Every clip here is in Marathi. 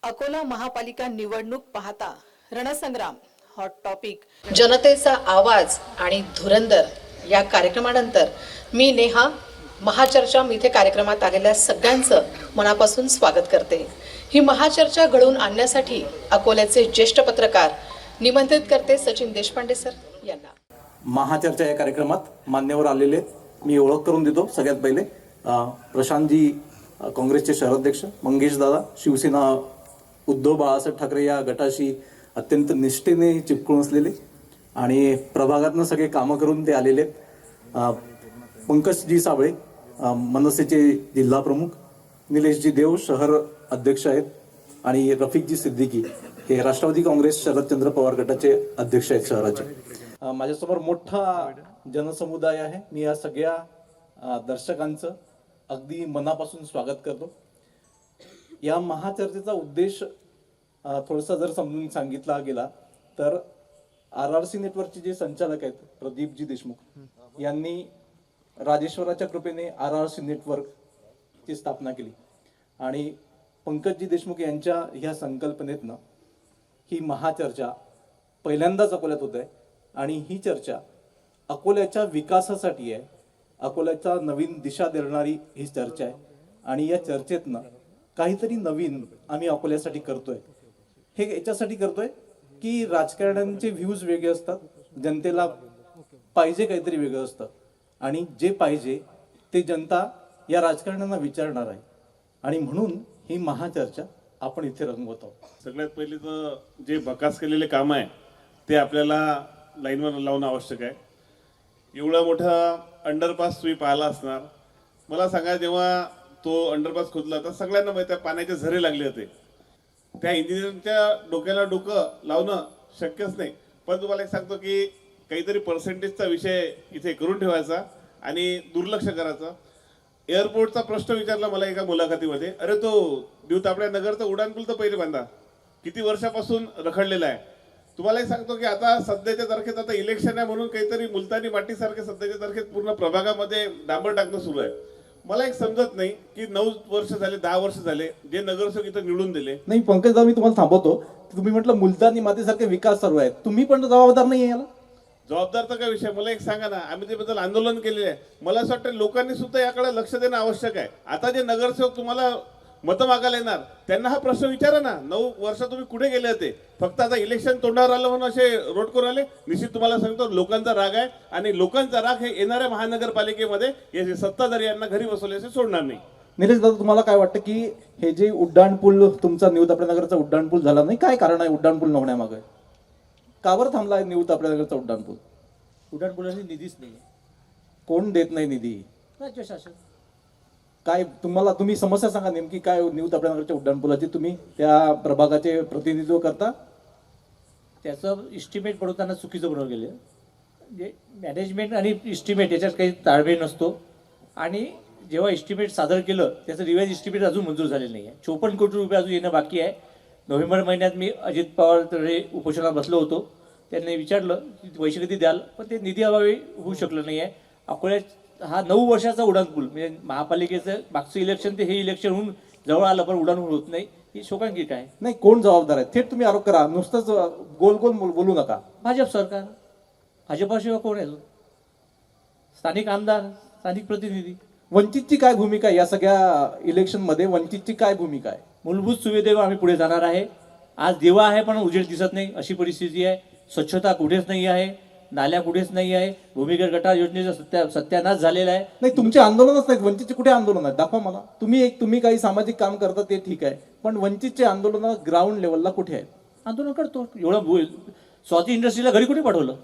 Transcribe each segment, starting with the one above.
अकोला महापालिका निवडणूक पाहता रणसंग्राम हॉट टॉपिक जनतेचा आवाज आणि धुरंदर या कार्यक्रमानंतर मी नेहा महाचर्चा इथे कार्यक्रमात आलेल्या सगळ्यांचं मनापासून स्वागत करते। ही महाचर्चा घडवून आणण्यासाठी अकोल्याचे ज्येष्ठ पत्रकार निमंत्रित करते सचिन देशपांडे सर यांना। महाचर्चा या कार्यक्रमात मान्यवर आलेले मी ओळख करून देतो। सगळ्यात पहिले प्रशांतजी काँग्रेसचे शहराध्यक्ष, मंगेश दादा शिवसेना उद्धव बाळासाहेब ठाकरे या गटाशी अत्यंत निष्ठेने चिपकून असलेले आणि प्रभागातनं सगळे कामं करून ते आलेले। पंकजजी साबळे मनसेचे जिल्हा प्रमुख, निलेशजी देव शहर अध्यक्ष आहेत आणि रफिकजी सिद्दीकी हे राष्ट्रवादी काँग्रेस शरदचंद्र पवार गटाचे अध्यक्ष आहेत शहराचे। माझ्यासमोर मोठा जनसमुदाय आहे। मी या सगळ्या दर्शकांचं अगदी मनापासून स्वागत करतो। या महाचर्चेचा उद्देश थोडासा जर समजून सांगितला गेला तर RRC नेटवर्कचे जे संचालक आहेत प्रदीपजी देशमुख यांनी राजेश्वराच्या कृपेने RRC नेटवर्क ची स्थापना केली आणि पंकजजी देशमुख यांच्या ह्या संकल्पनेतनं ही महाचर्चा पहिल्यांदाच अकोल्यात होत आहे आणि ही चर्चा अकोल्याच्या विकासासाठी आहे। अकोल्याचा नवीन दिशा देणारी ही चर्चा आहे आणि या चर्चेतनं काहीतरी नवीन आम्ही अकोल्यासाठी करतोय। हे याच्यासाठी करतोय की राजकारण्यांचे व्ह्यूज वेगळे असतात, जनतेला पाहिजे काहीतरी वेगळं असतं आणि जे पाहिजे ते जनता या राजकारण्यांना विचारणार आहे आणि म्हणून ही महाचर्चा आपण इथे रंगवत आहोत। सगळ्यात पहिले तर जे बकास केलेले काम आहे ते आपल्याला लाईनवर लावणं आवश्यक आहे। एवढा मोठा अंडरपास तुम्ही पाहिला असणार। मला सांगा, जेव्हा तो अंडरपास खोदला तर सगळ्यांना माहिती आहे पाण्याचे झरे लागले होते। त्या इंजिनिअरच्या डोक्याला डोकं लावणं शक्यच नाही, पण तुम्हाला एक सांगतो की काहीतरी पर्सेंटेजचा विषय इथे करून ठेवायचा आणि दुर्लक्ष करायचं। एअरपोर्टचा प्रश्न विचारला मला एका मुलाखतीमध्ये, अरे तो दिवतापड्या नगरचा उड्डाणपूल तर पहिले बांधा, किती वर्षापासून रखडलेला आहे। तुम्हाला एक सांगतो की आता सध्याच्या तारखेत आता इलेक्शन आहे म्हणून काहीतरी मुलतानी मातीसारखे सध्याच्या तारखेत पूर्ण प्रभागामध्ये डांबर टाकणं सुरू आहे। मला एक समजत नाही की 9 वर्ष झाले 10 वर्ष झाले जे नगरसेवक इथं निवडून दिले। नाही पंकजदा, मी तुम्हाला थांबवतो। तुम्ही म्हटलं मुलतानी मातीसारखे विकास सर्व आहेत, तुम्ही पण जबाबदार नाही याला? जबाबदारचा काय विषय, मला एक सांगा ना, आम्ही त्याबद्दल आंदोलन केलेले आहे। मला असं वाटतं लोकांनी सुद्धा याकडे लक्ष देणं आवश्यक आहे। आता जे नगरसेवक तुम्हाला मतं मागायला येणार त्यांना हा प्रश्न विचारा ना, 9 वर्ष तुम्ही कुठे गेले होते? फक्त आता इलेक्शन तोंडावर आलं म्हणून असे रोड करून आले? निश्चित तुम्हाला सांगतो लोकांचा राग आहे आणि लोकांचा राग हे येणाऱ्या महानगरपालिकेमध्ये हे सत्ताधारी यांना घरी बसवल्याचे सोडणार नाही। निलेश दादा, तुम्हाला काय वाटतं की हे जे उड्डाणपूल तुमचा न्यू तापड्यानगरचा उड्डाणपूल झाला नाही, काय कारण आहे उड्डाणपूल न होण्यामागे? का बरं थांबला आहे न्यू तापड्यानगरचा उड्डाणपूल? उड्डाणपुलाला निधीच नाही। कोण देत नाही निधी? राज्य शासन। काय तुम्ही समस्या सांगा नेमकी काय न्यू तापड्यानगरच्या उड्डाणपुलाची? तुम्ही त्या प्रभागाचे प्रतिनिधित्व करता? त्याचं इस्टिमेट बनवताना चुकीचं बनवलं गेलं। म्हणजे मॅनेजमेंट आणि इस्टिमेट याच्यात काही ताळमेळ नसतो आणि जेव्हा इस्टिमेट सादर केलं त्याचं रिवाइज इस्टिमेट अजून मंजूर झालेलं नाही आहे। 54 कोटी रुपये अजून येणं बाकी आहे। नोव्हेंबर महिन्यात मी अजित पवार तळे उपोषणात बसलो होतो, त्यांनी विचारलं की पैसे कधी द्याल, पण ते निधी अभावी होऊ शकलं नाही आहे। अकोल्यात हा 9 वर्षाचा उड्डाणपूल म्हणजे महापालिकेचं मागचं इलेक्शन ते हे इलेक्शन होऊन जवळ आलं पण उड्डाणपूल होत नाही, ही शोकांतिक आहे। नाही, कोण जबाबदार आहे थेट तुम्ही आरोप करा, नुसतंच गोल गोल बोलू नका। भाजप सरकार, भाजपाशिवाय कोण आहे? स्थानिक आमदार, स्थानिक प्रतिनिधी। वंचितची काय भूमिका आहे या सगळ्या इलेक्शन मध्ये? वंचितची काय भूमिका आहे? मूलभूत सुविधेवर आम्ही पुढे जाणार आहे। आज दिवा आहे पण उजेड दिसत नाही अशी परिस्थिती आहे। स्वच्छता कुठेच नाही आहे, नाल्या कुठेच नाही आहे, भूमिगत गटार योजनेचा सत्यानाश झालेला आहे। नाही, तुमचे आंदोलनच नाहीत, वंचितचे कुठे आंदोलन आहेत? दाखवा मला। तुम्ही काही सामाजिक काम करता ते ठीक आहे, पण वंचितचे आंदोलन ग्राउंड लेवलला कुठे आहेत? आंदोलन करतो एवढं स्वाती इंडस्ट्रीला घरी कुठे पाठवलं?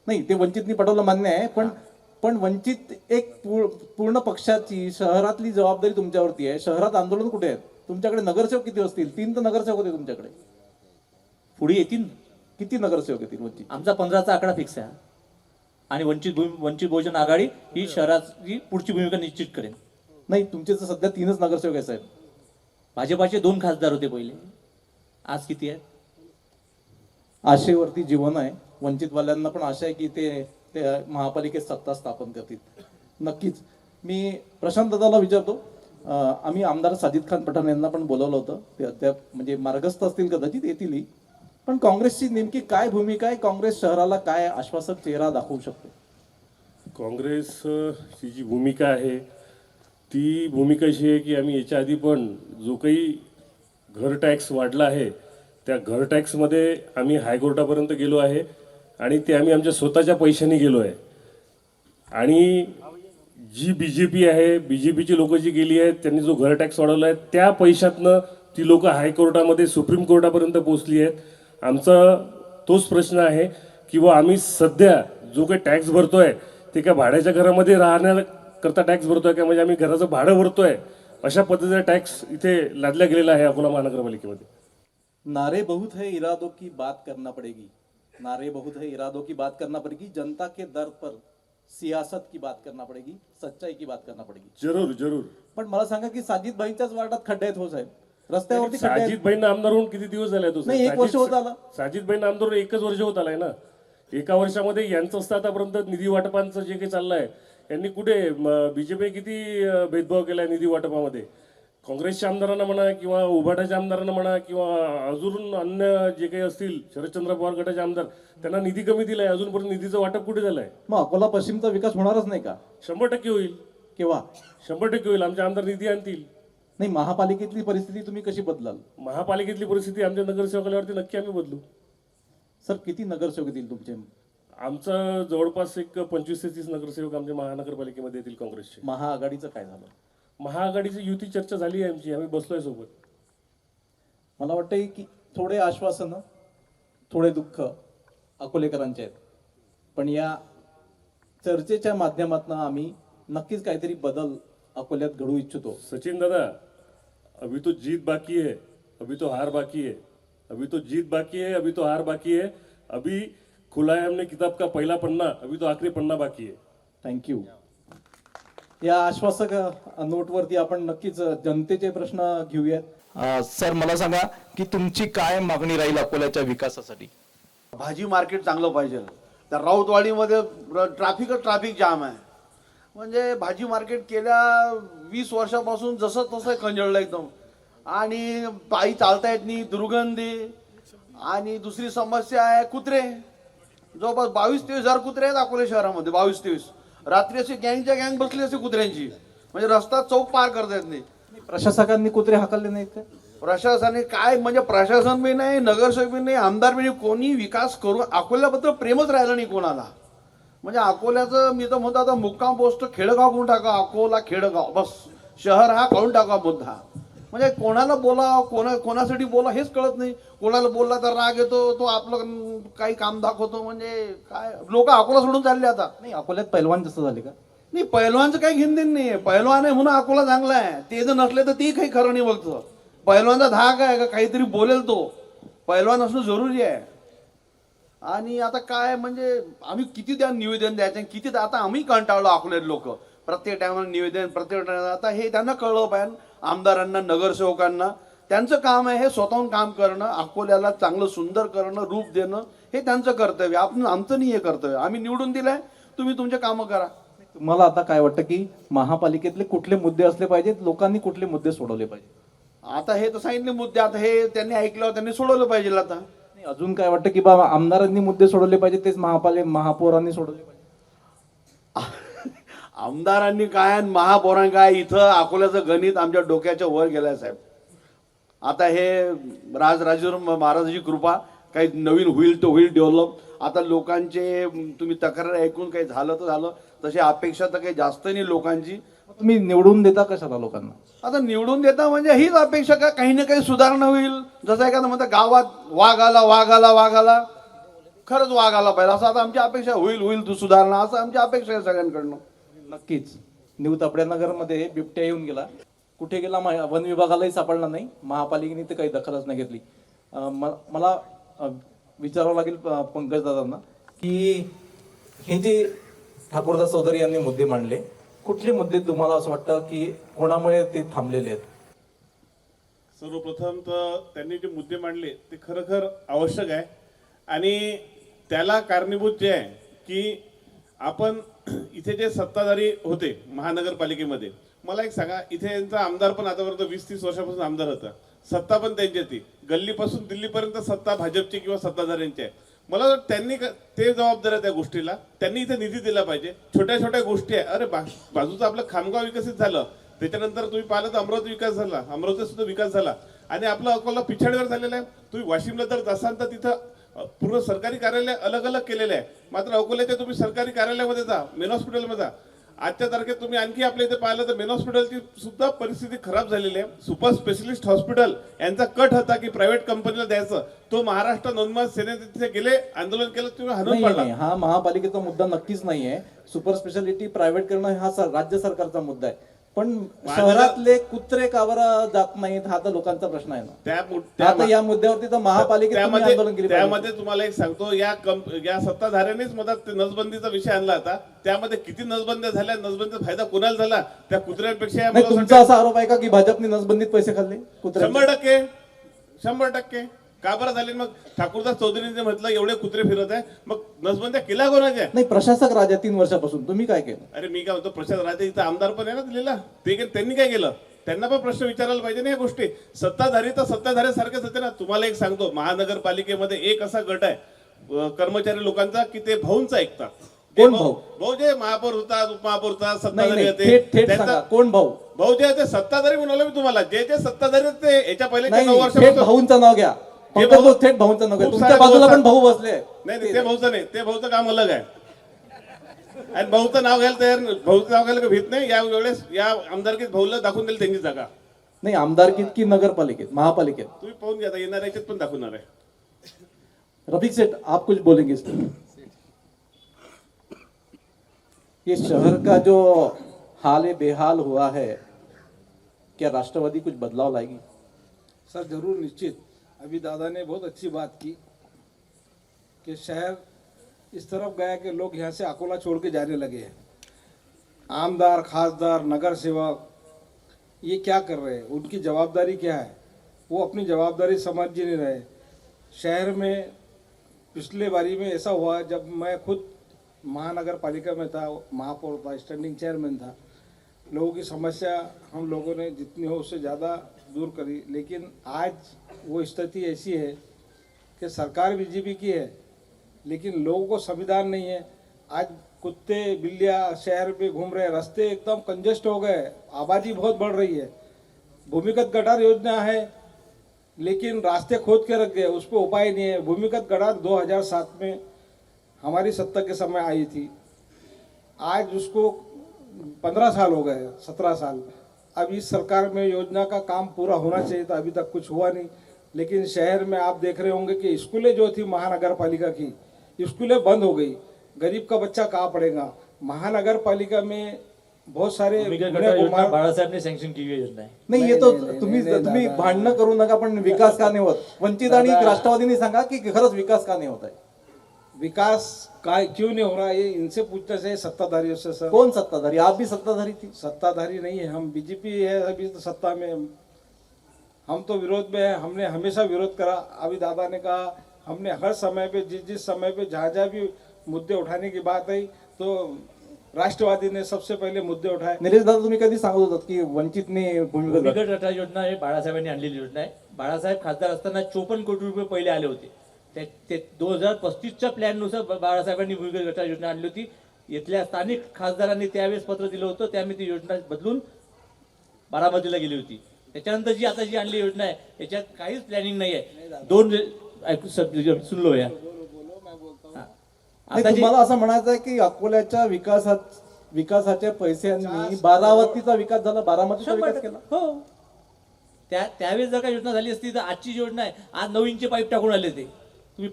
नाही, ते वंचितनी पाठवलं मान्य आहे, पण वंचित एक पूर्ण पक्षाची शहरातली जबाबदारी तुमच्यावरती आहे। शहरात आंदोलन कुठे आहेत? तुमच्याकडे नगरसेवक किती असतील? 3 तर नगरसेवक होते तुमच्याकडे, पुढे येतील। किती नगरसेवक येतील वंचित? आमचा 15चा आकडा फिक्स आहे आणि वंचित बहुजन आघाडी ही शहराची पुढची भूमिका निश्चित करेल। नाही, तुमचे तर सध्या 3च नगरसेवक आहेत साहेब। भाजपाचे 2 खासदार होते पहिले, आज किती आहेत? आशेवरती जीवन आहे। वंचितवाल्यांना पण आशा आहे की ते महापालिकेत सत्ता स्थापन करतील। नक्कीच मी प्रशांत दादाला विचारतो, आम्ही आमदार साजिद खान पठाण यांना पण बोलवलं होतं. ते अद्याप म्हणजे मार्गस्थ असतील, कदाचित येतीलही. पण काँग्रेसची नेमकी काय भूमिका आहे? काँग्रेस शहराला काय आश्वासक चेहरा दाखवू शकतो? काँग्रेसची जी भूमिका आहे ती भूमिका अशी आहे की आम्ही याच्या आधी पण जो काही घर टॅक्स वाढला आहे त्या घर टॅक्समध्ये आम्ही हायकोर्टापर्यंत गेलो आहे आणि ते आम्ही आमच्या स्वतःच्या पैशाने गेलो आहे. आणि जी BJP आहे, BJPची लोक जी गेली आहेत त्यांनी जो घर टॅक्स वाढवला आहे त्या पैशातनं ती लोक हायकोर्टामध्ये सुप्रीम कोर्टापर्यंत पोहोचली आहेत. आमचा तोच प्रश्न आहे की व आम्ही सध्या जो काही टॅक्स भरतोय ते काय भाड्याच्या घरामध्ये राहण्याकरता टॅक्स भरतोय का, म्हणजे आम्ही घराचं भाडं भरतोय अशा पद्धतीचा टॅक्स इथे लादला गेलेला आहे अकोला महानगरपालिकेमध्ये. नारे बहुत है, इरादों की बात करना पड़ेगी. नारे बहुत है, इरादों की बात करना पड़ेगी. जनता के दर्द पर सियासत की बात करना पड़ेगी, सच्चाई की बात करना पड़ेगी. जरूर जरूर. पण मला सांगा की साजिद भाईंच्याच वार्डात खड्डे आहेत हो साहेब, रस्त्यावरती खड्डे आहेत. साजिद भाईंना आमदार होऊन किती दिवस झाले तो? नाही, 1 वर्ष होत आला. साजिद भाईंना आमदार होऊन 1च वर्ष होत आलाय ना. 1 वर्षामध्ये यांचं असतं आतापर्यंत निधी वाटपांचं जे काही चाललंय यांनी कुठे BJP किती भेदभाव केलाय निधी वाटपामध्ये. काँग्रेसच्या आमदारांना म्हणा किंवा उभाटाच्या आमदारांना म्हणा किंवा अजून अन्य जे काही असतील शरदचंद्र पवार गटाचे आमदार त्यांना निधी कमी दिलाय. अजूनपर्यंत निधीचं वाटप कुठे झालंय? मग अकोला पश्चिमचा विकास होणारच नाही का? 100% होईल. केव्हा? 100% होईल. आमचे आमदार निधी आणतील. नाही, महापालिकेतली परिस्थिती तुम्ही कशी बदलाल? महापालिकेतली परिस्थिती आमच्या नगरसेवकावरती नक्की आम्ही बदलू. सर, किती नगरसेवक येतील तुमचे? आमचा जवळपास एक 25 ते 30 नगरसेवक आमच्या महानगरपालिकेमध्ये येतील काँग्रेसचे. महाआघाडीचं काय झालं? महाआघाडीची युती चर्चा झाली आहे आमची, आम्ही बसलोय सोबत. मला वाटतंय की थोडे आश्वासन, थोडे दुःख अकोलेकरांचे आहेत. पण या चर्चेच्या माध्यमातून आम्ही नक्कीच काहीतरी बदल अकोल्यात घडवू इच्छितो. सचिन दादा, अभी तो जीत बाकी है, अभी तो हार बाकी है. अभी तो जीत बाकी है, अभी तो हार बाकी है. अभी खुला है हमने किताब का पहला पन्ना, अभी तो आखिरी पन्ना बाकी है. थँक्यू. या आश्वासक नोटवरती आपण नक्कीच जनतेचे प्रश्न घेऊयात. सर, मला सांगा की तुमची काय मागणी राहील अकोल्याच्या विकासासाठी? भाजी मार्केट चांगलं पाहिजे. त्या राऊतवाडीमध्ये ट्रॅफिक जाम आहे. म्हणजे भाजी मार्केट गेल्या 20 वर्षापासून जसं तसं खंजळलं एकदम. आणि पायी चालता येत नाही, दुर्गंधी. आणि दुसरी समस्या आहे कुत्रे. जवळपास 22-23 हजार कुत्रे आहेत अकोला शहरामध्ये. 22-23 रात्री अशी गँगच्या गँग बसली असे कुत्र्यांची. म्हणजे रस्ता चौक पार करता येत नाही. प्रशासकांनी कुत्रे हाकलले नाहीत का? प्रशासनाने काय म्हणजे प्रशासन बी नाही, नगरसेवक बी नाही, आमदार बी नाही, कोणी विकास करून अकोल्याबद्दल प्रेमच राहिलं नाही कोणाला. म्हणजे अकोल्याचं मी तर म्हणतो आता मुक्काम पोस्ट खेडगाव करून टाका. अकोला खेडगाव बस शहर हा काढून टाका मुद्दा. म्हणजे कोणाला बोला, कोणासाठी बोला हेच कळत नाही. कोणाला बोलला तर राग येतो, तो आपलं काही काम दाखवतो. म्हणजे काय लोक अकोला सोडून चालले आता. नाही, अकोल्यात पैलवान जसं झाले का? नाही, पैलवानचं काही घेणदेण नाही. पैलवान आहे म्हणून अकोला चांगला आहे. ते जर नसले तर ते काही खरं नाही बघतो. पैलवानचा धाक आहे का काहीतरी बोलेल तो. पैलवान असणं जरुरी आहे. आणि आता काय म्हणजे आम्ही किती त्या निवेदन द्यायचं, किती आता आम्ही कंटाळलो अकोल्यात लोक. प्रत्येक टायमाला निवेदन, प्रत्येक टायमाला. आता हे त्यांना कळलं पाहिजे, आमदारांना, नगरसेवकांना. त्यांचं काम आहे हे स्वतःहून काम करणं, अकोल्याला चांगलं सुंदर करणं, रूप देणं. हे त्यांचं कर्तव्य. आपण आमचं नाही हे कर्तव्य. आम्ही निवडून दिलंय, तुम्ही तुमचे कामं करा. तुम्हाला आता काय वाटतं की महापालिकेतले कुठले मुद्दे असले पाहिजेत, लोकांनी कुठले मुद्दे सोडवले पाहिजे? आता हे तर सांगितले मुद्दे, आता हे त्यांनी ऐकल्यावर त्यांनी सोडवलं पाहिजे. आता नाही, अजून काय वाटतं की बाबा आमदारांनी मुद्दे सोडवले पाहिजे, तेच महापौरांनी सोडवले पाहिजे? आमदारांनी काय, महापौरांनी काय, इथं अकोल्याचं गणित आमच्या डोक्याच्या वर गेलंय साहेब. आता हे राजराजेश्वर महाराजांची कृपा, काही नवीन होईल तर होईल डेव्हलप. आता लोकांचे तुम्ही तक्रार ऐकून काही झालं तर झालं, तशी अपेक्षा तर काही जास्त नाही लोकांची. तुम्ही निवडून देता कशाला लोकांना? आता निवडून देता म्हणजे हीच अपेक्षा का काही ना काही सुधारणा होईल. जसं एखादं म्हणतात गावात वाघ आला, खरंच वाघ आला पाहिजे असं आता आमची अपेक्षा. होईल तू सुधारणा असं आमची अपेक्षा आहे सगळ्यांकडनं. नक्कीच. न्यू तापड्यानगरमध्ये बिबट्या येऊन गेला, कुठे गेला वन विभागालाही सापडला नाही, महापालिकेने तर काही दखलच नाही घेतली. मला विचारावं लागेल पंकज दादांना की हे जे ठाकूरदास चौधरी यांनी मुद्दे मांडले, कुठले मुद्दे तुम्हाला असं वाटतं की कोणामुळे ते थांबलेले आहेत? सर्वप्रथम तर त्यांनी जे मुद्दे मांडले ते खरोखर आवश्यक आहे. आणि त्याला कारणीभूत जे आहे की आपण इथे जे सत्ताधारी होते महानगरपालिकेमध्ये, मला एक सांगा, इथे यांचा आमदार पण आतापर्यंत 20-30 वर्षापासून आमदार होता, सत्ता पण त्यांची होती, गल्लीपासून दिल्लीपर्यंत सत्ता भाजपची किंवा सत्ताधाऱ्यांची आहे. मला वाटतं त्यांनी ते जबाबदार आहे त्या गोष्टीला, त्यांनी इथे निधी दिला पाहिजे. छोट्या छोट्या गोष्टी आहे. अरे बाजूचं आपलं खामगाव विकसित झालं, त्याच्यानंतर तुम्ही पाहिलं तर अमरावती विकास झाला, अमरावती सुद्धा विकास झाला, आणि आपलं अकोला पिछाडीवर झालेलं आहे. तुम्ही वाशिमला जर जासाल तर तिथं पूर्ण सरकारी कार्यालय अलग अलग केलेले आहे. मात्र अकोल्याच्या तुम्ही सरकारी कार्यालयामध्ये जा, मेन हॉस्पिटलमध्ये जा, आजच्या तारखेत तुम्ही आणखी आपल्या इथे पाहिलं तर मेन हॉस्पिटलची सुद्धा परिस्थिती खराब झालेली आहे. सुपर स्पेशलिस्ट हॉस्पिटल यांचा कट होता की प्रायव्हेट कंपनीला द्यायचं, तो महाराष्ट्र नोंदमास सेनेत तिथे गेले, आंदोलन केलं, तुम्ही हाणून नाही, पाडला. नाही, हा महापालिकेचा मुद्दा नक्कीच नाहीये. सुपर स्पेशालिटी प्रायव्हेट करणं हा राज्य सरकारचा मुद्दा आहे. पण शहरातले कुत्रे का बरं जात नाहीत हा तर लोकांचा प्रश्न आहे ना. आता या मुद्द्यावरती तर महापालिकेत तुम्ही आंदोलन केले पाहिजे. त्यामध्ये तुम्हाला एक सांगतो, या सत्ताधाऱ्यांनीच मधात ते नसबंदीचा विषय आणला होता. त्यामध्ये किती नसबंदी झाल्या, नसबंदीचा फायदा कोणाला झाला, त्या कुत्र्यांपेक्षा नाही, तुमचा असा आरोप आहे का की भाजपने नसबंदीत पैसे खाल्ले कुत्र्यांचे? 100% का बरं झाले? मग ठाकूरदास चौधरीने म्हटलं एवढे कुत्रे फिरत आहे, मग नसबंद्या केल्या कोणाच्या? नाही, प्रशासक राजा 3 वर्षापासून तुम्ही काय केलं? अरे मी काय म्हणतो, प्रशांत राजे इथं आमदार पण आहे ना दिलेला, त्यांनी काय केलं? त्यांना पण प्रश्न विचारायला पाहिजे ना या गोष्टी. सत्ताधारी तर सत्ताधारी सारखेच होते ना. तुम्हाला एक सांगतो, महानगरपालिकेमध्ये एक असा गट आहे कर्मचारी लोकांचा की ते भाऊंचा ऐकतात. कोण भाऊ? भाऊ जे महापौर होता, उपमहापौर होता, नाही, सत्ताधारी नाही, होते, थेट सांगा, कोण भाऊ? भाऊ जे होते सत्ताधारी म्हणालो मी तुम्हाला, जे सत्ताधारी होते याच्या पहिल्या 9 नाही, थेट वर्षापासून. भाऊंचं नाव घ्या. हे फक्त भाऊ- थेट भाऊंचं नाव घ्या. खूप तुमच्या सारे बाजूला भाऊ पण भाऊ बसले. नाही, ते भाऊचं नाही, ते भाऊचं काम अलग आहे. आणि भाऊचं नाव घ्यायला तयार, भाऊचं नाव घ्यायला भीत नाही. या वेळेस या आमदारकीत भाऊला दाखवून दिली त्यांची जागा. नाही, आमदारकीत की नगरपालिकेत, महापालिकेत? तुम्ही पाहून घ्या, येणाऱ्या याच्यात पण दाखवणार आहे. रफीक सेठ, आप कुछ बोलेंगे इस पर? ये शहर का जो हाल बेहाल हुआ है, क्या राष्ट्रवादी कुछ बदलाव लाएगी? सर जरूर, निश्चित. अभी दादा ने बहुत अच्छी बात की कि शहर इस तरफ गया कि लोग यहाँ से अकोला छोड़ के जाने लगे हैं. आमदार, खासदार, नगर सेवक ये क्या कर रहे हैं, उनकी जवाबदारी क्या है, वो अपनी जवाबदारी समझ ही नहीं रहे. शहर में पिछले बारी में ऐसा हुआ जब मैं खुद महानगर पालिका में था, महापौर था, स्टैंडिंग चेयरमैन था. लोगों की समस्या हम लोगों ने जितनी हो उससे ज़्यादा दूर करी. लेकिन आज वो स्थिति ऐसी है कि सरकार बीजेपी की है लेकिन लोगों को संविधान नहीं है. आज कुत्ते बिल्लियाँ शहर में घूम रहे हैं, रास्ते एकदम कंजेस्ट हो गए, आबादी बहुत बढ़ रही है. भूमिगत गटार योजना है लेकिन रास्ते खोद के रख गए, उस पर उपाय नहीं है. भूमिगत गटार 2007 में हमारी सत्ता के समय आई थी. आज उसको 15 साल हो गए, 17 साल. अब इस सरकार में योजना का काम पूरा होना चाहिए था, अभी तक कुछ हुआ नहीं. लेकिन शहर में आप देख रहे होंगे कि स्कूलें जो थी महानगर पालिका की, स्कूलें बंद हो गई. गरीब का बच्चा कहाँ पढ़ेगा? महानगर पालिका में बहुत सारे बाळासाहेब ने सँक्शन की हुई योजना है. नाही, ये तो तुम्ही भांडणं करू नका, पण विकास का नाही होत? वंचित आणि राष्ट्रवादीने सांगा की खरंच विकास का नाही होत आहे? विकास का क्यों नहीं हो रहा, ये इनसे पूछना चाहिए, सत्ताधारियों से. सर कौन सत्ताधारी? आप भी सत्ताधारी थी. सत्ताधारी नहीं है, हम बीजेपी है अभी तो सत्ता में. हम तो विरोध में है, हमने हमेशा विरोध करा. अभी दादा ने कहा हमने हर समय पे जिस समय पे जहाँ भी मुद्दे उठाने की बात आई तो राष्ट्रवादी ने सबसे पहले मुद्दे उठाए. निलेश दादा, तुम्ही कधी सांगत होतात की वंचितने भूमिगत भूमिगत गटार योजना हे बाळासाहेबांनी आणलेली योजना आहे. बाळासाहेब खासदार असताना 54 कोटी रुपये पहिले आले होते. ते 2035च्या प्लॅननुसार बाळासाहेबांनी भूमिगत गटार योजना आणली होती. इथल्या स्थानिक खासदारांनी त्यावेळेस पत्र दिलं होतं, त्यामुळे ती योजना बदलून बारामतीला गेली होती. त्याच्यानंतर जी आता जी आणली योजना आहे याच्यात काहीच प्लॅनिंग नाही आहे. दोन सुनलो या नाही, तुम्हाला असं म्हणायचं आहे की अकोल्याच्या विकासाच्या पैशांनी बारामतीचा विकास झाला, बारामतीचा विकास केला? हो, त्यावेळेस जर का योजना झाली असती तर आजची योजना आहे. आज 9 इंच पाईप टाकून आले ते, तुम्ही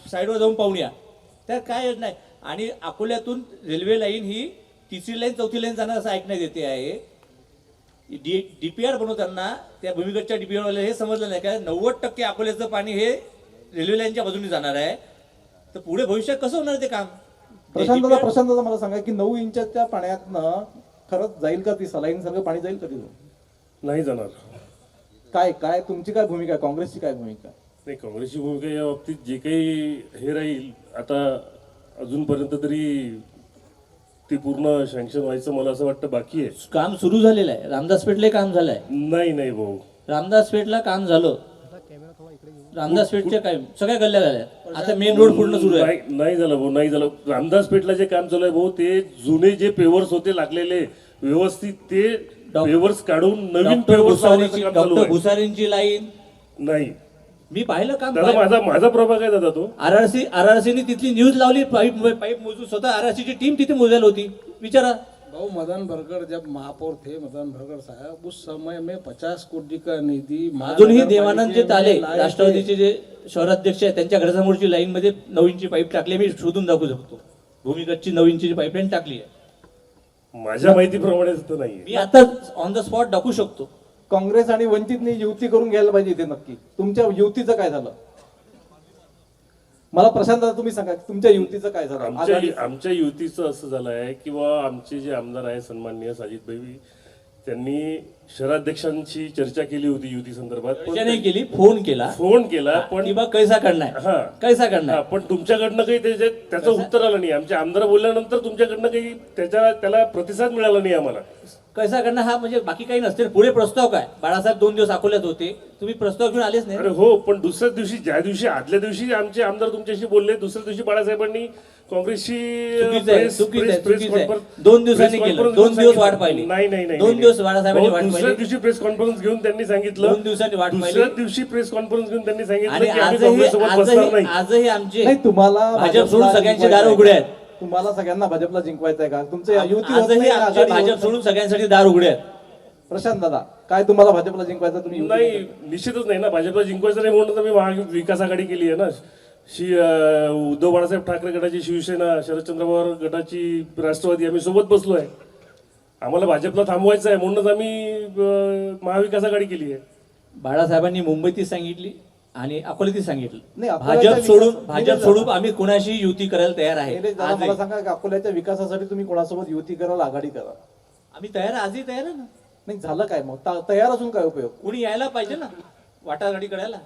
साईडवर जाऊन पाहून या. त्यात काय योजना आहे? आणि अकोल्यातून रेल्वे लाईन ही 3री लाईन 4थी लाईन जाणार असं ऐकण्यात येते आहे. डीपीआर बनवताना त्या भूमिगतच्या डीपीआर वाले हे समजलं नाही का 90% अकोल्याचं पाणी हे रेल्वे लाईनच्या बाजूने जाणार आहे. तर पुढे भविष्यात कसं होणार ते काम? प्रशांत दादा, मला सांगा की 9 इंचाच्या पाण्यातनं खरंच जाईल का ती सलाईन सारखं पाणी जाईल का तिथून? नाही जाणार. काय तुमची काय भूमिका आहे, काँग्रेसची काय भूमिका? नाही, काँग्रेसची भूमिका या बाबतीत जे काही हे राहील, आता अजूनपर्यंत तरी ती पूर्ण सँक्शन व्हायचं मला असं वाटतं बाकी आहे. काम सुरू झालेलं आहे. रामदास पेठले काम झालं आहे. नाही भाऊ, रामदास पेठला काम झालं. रामदास पेठच्या काय सगळ्या गल्ल्या झाल्या. आता मेन रोड पूर्ण सुरू आहे. नाही झालं भाऊ, नाही झालं. रामदास पेठला जे काम चालू आहे भाऊ, ते जुने जे पेवर्स होते लागलेले व्यवस्थित ते पेवर्स काढून नवीन पेवर्स लावण्याचं काम चालू डॉक्टर आहे. भुसारींची लाईन नाही मी पाहिलं काम. दादा, माझा प्रभाग आहे दादा तो. आरआरसीने तिथली न्यूज लावली. पाईप मोजून स्वतः आरआरसीची टीम तिथे मोजायला होती. विचारा. भाऊ मदन भरगड़ जब महापौर थे मदन भरगड़ साहब, उस समय में 50 कोटी का निधि अजूनही देवानंद जे ताले राष्ट्रवादीचे जे शहराध्यक्ष आहेत त्यांच्या घरासमोरची लाईन मध्ये 9 इंची पाईप टाकली. मी शोधून दाखवू शकतो. भूमिगतची 9 इंची पाईपलाईन टाकली आहे. माझ्या माहितीप्रमाणे तर नाहीये. मी आता ऑन द स्पॉट दाखवू शकतो. काँग्रेस आणि वंचितने युती करून घ्यायला पाहिजे इथे नक्की. तुमच्या युतीचं काय झालं? मला प्रशांत दादा तुम्ही सांगा तुमच्या युतीचं काय झालं? आमच्या युतीचं असं झालं आहे किंवा आमचे जे आमदार आहे सन्माननीय साजिद भाई, त्यांनी शहराध्यक्षांशी चर्चा केली होती युती संदर्भात. चर्चा नाही केली, फोन केला पण की बा कैसा करणार हा. कैसा करणार. पण तुमच्याकडनं काही त्याचं उत्तर आलं नाही. आमचे आमदार बोलल्यानंतर तुमच्याकडनं काही त्याला प्रतिसाद मिळाला नाही आम्हाला. कैसा करणार हा म्हणजे बाकी काही नसते. पुढे प्रस्ताव काय? बाळासाहेब 2 दिवस अकोल्यात होते, तुम्ही प्रस्ताव घेऊन आलेच नाही. अरे हो, पण दुसऱ्या दिवशी आदल्या दिवशी आमचे आमदार तुमच्याशी बोलले, दुसऱ्या दिवशी बाळासाहेबांनी काँग्रेसची चुकीचं आहे. 2 दिवसांनी केलं. 2 दिवस वाट पाहिली. नाही 2 दिवस बाळासाहेबांनी वाट दुसऱ्या पाहिली. दिवशी प्रेस कॉन्फरन्स घेऊन त्यांनी सांगितलं. 2 दिवसांनी वाट पाहिली. दुसऱ्या दिवशी प्रेस कॉन्फरन्स घेऊन त्यांनी सांगितलं आणि की आम्ही काँग्रेससोबत बसणार नाही. आजही आमचे नाही तुम्हाला भाजप सोडून सगळ्यांचे दार उघडे आहेत. तुम्हाला सगळ्यांना भाजपला जिंकवायचं आहे का? तुमचं युती होत आजही नाही, आमचे आघाडी होत भाजप नाही. सोडून सगळ्यांसाठी दार उघडे आहेत. प्रशांत दादा काय तुम्हाला भाजपला जिंकवायचं? तुम्ही युती नाही, निश्चितच नाही ना. भाजपला जिंकवायचं नाही म्हणून मी महाविकास आघाडी केली आहे ना. उद्धव बाळासाहेब ठाकरे गटाची शिवसेना, शरदचंद्र पवार गटाची राष्ट्रवादी, आम्ही सोबत बसलो आहे. आम्हाला भाजपला थांबवायचं आहे म्हणूनच आम्ही महाविकास आघाडी केली आहे. बाळासाहेबांनी मुंबईत सांगितली आणि अकोल्यात सांगितलं. नाही, अकोल्याच्या भाजप सोडून आम्ही कोणाशी युती करायला तयार आहे. निलेश दादा मला सांगा की अकोल्याच्या विकासासाठी तुम्ही कोणासोबत युती कराल, आघाडी करा? आम्ही तयार, आजही तयार आहे ना. नाही झालं काय मग? तयार असून काय उपयोग? कोणी यायला पाहिजे ना वाटाघाटी करायला.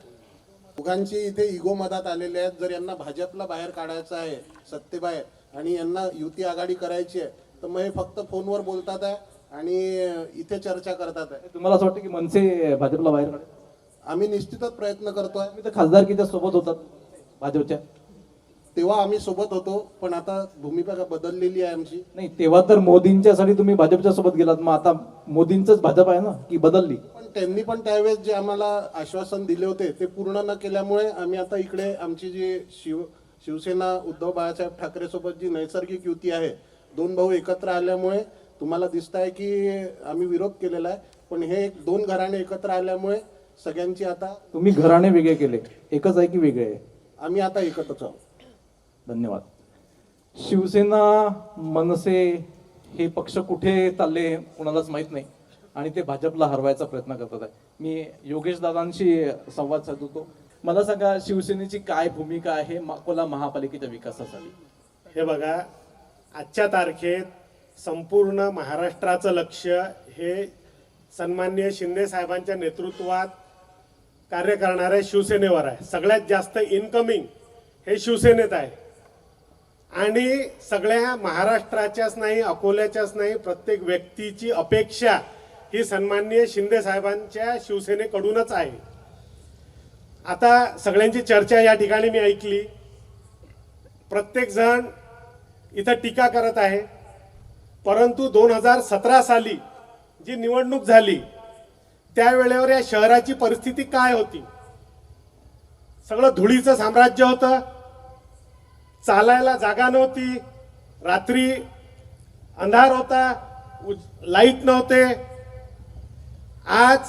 दोघांची इथे इगो मधात आलेले आहेत. जर यांना भाजपला बाहेर काढायचं आहे सत्तेबाहेर आणि यांना युती आघाडी करायची आहे तर मग हे फक्त फोनवर बोलतात आहे आणि इथे चर्चा करतात आहे. तुम्हाला असं वाटतं की मनसे भाजपला बाहेर काढेल? आम्ही निश्चितच प्रयत्न करतोय. तुम्ही तर खासदारकीच्या सोबत होतात भाजपच्या. तेव्हा आम्ही सोबत होतो पण आता भूमिका बदललेली आहे आमची. नाही तेव्हा तर मोदींच्यासाठी तुम्ही भाजपच्या सोबत गेलात, मग आता मोदींचंच भाजप आहे ना की बदलली? पण त्यांनी पण त्यावेळेस जे आम्हाला आश्वासन दिले होते ते पूर्ण न केल्यामुळे आम्ही आता इकडे आमची जी शिवसेना उद्धव बाळासाहेब ठाकरे सोबत जी नैसर्गिक युती आहे, 2 भाऊ एकत्र आल्यामुळे तुम्हाला दिसत आहे की आम्ही विरोध केलेला आहे. पण हे 2 घराणे एकत्र आल्यामुळे सगळ्यांची आता. तुम्ही घराणे वेगळे केले, एकच आहे की वेगळे आहे? आम्ही आता एकत्रच आहोत. धन्यवाद. शिवसेना मनसे हे पक्ष कुठे चालले कोणालाच माहित नाही आणि ते भाजपला हरवायचा प्रयत्न करतात आहे. मी योगेश दादांशी संवाद साधतो. मला सांगा शिवसेनेची काय भूमिका आहे अकोला महापालिकेच्या विकासासाठी? हे बघा, आजच्या तारखेत संपूर्ण महाराष्ट्राचं लक्ष हे सन्माननीय शिंदे साहेबांच्या नेतृत्वात कार्य करणाऱ्या शिवसेनेवर आहे. सगळ्यात जास्त इनकमिंग हे शिवसेनेत आहे आणि सगळ्या महाराष्ट्राच्याच नाही, अकोल्याच्याच नाही, प्रत्येक व्यक्तीची अपेक्षा ही सन्माननीय शिंदे साहेबांच्या शिवसेनेकडूनच आहे. आता सगळ्यांची चर्चा या ठिकाणी मी ऐकली. प्रत्येक जण इथं टीका करत आहे, परंतु 2017 साली जी निवडणूक झाली त्यावेळेवर या शहराची परिस्थिती काय होती? सगळं धुळीचं साम्राज्य होतं, चालायला जागा नव्हती, रात्री अंधार होता, लाईट नव्हते. आज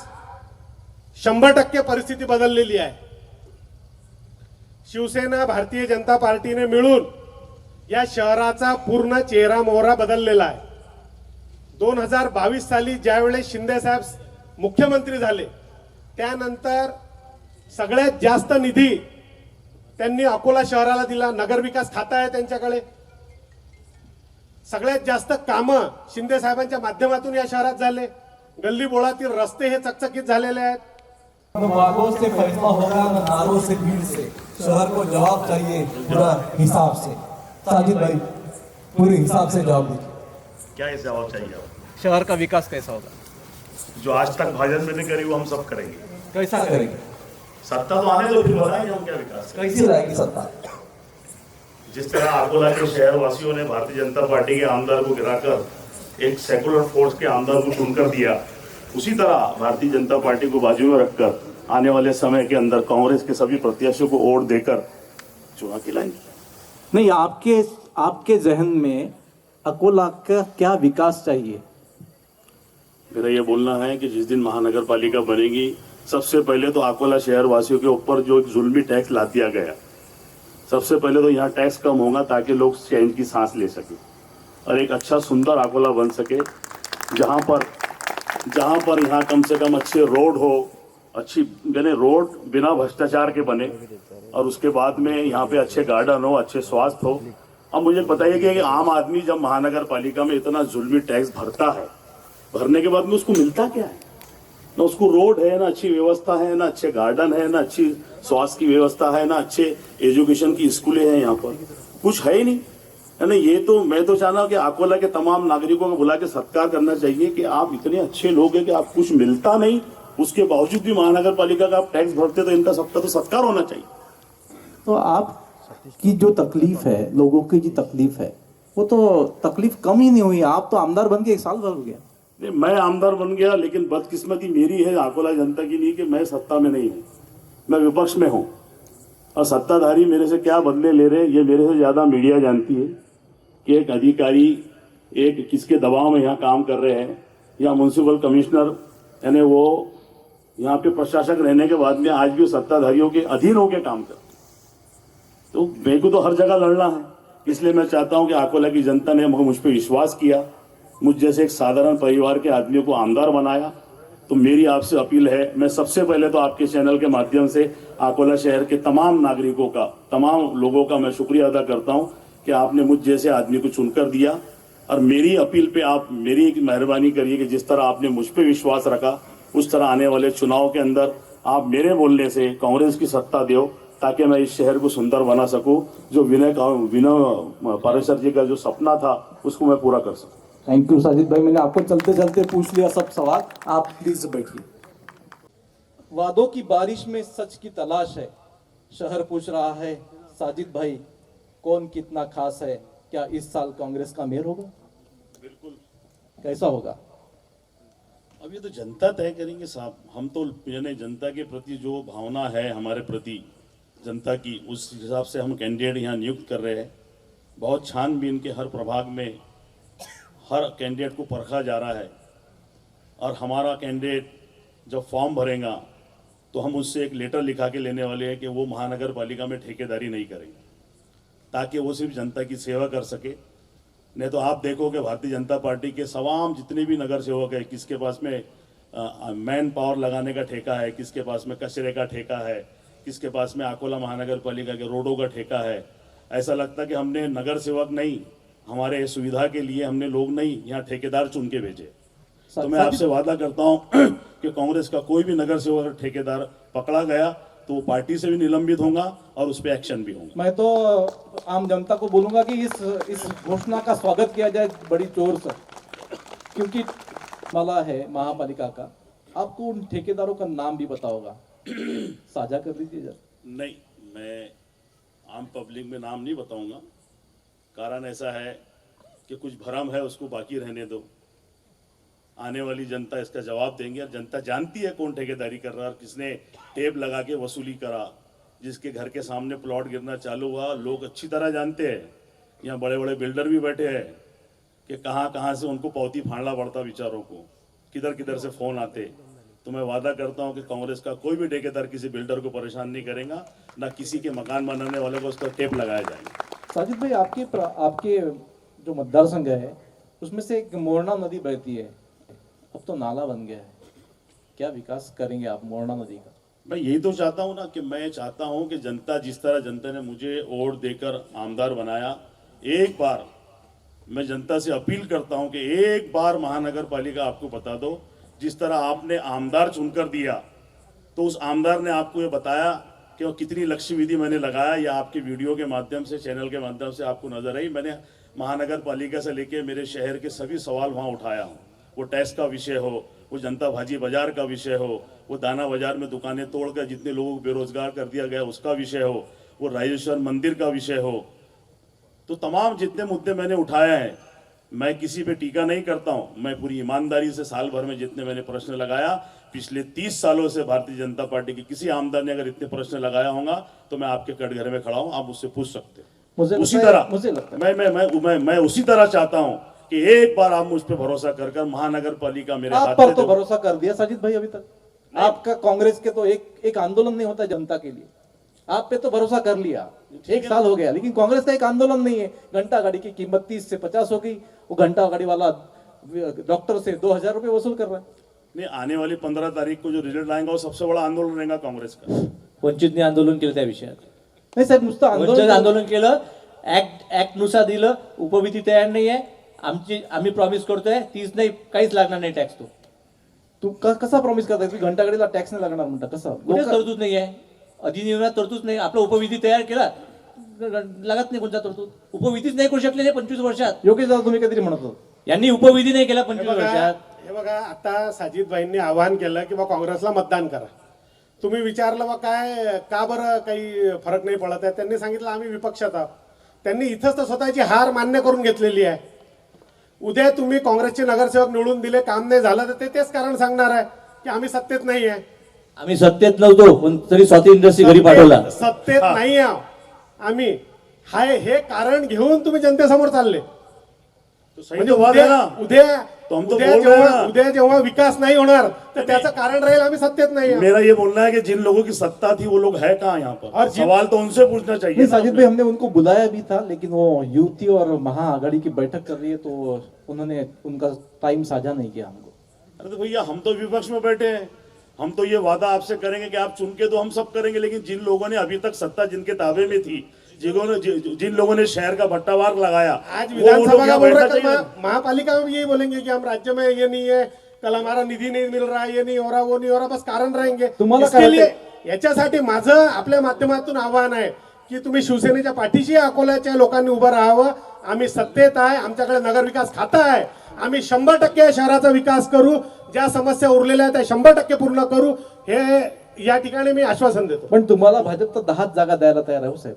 100% परिस्थिती बदललेली आहे. शिवसेना भारतीय जनता पार्टीने मिळून या शहराचा पूर्ण चेहरा मोहरा बदललेला आहे. 2022 साली ज्यावेळेस शिंदे साहेब मुख्यमंत्री झाले त्यानंतर सगळ्यात जास्त निधी त्यांनी अकोला शहराला दिला. नगरविकास खातं आहे त्यांच्याकडे. सगळ्यात जास्त कामं शिंदे साहेबांच्या माध्यमातून या शहरात झाले. गल्ली बोळातील रस्ते हे चकचकीत झालेले आहेत. बागों से फैसला होगा न नारों से भीड़ से, शहर को जवाब चाहिए पूरा हिसाब से. साजिद भाई पूरे हिसाब से जवाब दीजिए. क्या ये जवाब चाहिए आपको? शहर का विकास कैसा होगा? जो आज तक भाजपा ने करी वो हम सब करेंगे। कैसा करेंगे? सत्ता तो आने दो, फिर बताएंगे हम क्या विकास करेंगे। कैसी रहेगी सत्ता? जिस तरह अकोला के शहर वासियों ने भारतीय जनता पार्टी के आमदार को गिराकर एक सेकुलर फोर्स के आमदार को चुनकर दिया, उसी तरह भारतीय जनता पार्टी को बाजू में रखकर आने वाले समय के अंदर कांग्रेस के सभी प्रत्याशियों को वोट देकर चुनाव खिलाएंगे। नहीं, आपके जहन में अकोला का क्या विकास चाहिए? मेरा ये बोलना है कि जिस दिन महानगर पालिका बनेगी, सबसे पहले तो अकोला शहर वासियों के ऊपर जो एक जुल्मी टैक्स ला दिया गया, सबसे पहले तो यहाँ टैक्स कम होगा ताकि लोग चैन की सांस ले सके और एक अच्छा सुंदर अकोला बन सके, जहाँ पर यहाँ कम से कम अच्छे रोड हो, अच्छी यानी रोड बिना भ्रष्टाचार के बने, और उसके बाद में यहाँ पे अच्छे गार्डन हो, अच्छे स्वास्थ्य हो। अब मुझे बताइए कि आम आदमी जब महानगर पालिका में इतना जुल्मी टैक्स भरता है, भरने के बाद में उसको मिलता क्या है? ना उसको रोड है, ना अच्छी व्यवस्था है, ना अच्छे गार्डन है, ना अच्छी स्वास्थ्य की व्यवस्था है, ना अच्छे एजुकेशन की स्कूलें हैं, यहाँ पर कुछ है ही नहीं। है ना? ये तो मैं तो चाहना कि अकोला के तमाम नागरिकों को बुला के सत्कार करना चाहिए कि आप इतने अच्छे लोग हैं कि आप कुछ मिलता नहीं, उसके बावजूद भी महानगर पालिका का आप टैक्स भरते, तो इनका सबका तो सत्कार होना चाहिए। तो आपकी जो तकलीफ है, लोगों की जो तकलीफ है, वो तो तकलीफ कम ही नहीं हुई। आप तो आमदार बन के 1 साल भर हो गया। नहीं, मैं आमदार बन गया, लेकिन बदकिस्मती मेरी है, अकोला जनता की नहीं, कि मैं सत्ता में नहीं हूँ, मैं विपक्ष में हूँ। और सत्ताधारी मेरे से क्या बदले ले रहे, ये मेरे से ज्यादा मीडिया जानती है कि एक अधिकारी एक किसके दबाव में यहाँ काम कर रहे हैं, या म्युनिसिपल कमिश्नर यानी वो यहाँ पे प्रशासक रहने के बाद में आज भी सत्ताधारियों के अधीन होकर काम कर। तो मेरे को तो हर जगह लड़ना है, इसलिए मैं चाहता हूं कि अकोला की जनता ने मुझ पर विश्वास किया, मुझ जैसे एक साधारण परिवार के आदमी को आमदार बनाया। तो मेरी आपसे अपील है, मैं सबसे पहले तो आपके चैनल के माध्यम से अकोला शहर के तमाम नागरिकों का, तमाम लोगों का मैं शुक्रिया अदा करता हूं कि आपने मुझ जैसे आदमी को चुनकर दिया। और मेरी अपील पे आप मेरी एक मेहरबानी करिए कि जिस तरह आपने मुझ पर विश्वास रखा, उस तरह आने वाले चुनाव के अंदर आप मेरे बोलने से कांग्रेस की सत्ता दो, ताकि मैं इस शहर को सुंदर बना सकूं। जो विनय पारेसर जी का जो सपना था, उसको मैं पूरा कर सकूं। थैंक यू साजिद भाई, मैंने आपको चलते चलते पूछ लिया सब सवाल। आप प्लीज बैठिए। वादों की बारिश में सच की तलाश है, शहर पूछ रहा है साजिद भाई कौन कितना खास है, क्या इस साल कांग्रेस का मेयर होगा? बिल्कुल। कैसा होगा? अब ये तो जनता तय करेंगे साहब। हम तो यानी जनता के प्रति जो भावना है हमारे प्रति जनता की, उस हिसाब से हम कैंडिडेट यहाँ नियुक्त कर रहे हैं। बहुत छानबीन के हर प्रभाग में हर कैंडिडेट को परखा जा रहा है, और हमारा कैंडिडेट जब फॉर्म भरेगा तो हम उससे एक लेटर लिखा के लेने वाले हैं कि वो महानगर पालिका में ठेकेदारी नहीं करेंगे, ताकि वो सिर्फ जनता की सेवा कर सके। नहीं तो आप देखोगे भारतीय जनता पार्टी के तमाम जितने भी नगर सेवक है, किसके पास में मैन पावर लगाने का ठेका है, किसके पास में कचरे का ठेका है, किसके पास में अकोला महानगर पालिका के रोडों का ठेका है। ऐसा लगता कि हमने नगर सेवक नहीं, हमारे सुविधा के लिए हमने लोग नहीं, यहाँ ठेकेदार चुन के भेजे। तो मैं आपसे वादा करता हूँ कि कांग्रेस का कोई भी नगर सेवक ठेकेदार पकड़ा गया तो वो पार्टी से भी निलंबित होगा और उस पर एक्शन भी होगा। मैं तो आम जनता को बोलूंगा कि इस घोषणा का स्वागत किया जाए बड़ी जोर से, क्योंकि माला है महापालिका का। आपको उन ठेकेदारों का नाम भी बताओगा, साझा कर दीजिए जरा। नहीं, मैं आम पब्लिक में नाम नहीं बताऊंगा। कारण ऐसा है कि कुछ भरम है, उसको बाकी रहने दो। आने वाली जनता इसका जवाब देंगे, और जनता जानती है कौन ठेकेदारी कर रहा है, किसने टेप लगा के वसूली करा, जिसके घर के सामने प्लॉट गिरना चालू हुआ, लोग अच्छी तरह जानते हैं। यहाँ बड़े बड़े बिल्डर भी बैठे हैं कि कहाँ कहाँ से उनको पौती फाड़ना पड़ता बेचारों को, किधर किधर से फोन आते। तो मैं वादा करता हूँ कि कांग्रेस का कोई भी ठेकेदार किसी बिल्डर को परेशान नहीं करेगा, ना किसी के मकान बनाने वाले को उसका टेप लगाया जाएगा। साजिद भाई, आपके जो मतदार संघ है उसमें से एक मोरना नदी बहती है, अब तो नाला बन गया है, क्या विकास करेंगे आप मोरना नदी का? मैं यही तो चाहता हूँ ना, कि मैं चाहता हूँ कि जनता, जिस तरह जनता ने मुझे वोट देकर आमदार बनाया, एक बार मैं जनता से अपील करता हूँ कि एक बार महानगर पालिका आपको बता दो, जिस तरह आपने आमदार चुनकर दिया, तो उस आमदार ने आपको ये बताया कि वो कितनी लक्ष्य विधि मैंने लगाया, या आपके वीडियो के माध्यम से, चैनल के माध्यम से आपको नजर आई। मैंने महानगर पालिका से लेके मेरे शहर के सभी सवाल वहाँ उठाया हूँ। वो टैक्स का विषय हो, वो जनता भाजी बाजार का विषय हो, वो दाना बाजार में दुकानें तोड़कर जितने लोगों को बेरोजगार कर दिया गया उसका विषय हो, वो राजेश्वर मंदिर का विषय हो, तो तमाम जितने मुद्दे मैंने उठाए हैं, मैं किसी पे टीका नहीं करता हूं। मैं पूरी ईमानदारी से साल भर में जितने मैंने प्रश्न लगाया, पिछले 30 सालों से भारतीय जनता पार्टी की किसी आमदार ने अगर इतने प्रश्न लगाया होगा तो मैं आपके कटघरे में खड़ा हूं, आप मुझसे पूछ सकते हैं। उसी तरह मैं उसी तरह चाहता हूं कि एक बार आप मुझ पे भरोसा कर महानगर पालिका मेरे आप हाथ पर में तो दो। भरोसा कर दिया साजिद भाई अभी तक। आपका कांग्रेस के तो एक आंदोलन नहीं होता जनता के लिए, आप पे तो भरोसा कर लिया, 1 साल हो गया, लेकिन कांग्रेस का एक आंदोलन नहीं है। घंटा गाड़ी की कीमत 30 से 50 हो गई, वो घंटा गाड़ी वाला डॉक्टर से 2000 रुपए वसूल कर रहा है। नहीं, आने वाली 15 तारीख को जो रिजल्ट आएगा वो सबसे बड़ा आंदोलन रहेगा कांग्रेस का। वंचितने आंदोलन केलं त्या विषयात, नाही साहेब, नुसतं वंचित आंदोलन केलं, ऍक्ट नुसार दिलं, उपविधी तयार नाहीये, आम्ही प्रॉमिस करतोय 30 नाही, काहीच लागणार नाही टॅक्स. तू कसा प्रॉमिस करता की घंटा गाडीला टॅक्स नाही लागणार म्हणता, कसं? कुठे तरतूद नाही आहे, अधिनियमात तरतूद नाही. आपला उपविधी तयार केला, लागत नाही कोणता तरतूद. उपविधीच नाही करू शकले 25 वर्षात. योगेश दादा तुम्ही काहीतरी म्हणत होता, यांनी उपविधी नाही केला 25 वर्षात. हे बघा, आता साजिदभाईंनी आवाहन केलं की बा काँग्रेसला मतदान करा. तुम्ही विचारलं बा काय, का बरं काही फरक नाही पडत आहे? त्यांनी सांगितलं आम्ही विपक्षात आहोत. त्यांनी इथंच तर स्वतःची हार मान्य करून घेतलेली आहे. उद्या तुम्ही काँग्रेसचे नगरसेवक निवडून दिले, काम नाही झालं तर ते तेच कारण सांगणार आहे की आम्ही सत्तेत नाही आहे. आम्ही सत्तेत नव्हतो पण तरी स्वाती इंडस्ट्री घरी पाठवला. सत्तेत नाही आहोत आम्ही, हाय हे कारण घेऊन तुम्ही जनतेसमोर चालले. म्हणजे उद्या जेव्हा विकास नाही होणार तर त्याचं कारण राहील आम्ही सत्तेत नाही. मेरा ये बोलना है कि जिन लोगों की सत्ता थी वो लोग है कहाँ यहाँ पर, और सवाल तो उनसे पूछना चाहिए. साजिद भाई, हमने उनको बुलाया भी था, लेकिन वो युवती और महाआघाड़ी की बैठक कर रही है तो उन्होंने उनका टाइम साझा नहीं किया हमको. अरे तो भैया, हम तो विपक्ष में बैठे हैं, हम तो ये वादा आपसे करेंगे कि आप चुन के तो हम सब करेंगे, लेकिन जिन लोगों ने अभी तक सत्ता जिनके ताबे में थी, जिन लोगों ने शहर का भट्टावार लगाया, आज विधानसभा का बोल रहे थे, महापालिका में यही बोलेंगे कि हम राज्य में ये नहीं है, कल हमारा निधी नहीं मिल रहा, ये नहीं हो रहा, वो नहीं हो रहा, बस कारण रहेंगे. इसके लिए याच्यासाठी माझं आपल्या माध्यमातून आवाहन आहे की तुम्ही शिवसेनेच्या पाठीशी अकोल्याच्या लोकांनी उभं राहावं. आम्ही सत्तेत आहे, आमच्याकडे नगर विकास खातं आहे, आम्ही 100% शहराचा विकास करू, ज्या समस्या उरलेल्या आहेत त्या 100% पूर्ण करू, हे या ठिकाणी मी आश्वासन देतो. पण तुम्हाला भाजप तर 10 जागा द्यायला तयार आहे हो साहेब.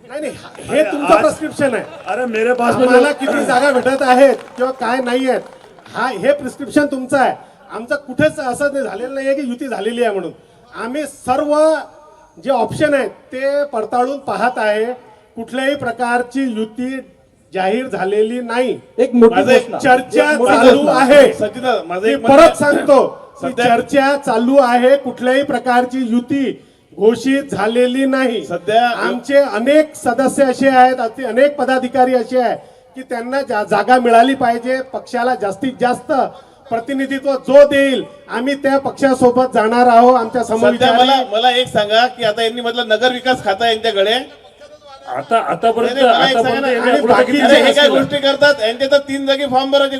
नाही, हे तुमचं प्रिस्क्रिप्शन आहे. अरे मेरे पास मला किती जागा भेटत आहेत किंवा काय नाही आहेत, हे प्रिस्क्रिप्शन तुमचं आहे. आमचं कुठेच असं झालेलं नाहीये की युती झालेली आहे म्हणून. आम्ही सर्व जे ऑप्शन आहेत ते पडताळून पाहत आहे. कुठल्याही प्रकारची युती जाहीर झालेली नाही. एक मोठी चर्चा चालू आहे. परत सांगतो, चर्चा चालू आहे. कुठल्याही प्रकारची युती घोषित झालेली नाही. सध्या आमचे अनेक सदस्य असे आहेत, अनेक पदाधिकारी असे आहेत की त्यांना जागा मिळाली पाहिजे. पक्षाला जास्तीत जास्त प्रतिनिधित्व जो देईल आम्ही त्या पक्षासोबत जाणार आहोत. आमच्या समविचारी. मला एक सांगा की आता यांनी म्हटलं नगर विकास खाता यांच्याकडे, आतापर्यंत आणि बाकीचे हे काय गोष्टी करतात यांचे तर 3 जागी फॉर्म भरायचे.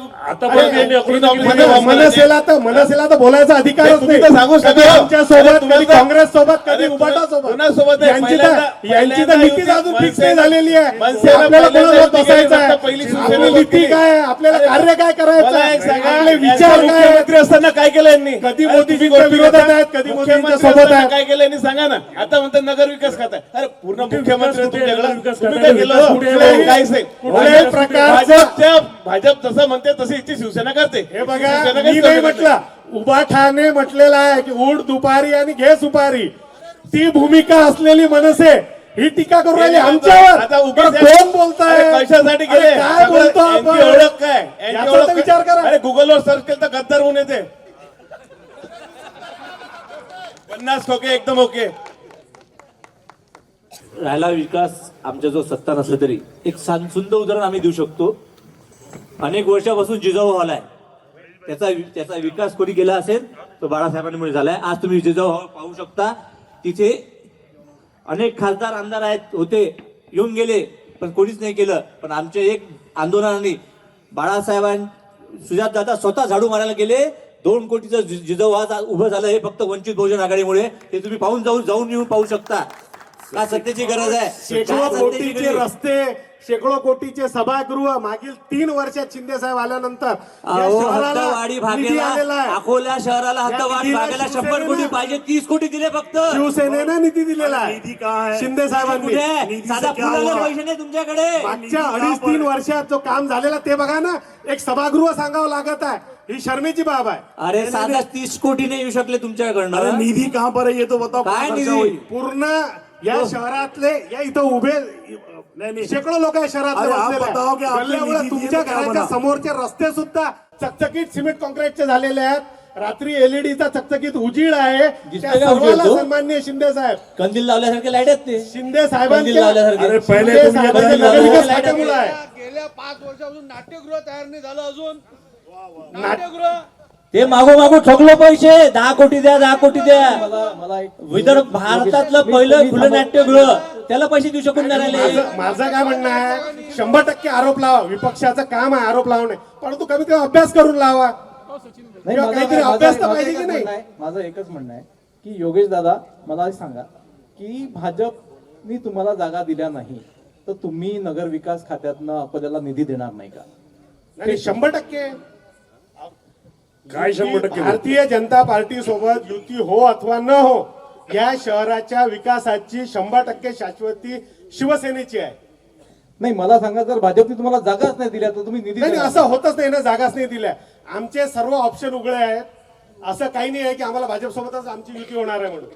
मनसेला तर बोलायचा अधिकारच नाही. सांगू कधी आमच्यासोबत, कधी काँग्रेस सोबत, कधी उबाटा सोबत. यांची तर नीतीच अजून फिक्स नाही झालेली आहे. आपल्याला कोणासोबत बसायचं आहे, आपली नीती काय, आपल्याला कार्य काय करायचं आहे, आपले विचार काय. मंत्री असताना काय केलं यांनी? कधी मोदीजींच्या विरोधात आहेत, कधी मोदींच्या सोबत आहेत. काय केलं यांनी सांगा ना. आता म्हणतात नगर विकास खाता. अरे पूर्ण मुख्यमंत्री भाजप जसं म्हणते तशी इथे शिवसेना करते. हे बघा, मी नाही म्हटलं, उबाठाने म्हटलेलं आहे की उठ दुपारी आणि घे सुपारी. ती भूमिका असलेली मनसे ही टीका करू राहिली आमच्यावर. आता कोण बोलताय, कशासाठी गेले, काय बोलतो आपण, ओळख काय, याचा तर विचार करा. अरे गुगलवर सर्च केलं तर गद्दार होऊन येते. 50 खोके एकदम ओके. राहिला विकास, आमच्या जो सत्ता नसलं तरी एक सुंदर उदाहरण आम्ही देऊ शकतो. अनेक वर्षापासून जिजाऊ हॉल आहे, त्याचा विकास कोणी केला असेल तो बाळासाहेबांमुळे झालाय. आज तुम्ही जिजाऊ हॉल पाहू शकता. तिथे अनेक खासदार आमदार आहेत, होते, येऊन गेले, पण कोणीच नाही केलं. पण आमच्या एक आंदोलनाने सुजात दादा स्वतः झाडू मारायला गेले. 2 कोटीचं जिजाऊ हॉल उभं झालं. हे फक्त वंचित बहुजन आघाडीमुळे. ते तुम्ही जाऊन येऊन पाहू शकता. का सत्तेची गरज आहे. शेकडो कोटीचे रस्ते शेकडो कोटीचे सभागृह मागील 3 वर्षात शिंदे साहेब आल्यानंतर या अहो, शहराला हद्दवाढी निधी आलेला भागेला आहे. अकोला शहराला या हद्दवाढी निधीला भागेला 100 कोटी शिवसेनेनं- पाहिजे, 30 कोटी दिले फक्त. शिवसेनेनं निधी दिलेला आहे. निधी कहाँ है? शिंदे साहेबांनी कुठे आहे? निधी साधा से क्या फुलाला हुआ? पैसे नाही तुमच्याकडे. मागच्या 2.5-3 वर्षात जो काम झालेला ते बघा ना. एक सभागृह सांगावं लागत आहे. ही शर्मेची बाब आहे. अरे साधा 30 कोटी नाही येऊ शकले अरे तुमच्याकडनं. निधी कहाँ पर है ये तो बताओ. काय कहाँ निधी? खर्चा होईल? पूर्ण या शहरातले या इथं उभे नाही. शेकडो लोक या शहरात अरे आप बताओ की आपने निधी दिए तुमच्या तो क्या घराच्या बना? समोरचे रस्ते सुद्धा चकचकीत सिमेंट कॉन्क्रीटचे झालेले आहेत. रात्री एलईडीचा चकचकीत उजीड आहे. त्या का सर्वाला उजेड तो? सन्माननीय शिंदे साहेब, कंदील लावल्यासारखे लाईट आहेत ते. शिंदे कंदील साहेबांच्या लावल्यासारखे. अरे पहिले शिंदे तुम्ही साहेबांच्या बदल नगरविकास लावला. खात्यामुळे आहे. गेल्या 5 वर्षापासून नाट्यगृह तयार नाही झालं अजून. नाट्यगृह ते मागोमागो ठोकलो पैसे. 10 कोटी द्या, 10 कोटी द्या. मला विदर्भ भारतातलं पहिलं खुलं नाट्यगृह, त्याला पैसे देऊ शकून नाही राहिले. माझं काय म्हणणं आहे, 100% आरोप लावा. विपक्षाचं काम आहे आरोप लावणे, परंतु कमीत कमी अभ्यास करून लावा. नाही, किंवा माझं- काहीतरी माझं- अभ्यास तर माझं पाहिजे एकच की नाही. म्हणणं आहे, माझं एकच म्हणणं आहे की योगेश दादा मला सांगा की भाजपनी तुम्हाला जागा दिल्या नाही तर तुम्ही नगर विकास खात्यातनं अकोल्याला निधी देणार नाही का? नाही 100%. काय 100%? भारतीय जनता पार्टी सोबत युती हो अथवा न हो, या शहराच्या विकासाची 100% शाश्वती शिवसेनेची आहे. नाही, मला सांगा जर भाजपने तुम्हाला जागाच नाही दिल्या तर तुम्ही निधी नाही देणार असं होतच नाही ना. जागाच नाही दिल्या. आमचे सर्व ऑप्शन उघडे आहेत. असं काही नाही आहे की आम्हाला भाजप सोबतच आमची युती होणार आहे म्हणून.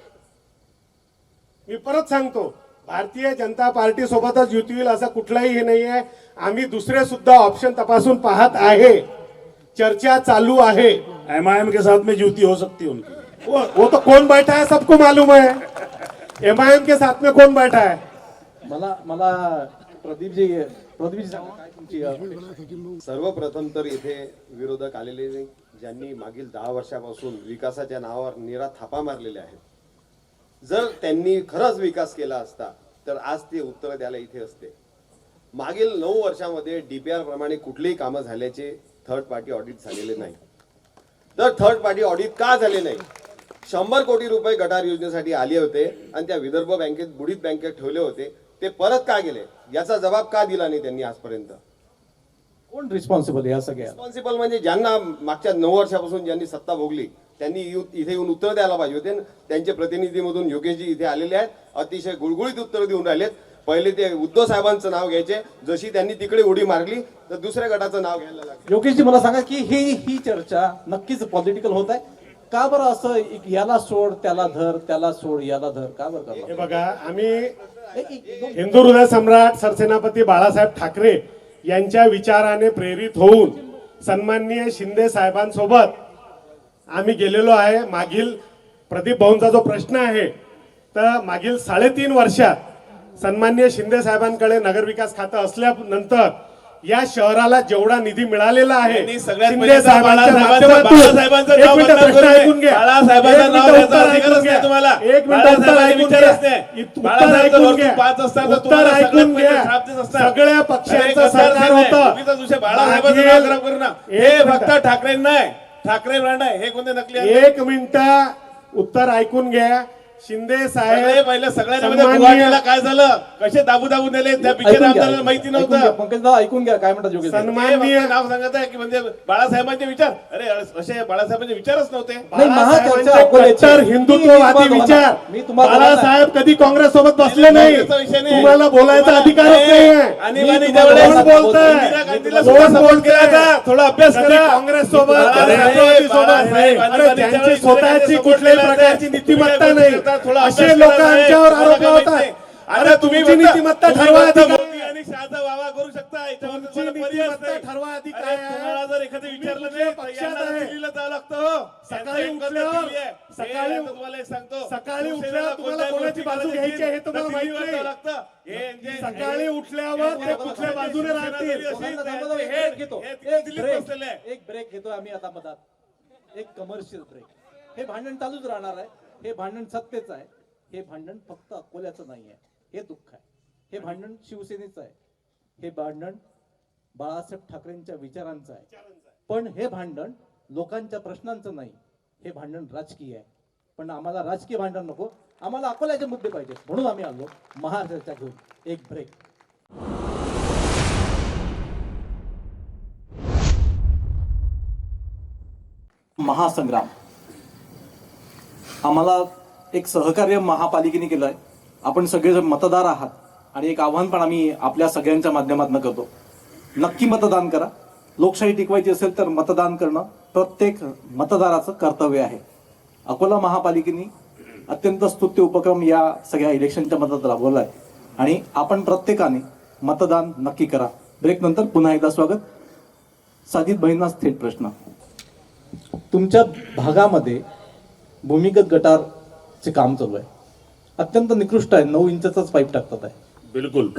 मी परत सांगतो, भारतीय जनता पार्टी सोबतच युती होईल असं कुठलाही हे नाही आहे. आम्ही दुसरे सुद्धा ऑप्शन तपासून पाहत आहे. चर्चा चालू आहे. MIM के साथ में युति हो सकती है उनकी. वो तो कौन बैठा है सबको मालूम है. MIM के साथ में कौन बैठा है. मला प्रदीपजी सांगा काय तुमची सर्वप्रथम तर इथे विरोधक आलेले ज्यांनी मागील 10 वर्षापासून विकासाच्या नावावर निरा थापा मारलेल्या आहेत. जर त्यांनी खरंच विकास केला असता तर आज ते उत्तर द्यायला इथे असते. मागील 9 वर्षामध्ये DPR प्रमाणे कुठलीही कामं झाल्याचे थर्ड पार्टी ऑडिट झालेले नाही. तर थर्ड पार्टी ऑडिट का झाले नाही? 100 कोटी रुपये गटार योजनेसाठी आले होते आणि त्या विदर्भ बँकेत बुडीत बँकेत ठेवले होते. ते परत का गेले याचा जबाब का दिला नाही त्यांनी आजपर्यंत? कोण रिस्पॉन्सिबल या सगळ्या? रिस्पॉन्सिबल म्हणजे ज्यांना मागच्या 9 वर्षापासून ज्यांनी सत्ता भोगली त्यांनी इथे येऊन उत्तर द्यायला पाहिजे होते. त्यांचे प्रतिनिधीमधून योगेशजी इथे आलेले आहेत. अतिशय गुळगुळीत उत्तर देऊन राहिलेत. पहिले ते उद्धव साहेबांचं नाव घ्यायचे, जशी त्यांनी तिकडे उडी मारली तर दुसऱ्या गटाचं नाव घ्यायला लागले. योगेशजी मला सांगा की ही चर्चा नक्कीच पॉलिटिकल होत आहे का बरं? असं याला सोड त्याला धर, त्याला सोड याला धर का बरं हे करता? बघा, आम्ही हिंदू हृदय सम्राट सरसेनापती बाळासाहेब ठाकरे यांच्या विचाराने प्रेरित होऊन सन्माननीय शिंदे साहेबांसोबत आम्ही गेलेलो आहे. मागील प्रदीप भाऊंचा जो प्रश्न आहे, तर मागील 3.5 वर्षात सन्माननीय शिंदे साहेबांकडे नगरविकास खातं असल्यानंतर या शहराला जेवढा निधी मिळालेला आहे, शिंदे साहेबांच्या माध्यमातून एक मिनिट प्रश्न ऐकून घ्या. एक मिनिट उत्तर ऐकून घ्या. उत्तर ऐकून घ्या. सगळ्या पक्षांचं सरकार होतं. हे फक्त ठाकरे नाही, ठाकरे ब्रँड आहे. हे कोणते नकली आहे? एक मिनिट उत्तर ऐकून घ्या. शिंदे साहेब पहिलं सगळ्यांमध्ये गुवाहाटीला काय झालं, कसे दाबू दिले त्या पिक्चर आमदारांना माहिती नव्हतं. पंकजदा ऐकून घ्या काय म्हणतात योगेश? सन्माननीय नाव सांगत आहे की म्हणजे बाळासाहेबांचे विचार, अरे असे बाळासाहेबांचे विचारच नव्हते. बाळासाहेबांचे कट्टर हिंदुत्ववादी विचार. बाळासाहेब कधी काँग्रेस सोबत बसले नाही. तुम्हाला बोलायचा अधिकारच नाही. थोडा अभ्यास करा. काँग्रेस सोबत राष्ट्रवादी सोबत त्यांची स्वतःची कुठल्याही प्रकारची नीतिमत्ता नाही. असे लोक आमच्यावर आरोप लावतात. अरे तुम्ही नीतिमत्ता ठरवा आणि शहाचा वावा करू शकता. नीतिमत्ता ठरवा आधी काय आहे? तुम्हाला जर एखादं विचारलं नाही पक्षात आहे. दिल्लीला जावं लागतं. सकाळी उठल्यावर तुम्हाला कोणाची बाजू घ्यायची आहे हे तुम्हाला माहित नाही. सकाळी उठल्यावर ते कुठल्या बाजूने राहतील. एक ब्रेक घेतो आम्ही आता मधात. एक कमर्शियल ब्रेक. हे भांडण चालूच राहणार आहे. हे भांडण सत्तेचं आहे. हे भांडण फक्त अकोल्याचं नाही आहे. हे दुःख आहे. हे भांडण शिवसेनेचं आहे. हे भांडण बाळासाहेब ठाकरेंच्या विचारांचं आहे. पण हे भांडण लोकांच्या प्रश्नांचं नाही. हे भांडण राजकीय आहे. पण आम्हाला राजकीय भांडण नको. आम्हाला अकोल्याचे मुद्दे पाहिजे. म्हणून आम्ही आलो महाराष्ट्राच्या घेऊन. एक ब्रेक. महासंग्राम. आम्हाला एक सहकार्य महापालिकेने केलं आहे. आपण सगळेजण मतदार आहात आणि एक आव्हान पण आम्ही आपल्या सगळ्यांच्या माध्यमातून करतो. नक्की मतदान करा. लोकशाही टिकवायची असेल तर मतदान करणं प्रत्येक मतदाराचं कर्तव्य आहे. अकोला महापालिकेने अत्यंत स्तुत्य उपक्रम या सगळ्या इलेक्शनच्या मदत राबवला आहे आणि आपण प्रत्येकाने मतदान नक्की करा. ब्रेक नंतर पुन्हा एकदा स्वागत. साजिद भाईंनाच थेट प्रश्न. तुमच्या भागामध्ये भूमिगत गटारचे काम चालू आहे. अत्यंत निकृष्ट आहे. 9 इंचाचाच पाईप टाकतात आहे. बिल्कुल,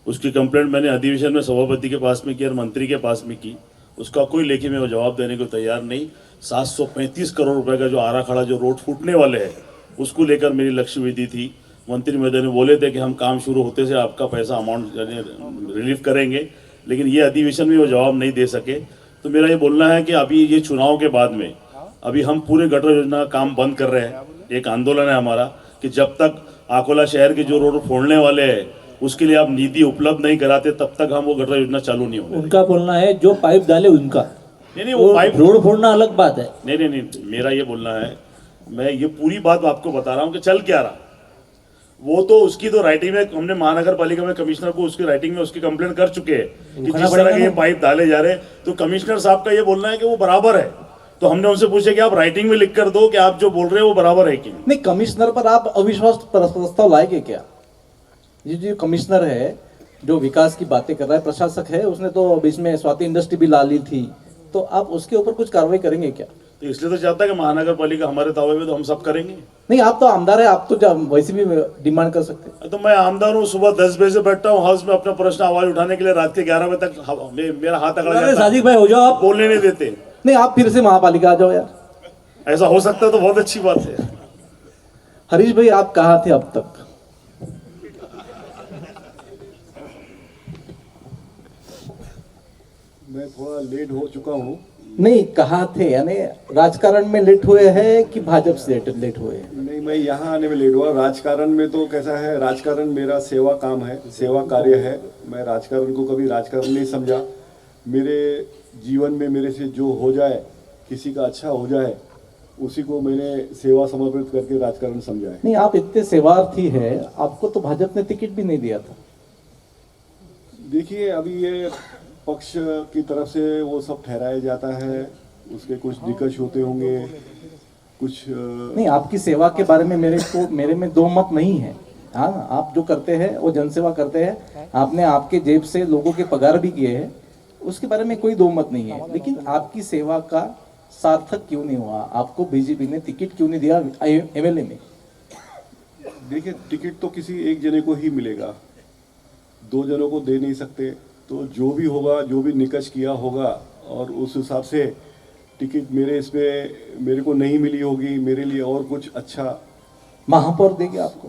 उसकी कंप्लेंट मैंने अधिवेशन में सभापति के पास में की और मंत्री के पास में की. उसका कोई लेखी में वो जवाब देने को तैयार नहीं. 735 करोड़ रुपए का जो आराखड़ा जो रोड फूटने वाले हैं उसको लेकर मेरी लक्ष्य विधि थी. मंत्री महोदय ने बोले थे कि हम काम शुरू होते से आपका पैसा अमाउंट रिलीव करेंगे, लेकिन ये अधिवेशन में वो जवाब नहीं दे सके. तो मेरा ये बोलना है कि अभी ये चुनाव के बाद में अभी हम पूरे गटर योजना का काम बंद कर रहे हैं. एक आंदोलन है हमारा कि जब तक अकोला शहर के जो रोड फोड़ने वाले हैं उसके लिए आप निधि उपलब्ध नहीं कराते तब तक हम वो गटर योजना चालू नहीं होगी. उनका बोलना है जो पाइप डाले उनका. नहीं, वो पाइप रोड फोड़ना अलग बात है. नहीं, मेरा ये बोलना है, मैं ये पूरी बात आपको बता रहा हूँ कि चल क्या रहा. वो तो उसकी तो राइटिंग में हमने महानगर पालिका में कमिश्नर को उसकी राइटिंग में उसकी कंप्लेंट कर चुके हैं कि जिस तरह के ये पाइप डाले जा रहे हैं. तो कमिश्नर साहब का ये बोलना है कि वो बराबर है. तो हमने उनसे पूछा कि आप राइटिंग में लिख कर दो कि आप जो बोल रहे हैं वो बराबर है कि नहीं. कमिश्नर पर आप अविश्वास प्रस्ताव लाएंगे क्या? ये जो कमिश्नर है जो विकास की बातें कर रहा है, प्रशासक है, उसने तो बीच में स्वाति इंडस्ट्री भी ला ली थी. तो आप उसके ऊपर कुछ कार्रवाई करेंगे क्या? तो इसलिए तो चाहता है कि महानगर पालिका हमारे तावे में, तो हम सब करेंगे. नहीं, आप तो आमदार है, आप तो वैसे भी डिमांड कर सकते हैं. तो मैं आमदार हूँ, सुबह 10 बजे से बैठता हूँ हाउस में अपना प्रश्न आवाज उठाने के लिए. रात के 11 बजे तक मेरा हाथ अकड़ा जाता है. सादिक भाई हो जाओ आप. बोलने नहीं देते. नहीं, आप फिर से महापालिका आ जाओ यार. ऐसा हो सकता है तो बहुत अच्छी बात है. हरीश भाई, आप कहाँ थे अब तक? मैं थोड़ा लेट हो चुका हूँ. नहीं, कहाँ थे? यानी राजकारण में लेट हुए हैं कि भाजपा से लेट हुए हैं? नहीं, मैं यहाँ आने में लेट हुआ. राजकारण में तो कैसा है, राजकारण मेरा सेवा काम है, सेवा कार्य है. मैं राजकारण को कभी राजकारण नहीं समझा. मेरे जीवन में मेरे से जो हो जाए, किसी का अच्छा हो जाए, उसी को मैंने सेवा समर्पित करके राजकारण समझा है. नहीं, आप इतने सेवार्थी है, आपको तो भाजपा ने टिकट भी नहीं दिया था. देखिए, अभी ये पक्ष की तरफ से वो सब ठहराया जाता है. उसके कुछ निकष होते होंगे, कुछ नहीं. आपकी सेवा के बारे में मेरे में दो मत नहीं है. हाँ, आप जो करते हैं वो जनसेवा करते हैं. आपने आपके जेब से लोगों के पगार भी किए हैं, उसके बारे में कोई दो मत नहीं है. लेकिन आपकी सेवा का सार्थक क्यों नहीं हुआ? आपको बीजेपी ने टिकट क्यों नहीं दिया एमएलए में? देखिए, टिकट तो किसी एक जने को ही मिलेगा, 2 जनों को दे नहीं सकते. तो जो भी होगा, जो भी निकष किया होगा, और उस हिसाब से टिकट मेरे को नहीं मिली होगी. मेरे लिए और कुछ अच्छा महापौर देंगे आपको.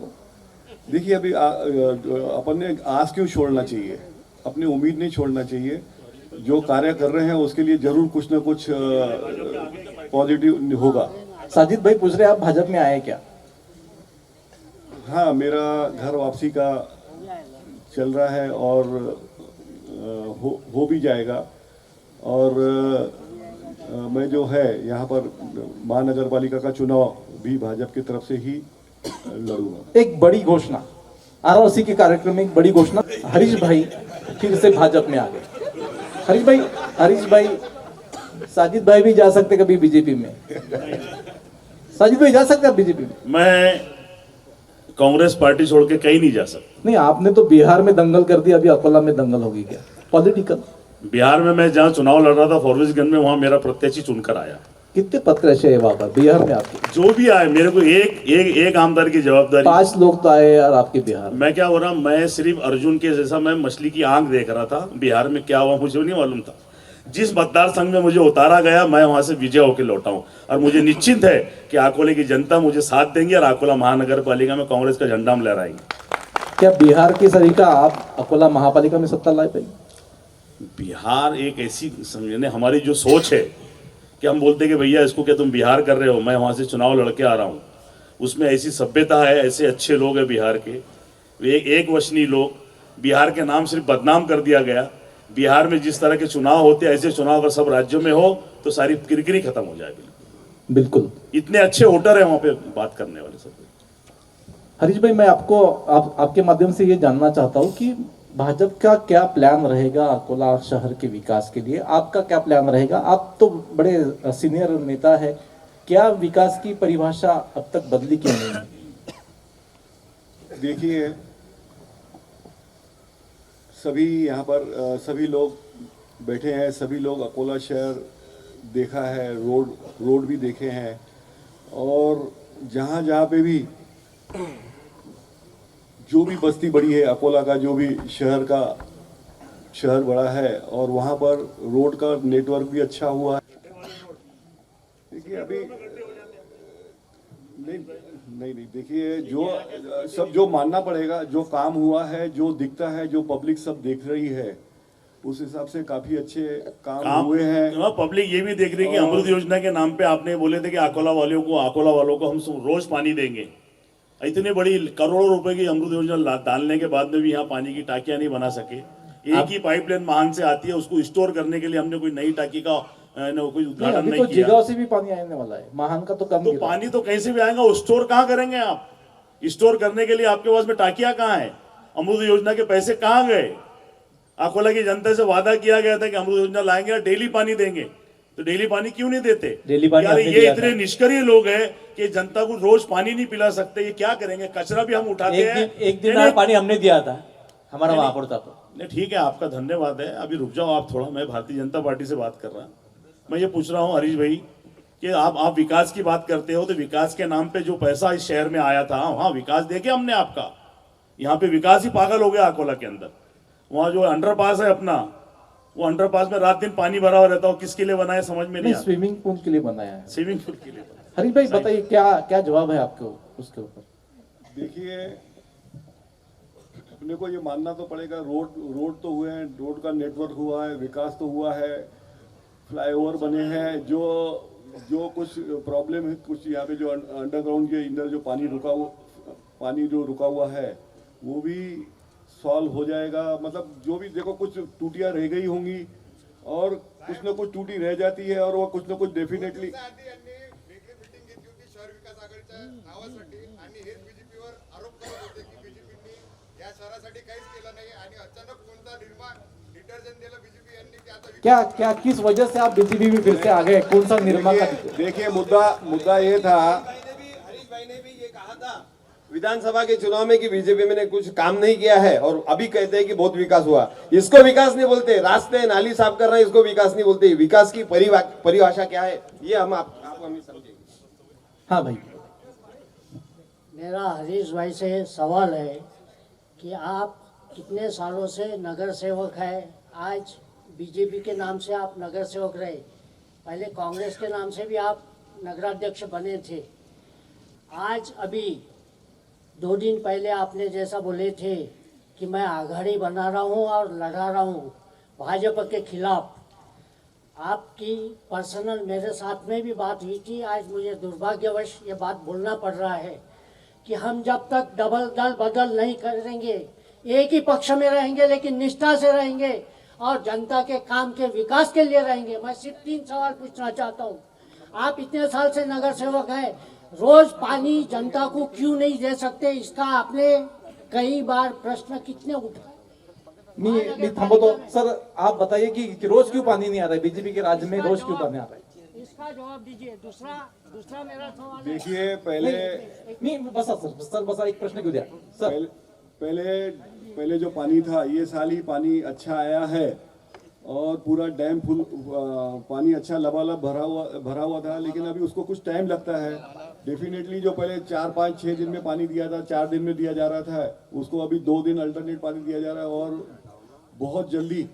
देखिए, अभी अपन ने आस क्यों छोड़ना चाहिए, अपनी उम्मीद नहीं छोड़ना चाहिए. जो कार्य कर रहे हैं उसके लिए जरूर कुछ ना कुछ पॉजिटिव होगा. साजिद भाई पूछ रहे आप भाजपा में आए क्या? हाँ, मेरा घर वापसी का चल रहा है और हो भी जाएगा. और मैं जो है यहाँ पर महानगर पालिका का चुनाव भी भाजपा की तरफ से ही लड़ूंगा. एक बड़ी घोषणा, आरओसी के कार्यक्रम में एक बड़ी घोषणा. हरीश भाई फिर से भाजपा में आ गए. हरीश भाई, साजिद भाई भी जा सकते कभी बीजेपी में. साजिद भाई जा सकते हैं बीजेपी में? मैं कांग्रेस पार्टी छोड़ के कहीं नहीं जा सकता. नहीं, आपने तो बिहार में दंगल कर दिया, अभी अकोला में दंगल होगी क्या? पॉलिटिकल. बिहार में मैं जहाँ चुनाव लड़ रहा था फॉरबिसगंज में, वहां मेरा प्रत्याशी चुनकर आया. कितने पत्रकार है वहां पर बिहार में आपके? जो भी आए, मेरे को एक आमदार की जवाबदारी. 5 लोग तो आए यार आपके बिहार में. मैं क्या हो रहा, मैं सिर्फ अर्जुन के जैसा मैं मछली की आंख देख रहा था. बिहार में क्या हुआ मुझे नहीं मालूम था. जिस मतदार संघ में मुझे उतारा गया, मैं वहां से विजय होकर लौटा हूं. और मुझे निश्चिंत है कि अकोले की जनता मुझे साथ देंगे और अकोला महानगर पालिका में कांग्रेस का झंडा हम लहराएंगे. क्या बिहार की तरीका आप अकोला महापालिका में सत्ता ला पाएंगे? बिहार एक ऐसी समझने, हमारी जो सोच है कि हम बोलते कि भैया इसको क्या तुम बिहार कर रहे हो, मैं वहां से चुनाव लड़के आ रहा हूँ. उसमें ऐसी सभ्यता है, ऐसे अच्छे लोग हैं बिहार के. वे एक वचनी लोग. बिहार के नाम सिर्फ बदनाम कर दिया गया. बिहार में जिस तरह के चुनाव होते हैं, ऐसे चुनाव अगर सब राज्यों में हो तो सारी किरकिरी खत्म हो जाए. बिल्कुल। इतने अच्छे वोटर है वहाँ पे बात करने वाले सब। हरीश भाई, मैं आपके माध्यम से ये जानना चाहता हूँ कि भाजपा का क्या प्लान रहेगा अकोला शहर के विकास के लिए? आपका क्या प्लान रहेगा? आप तो बड़े सीनियर नेता है, क्या विकास की परिभाषा अब तक बदली क्यों नहीं है? देखिए, सभी यहाँ पर सभी लोग बैठे हैं, सभी लोग अकोला शहर देखा है, रोड भी देखे हैं, और जहाँ जहाँ पे भी जो भी बस्ती बड़ी है, अकोला का जो भी शहर बड़ा है, और वहाँ पर रोड का नेटवर्क भी अच्छा हुआ है। देखिए अभी नहीं, देखिए जो मानना पड़ेगा, जो काम हुआ है, जो दिखता है, जो पब्लिक सब देख रही है, उस हिसाब से काफी अच्छे काम हुए हैं। पब्लिक ये भी देख रही है कि अमृत योजना के नाम पे आपने बोले थे कि अकोला वालों को हम रोज पानी देंगे। इतनी बड़ी करोड़ों रुपए की अमृत योजना डालने के बाद में भी यहाँ पानी की टाकियां नहीं बना सके। एक ही पाइपलाइन महान से आती है, उसको स्टोर करने के लिए हमने कोई नई टाकी का कोई उद्घाटन नहीं किया। जिगाव से भी पानी आने वाला है, महान का तो कम। तो पानी तो कहीं से भी आएगा, स्टोर कहाँ करेंगे आप? स्टोर करने के लिए आपके पास में टाकियां कहाँ है? अमृत योजना के पैसे कहाँ गए? अकोला की जनता से वादा किया गया था कि अमृत योजना लाएंगे और डेली पानी देंगे, तो डेली पानी क्यों नहीं देते? यार ये इतने निष्क्रिय लोग हैं कि जनता को रोज पानी नहीं पिला सकते, ये क्या करेंगे? कचरा भी हम उठाते हैं। एक दिन पानी हमने दिया था, हमारा महापौर था। नहीं ठीक है, आपका धन्यवाद है। अभी रुक जाओ आप थोड़ा, मैं भारतीय जनता पार्टी से बात कर रहा हूँ। मैं ये पूछ रहा हूँ हरीश भाई कि आप विकास की बात करते हो, तो विकास के नाम पे जो पैसा इस शहर में आया था, हाँ विकास देखे हमने आपका। यहाँ पे विकास ही पागल हो गया अकोला के अंदर। वहाँ जो अंडरपास है अपना, वो अंडरपास में रात दिन पानी भरा हुआ रहता है, किसके लिए बनाया समझ में नहीं आता। स्विमिंग पूल के लिए बनाया है। स्विमिंग पूल के लिए। हरीश भाई बताइए, क्या जवाब है आपको उसके ऊपर? देखिए, अपने को ये मानना तो पड़ेगा, रोड तो हुए हैं, रोड का नेटवर्क हुआ है, विकास तो हुआ है, फ्लाईओवर बने हैं। जो कुछ प्रॉब्लम है, कुछ यहाँ पे जो अंडरग्राउंड के अंदर जो पानी रुका हुआ है, वो भी सॉल्व हो जाएगा। मतलब जो भी देखो, कुछ टूटियां रह गई होंगी और कुछ ना कुछ टूटी रह जाती है, और वो कुछ ना कुछ डेफिनेटली क्या किस वजह से आप बीजेपी में फिर से आ गए? कौन सा निर्माण? देखिए मुद्दा ये था, विधानसभा के चुनाव में कि बीजेपी में ने कुछ काम नहीं किया है, और अभी कहते हैं कि बहुत विकास हुआ। इसको विकास नहीं बोलते। रास्ते नाली साफ कर रहे हैं, इसको विकास नहीं बोलते। विकास की परिभाषा क्या है, ये हम हमें समझेंगे। हाँ भाई, मेरा हरीश भाई से सवाल है कि आप कितने सालों से नगर सेवक है। आज बीजेपी के नाम से आप नगर सेवक रहे, पहले कांग्रेस के नाम से भी आप नगराध्यक्ष बने थे। आज अभी 2 दिन पहले आपने जैसा बोले थे कि मैं आघाड़ी बना रहा हूँ और लड़ा रहा हूँ भाजपा के खिलाफ, आपकी पर्सनल मेरे साथ में भी बात हुई थी। आज मुझे दुर्भाग्यवश ये बात बोलना पड़ रहा है कि हम जब तक दल बदल नहीं करेंगे, एक ही पक्ष में रहेंगे, लेकिन निष्ठा से रहेंगे और जनता के काम के विकास के लिए रहेंगे। मैं सिर्फ 3 सवाल पूछना चाहता हूँ। आप इतने साल से नगर सेवक हैं, रोज पानी जनता को क्यों नहीं दे सकते? इसका आपने कई बार प्रश्न कितने उठाए? मी थांबवतो सर, आप बताइए कि रोज क्यों पानी नहीं आ रहा है? बीजेपी के राज्य में रोज क्यों पानी आ रहा है? इसका जवाब दीजिए। दूसरा मेरा सवाल है। देखिए, बसा एक प्रश्न क्यों दिया सर? पहले जो पानी था, ये साल ही पानी अच्छा आया है और पूरा डैम फुल पानी अच्छा लबालब भरा हुआ था, लेकिन अभी उसको कुछ टाइम लगता है। डेफिनेटली जो पहले 4, 5, 6 दिन में पानी दिया था, 4 दिन में दिया जा रहा था, उसको अभी 2 दिन अल्टरनेट पानी दिया जा रहा है। और बहुत जल्दी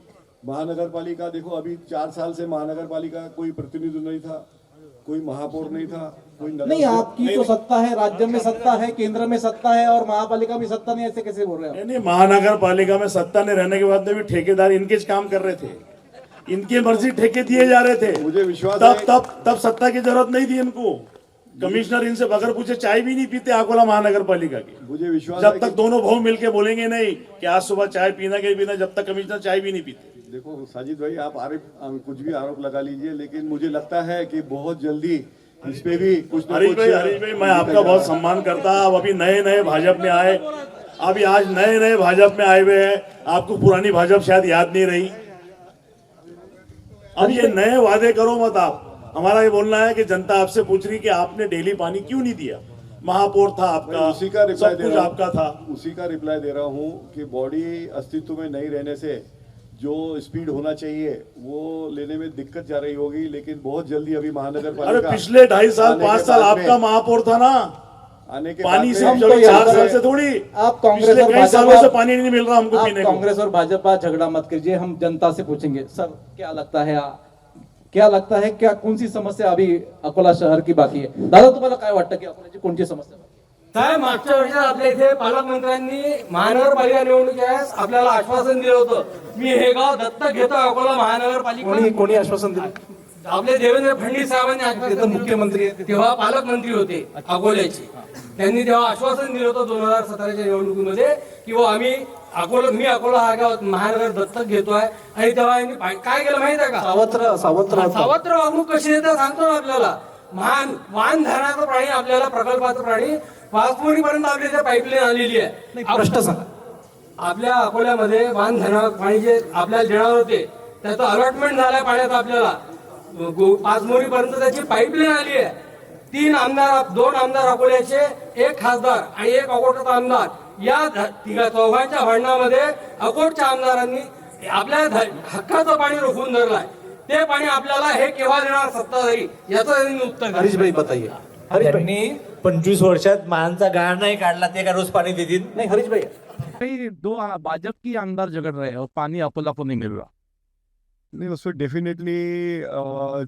महानगर पालिका, देखो अभी 4 साल से महानगर पालिका कोई प्रतिनिधि नहीं था, कोई महापौर नहीं था, कोई नहीं। आपकी तो सत्ता है, राज्य में सत्ता है, केंद्र में सत्ता है, और महापालिका में सत्ता नहीं, ऐसे कैसे बोल रहे हैं? नहीं, महानगर पालिका में सत्ता नहीं रहने के बाद में भी ठेकेदार इनके काम कर रहे थे, इनकी मर्जी ठेके दिए जा रहे थे। मुझे विश्वास तब सत्ता की जरूरत नहीं थी इनको। कमिश्नर इनसे बगैर पूछे चाय भी नहीं पीते अकोला महानगर पालिका की। मुझे विश्वास जब तक दोनों भाव मिलके बोलेंगे नहीं कि आज सुबह चाय पीना के पीना, जब तक कमिश्नर चाय भी नहीं पीते। देखो साजिद भाई, आप कुछ भी आरोप लगा लीजिए, लेकिन मुझे लगता है कि बहुत जल्दी इस पे भी कुछ न हरीश कुछ भाई मैं आपका बहुत सम्मान करता। अब अभी नए नए भाजपा में आए, अभी आज नए नए भाजपा में आए हुए हैं, आपको पुरानी भाजपा शायद याद नहीं रही। अब ये नए वादे करो मत आप। हमारा ये बोलना है कि जनता आपसे पूछ रही कि आपने डेली पानी क्यों नहीं दिया। महापौर था आपका, उसी का रिप्लाई सब कुछ आपका था। उसी का रिप्लाई दे रहा हूँ कि बॉडी अस्तित्व में नहीं रहने से जो स्पीड होना चाहिए वो लेने में दिक्कत जा रही होगी, लेकिन बहुत जल्दी अभी महानगर अरे पालिका पिछले 2.5 साल आने 5 के साल बाद में- आपका महापौर था ना। आने के पानी बाद सिर्फ में- जब 4 साल से थोड़ी, आप कांग्रेस पिछले और कई सालों भाजपा से पानी नहीं मिल रहा हमको आप पीने को। कांग्रेस और भाजपा झगड़ा मत कीजिए, हम जनता से पूछेंगे। सर क्या लगता है क्या कोणती समस्या अभी अकोला शहर की बाकी आहे? दादा तुम्हाला काय वाटतं की अकोल्याची कोणती समस्या बाकी आहे? साहेब मागच्या वर्षात आपल्या इथे पालकमंत्र्यांनी महानगरपालिका निवडणुकीस आपल्याला आश्वासन दिलं होतं, मी हे गाव दत्तक घेतो अकोला महानगरपालिका. कोणी आश्वासन दिलं? आपले देवेंद्र फडणवीस साहेबांनी आश्वासन दिलं. मुख्यमंत्री आहेत. तेव्हा पालकमंत्री होते अकोल्याचे. त्यांनी तेव्हा आश्वासन दिलं होतं 2017च्या निवडणुकीमध्ये की मी अकोला हा गाव महानगर दत्तक घेतोय. आणि तेव्हा यांनी काय केलं माहित आहे का? सावत्र वागणूक कशी देतात सांगतो ना आपल्याला. वान धरणाचा प्राणी, आपल्याला प्रकल्पाचा प्राणी पाचपोळीपर्यंत आपल्या इथे पाईपलाईन आलेली आहे. प्रश्न सांगा. आपल्या अकोल्यामध्ये वान धरणात पाणी जे आपल्याला देणार होते त्याचं अलॉटमेंट झालंय पाण्यात. आपल्याला पाचमोरीपर्यंत त्याची पाईपलाईन आली आहे. 2 आमदार अकोल्याचे, 1 खासदार आणि 1 अकोटचा आमदार, या चौघांच्या भांडणामध्ये अकोटच्या आमदारांनी आपल्या हक्काचं पाणी रोखून धरलाय. ते पाणी आपल्याला हे केव्हा देणार सत्ताधारी, याचं त्यांनी उत्तर. हरीश भाई बताइए. त्यांनी 25 वर्षात महानचा गाळ नाही काढला, ते का रोज पाणी देतील? नहीं हरीश भाई, 2 भाजपा की आमदार झगड़ रहे हैं और पानी अकोला को नहीं मिल रहा. नहीं, उसमें डेफिनेटली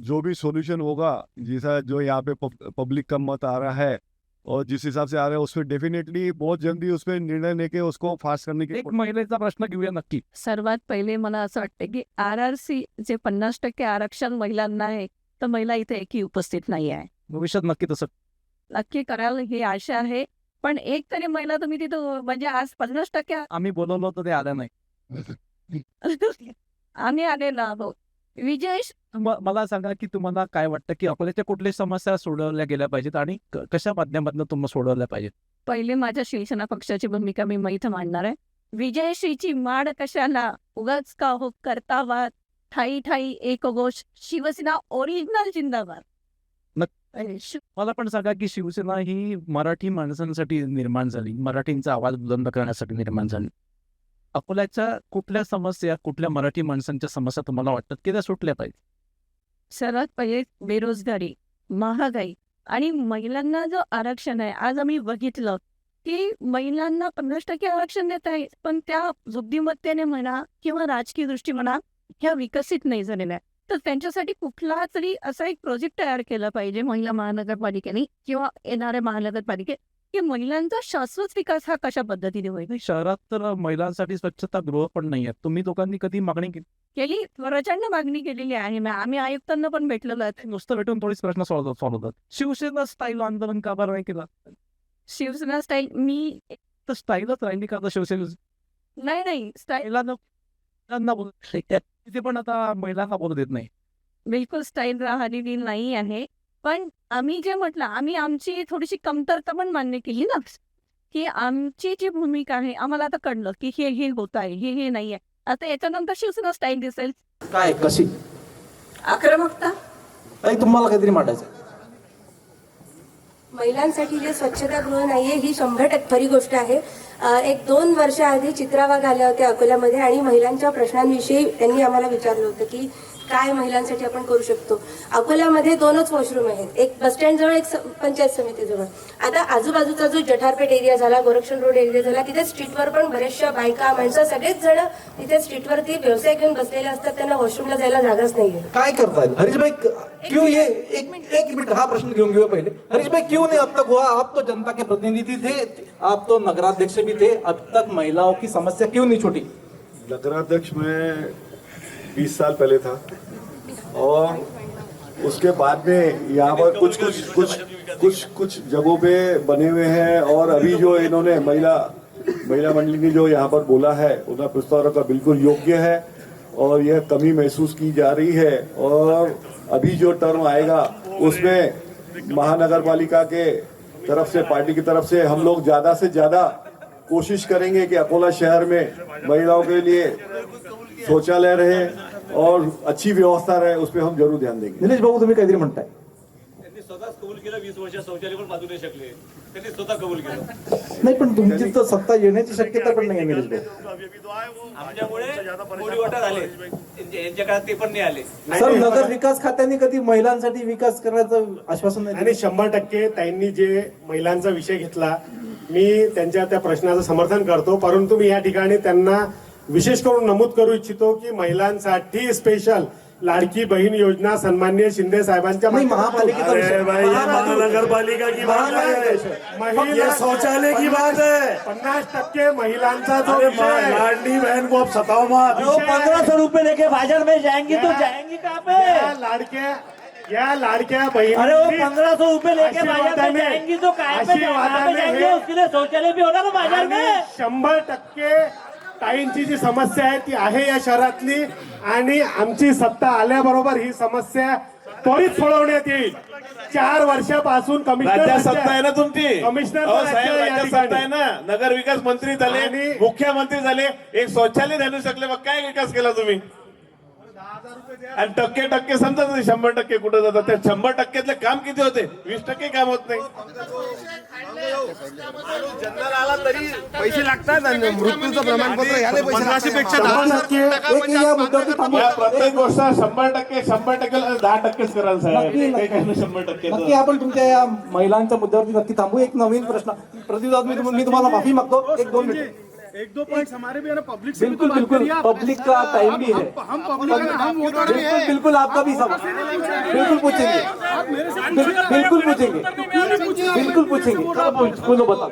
जो भी सॉल्यूशन होगा, जैसा जो यहाँ पे पब्लिक का मत आ रहा है और जिस हिसाब से आ रहा है, उसमें डेफिनेटली बहुत जल्दी उसमें निर्णय लेके उसको फास्ट करने की. एक महिलेचा प्रश्न घेऊया नक्की. सर्वात पहिले मला असं वाटतं की RRC जे 50% आरक्षण महिलांना आहे, तर महिला इथे एकही उपस्थित नाही आहे. भविष्यात नक्की तसं नक्की कराल ही आशा आहे. पण एक तरी महिला तुम्ही तिथं म्हणजे आज 50% आम्ही बोलवलं होतं ते आल्या नाही. आम्ही आलेलो आहोत. विजय मला सांगा की तुम्हाला काय वाटतं की अकोल्याच्या कुठल्या समस्या सोडवल्या गेल्या पाहिजेत आणि कशा माध्यमातून तुम्हाला सोडवल्या पाहिजेत? पहिले माझ्या शिवसेना पक्षाची भूमिका मी इथं मांडणार आहे. विजयश्रीची माड कशाला, उगाच का हो करता वाद, ठाई ठाई एक घोष, शिवसेना ओरिजिनल जिंदाबाद. मला पण सांगा की शिवसेना ही मराठी माणसांसाठी निर्माण झाली, मराठींचा आवाज बुलंद करण्यासाठी निर्माण झाली. अकोल्याच्या कुठल्या समस्या, कुठल्या मराठी माणसांच्या समस्या तुम्हाला वाटतात की त्या सुटल्या पाहिजे? सर्वात पहिले बेरोजगारी, महागाई आणि महिलांना जो आरक्षण आहे, आज आम्ही बघितलं की महिलांना 50% आरक्षण देत आहे, पण त्या बुद्धिमत्तेने म्हणा किंवा राजकीय दृष्टी म्हणा ह्या विकसित नाही झालेल्या आहे. तर त्यांच्यासाठी कुठला तरी असा एक प्रोजेक्ट तयार केला पाहिजे महिला महानगरपालिकेने किंवा येणाऱ्या महानगरपालिकेत, की महिलांचा शाश्वत विकास हा कशा पद्धतीने होईल. शहरात तर महिलांसाठी स्वच्छता गृह पण नाही आहेत. तुम्ही लोकांनी कधी मागणी केली, प्रचंड मागणी केलेली आहे. आम्ही आयुक्तांना पण भेटलेलो आहे. नुसतं भेटून थोडीच प्रश्न सॉल्व्ह होतात. शिवसेना स्टाईल आंदोलन का बरं नाही केलं? शिवसेना स्टाईल मी तर स्टाईलच राहिली का आता शिवसेना? नाही स्टाईल तिथे पण आता महिलांना बोलू देत नाही. बिलकुल स्टाईल राहिलेली नाही आहे. पण आम्ही जे म्हटलं, आम्ही आमची थोडीशी कमतरता पण मान्य केली ना, की आमची जी भूमिका आहे आम्हाला आता कळलं की हे होत आहे, हे नाही आहे. आता याच्यानंतर शिवसेना स्टाईल दिसेल. काय कशी आक्रमकता तुम्हाला काहीतरी मांडायचं? महिलांसाठी जे स्वच्छतागृह नाहीये ही 100% खरी गोष्ट आहे. 1-2 वर्षाआधी चित्रा वाघ आल्या होत्या अकोल्यामध्ये आणि महिलांच्या प्रश्नांविषयी त्यांनी आम्हाला विचारलं होतं की काय महिलांसाठी आपण करू शकतो. अकोल्यामध्ये 2च वॉशरूम आहेत, एक बसस्टँड जवळ, एक पंचायत समितीजवळ. आता आजूबाजूचा जो जठारपेठ एरिया झाला, गोरक्षण रोड एरिया झाला, तिथे स्ट्रीटवर पण बऱ्याचशा बायका माणसं सगळेच जण तिथे स्ट्रीटवरती व्यवसाय घेऊन बसलेले असतात. त्यांना वॉशरूमला जायला जागाच नाहीये. काय करताय हरीश भाई? क्यों ये एक मिनट हा प्रश्न घेऊन घेऊ पहिले. हरीश भाई क्यों नहीं अब तक हुआ? आप तो जनता के प्रतिनिधि थे, आप तो नगराध्यक्ष भी थे, अब तक महिलाओं की समस्या क्यों नहीं छोटी? नगराध्यक्ष में 20 साल पहले था और उसके बाद में यहाँ पर कुछ जगहों पे बने हुए हैं. और अभी जो इन्होंने महिला मंडली ने जो यहाँ पर बोला है, उनका प्रस्ताव का बिल्कुल योग्य है और यह कमी महसूस की जा रही है. और अभी जो टर्म आएगा उसमें महानगर पालिका के तरफ से, पार्टी की तरफ से हम लोग ज़्यादा से ज़्यादा कोशिश करेंगे कि अकोला शहर में महिलाओं के लिए शौचालय रहे और अच्छी व्यवस्था रहे, उस पर हम जरूर ध्यान देंगे. निलेश भाऊ, तुम्ही काहीतरी म्हणताय. त्यांनी स्वतःच कबूल केलं 20 वर्ष शौचालय पण बांधू नाही शकले, त्यांनी स्वतः कबूल केलं. नाही, पण तुमची तर सत्ता येण्याची शक्यता पण नाही आहे निलेश भाऊ. आमच्यामुळे मोडी वाटा झाले, यांच्या काळात ते पण नाही आले. सर, नगर विकास खात्याने कधी महिलांसाठी विकास करण्याचं आश्वासन नाही आणि 100% त्यांनी जे महिलांचा विषय घेतला, मी त्यांच्या त्या प्रश्नाचं समर्थन करतो. परंतु मी या ठिकाणी त्यांना विशेष करून नमूद करू इच्छितो की महिलांसाठी स्पेशल लाडकी बहीण योजना सन्माननीय शिंदे साहेबांच्या महापालिकेचा विषय. नगरपालिका की बात है, महिला शौचालय की बात है. 50% महिलांचा जो लाडली बहन को सताओ मत. 1500 रुपये लेके बाजार में जाएंगी तो जाएंगी कहाँ पे? या लाडक्या बहीण, अरे वो 1500 रुपये लेके बाजार में जाएंगी तो कहाँ पे जाएंगे? उसके लिए शौचालय भी होना ना बाजार में. 100% ताईंची जी समस्या आहे ती आहे या शहरातली, आणि आमची सत्ता आल्याबरोबर ही समस्या त्वरित सोडवण्यात येईल. 4 वर्षापासून राज्यात सत्ता आहे ना तुमची, कमिशनर राज्यात सत्ता आहे ना, नगर विकास मंत्री झाले, मुख्यमंत्री झाले, एक शौचालय घालू शकले, मग काय विकास केला तुम्ही? आणि टक्के समजा 100% कुठं जातात, त्या 100%तले काम किती होते? 20% काम होत नाही. जन्माला आला तरी पैसे लागतात आणि मृत्यूचं प्रमाणपत्र याने पैसे या प्रत्येक गोष्ट 100% 10%च करायला साहेब, काही काही 100%. नक्की आपण तुमच्या या महिलांच्या मुद्द्यावरती नक्की थांबू. एक नवीन प्रश्न प्रतिवाद, मी तुम्हाला माफी मागतो. 1-2 मिनिट. 1-2 पॉइंट्स हमारे भी है ना, पब्लिक बिल्कुल बिल्कुल, पब्लिक का टाइम भी है. हम पब्लिक हम वोटर भी है. बिल्कुल आपका भी सवाल बिल्कुल पूछेंगे, बिल्कुल पूछेंगे, बिल्कुल पूछेंगे. बोलो, बताओ.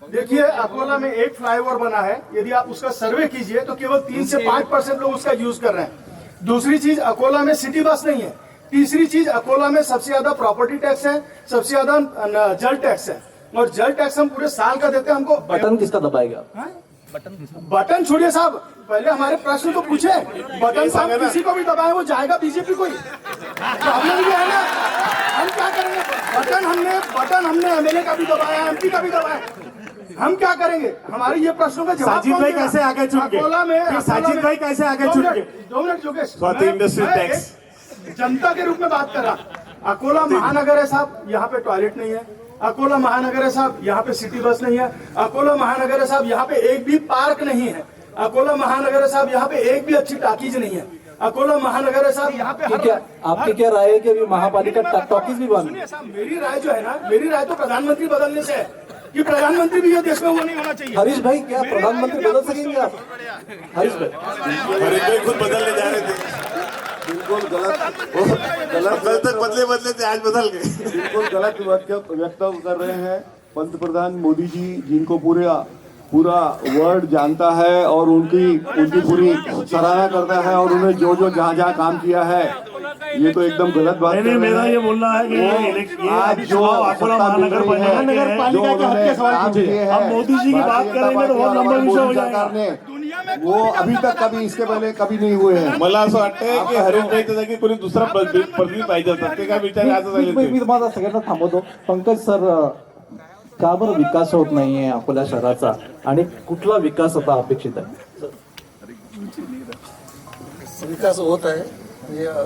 देखिए, अकोला में एक फ्लाईओवर बना है, यदि आप उसका सर्वे कीजिए तो केवल 3 से 5% लोग उसका यूज कर रहे हैं. दूसरी चीज, अकोला में सिटी बस नहीं है. तीसरी चीज, अकोला में सबसे ज्यादा प्रॉपर्टी टैक्स है, सबसे ज्यादा जल टैक्स है, और जल टैक्स हम पूरे साल का देते हैं. हमको बटन किसका दबाएगा? बटन छोड़िए साहब, पहले हमारे प्रश्न तो पूछे. बटन साहब किसी को भी दबाए वो जाएगा बीजेपी को ही. प्रॉब्लम ये है ना, हम क्या करेंगे? बटन हमने एमएलए का भी दबाया, एमपी का भी दबाया. हम क्या करेंगे? हमारे ये प्रश्नों का जवाब साजिद भाई कैसे आगे चुन गए? अकोला में साजिद भाई कैसे आगे चुन गए? 2 मिनट योगेश, स्वाति इंडस्ट्री मैं टैक्स. एक जनता के रूप में बात कर रहा. अकोला महानगर है साहब, यहाँ पे टॉयलेट नहीं है. अकोला महानगर है साहब, यहाँ पे सिटी बस नहीं है. अकोला महानगर है साहब, यहाँ पे एक भी पार्क नहीं है. अकोला महानगर है साहब, यहाँ पे एक भी अच्छी टाकीज नहीं है. अकोला महानगर है साहब, यहाँ पे आपकी क्या राय है कि अभी महापालिका टॉकीज भी बंद? मेरी राय जो है ना, मेरी राय तो प्रधानमंत्री बदलने से है कि प्रधानमंत्री भी ये देश में वो नहीं होना चाहिए. हरीश भाई, क्या प्रधानमंत्री बदल सकेंगे आप? हरीश भाई खुद बदलने जा रहे थे. बिल्कुल गलत कल तक बदले थे, आज बदल गए. बिल्कुल गलत व्यक्त कर रहे हैं. पंतप्रधान मोदी जी, जिनको पूरा वर्ल्ड जानता है और उनकी पूरी सराहना करता है, और उन्हें जो जहाँ काम किया है, ये तो एकदम गलत बात है. मेरा ये बोलना है कि आज जो अकोला महानगर पालिका के हक के सवाल पूछे, अब मोदी जी की बात करेंगे तो बहुत लंबा विषय हो जाएगा. वो अभी तक कभी इसके पहले कभी नहीं हुए हैं. मला असं वाटतंय की हरीश भाई जागी कोणी दुसरा प्रतिनिधी पाहिजे होता. ते काय विचार आज झाले? मी तुम्हाला सगळ्यांना थांबवतो. पंकज सर, का बरं विकास होत नाहीये अकोला शहराचा, आणि कुठला विकास आता अपेक्षित आहे? विकास होत आहे,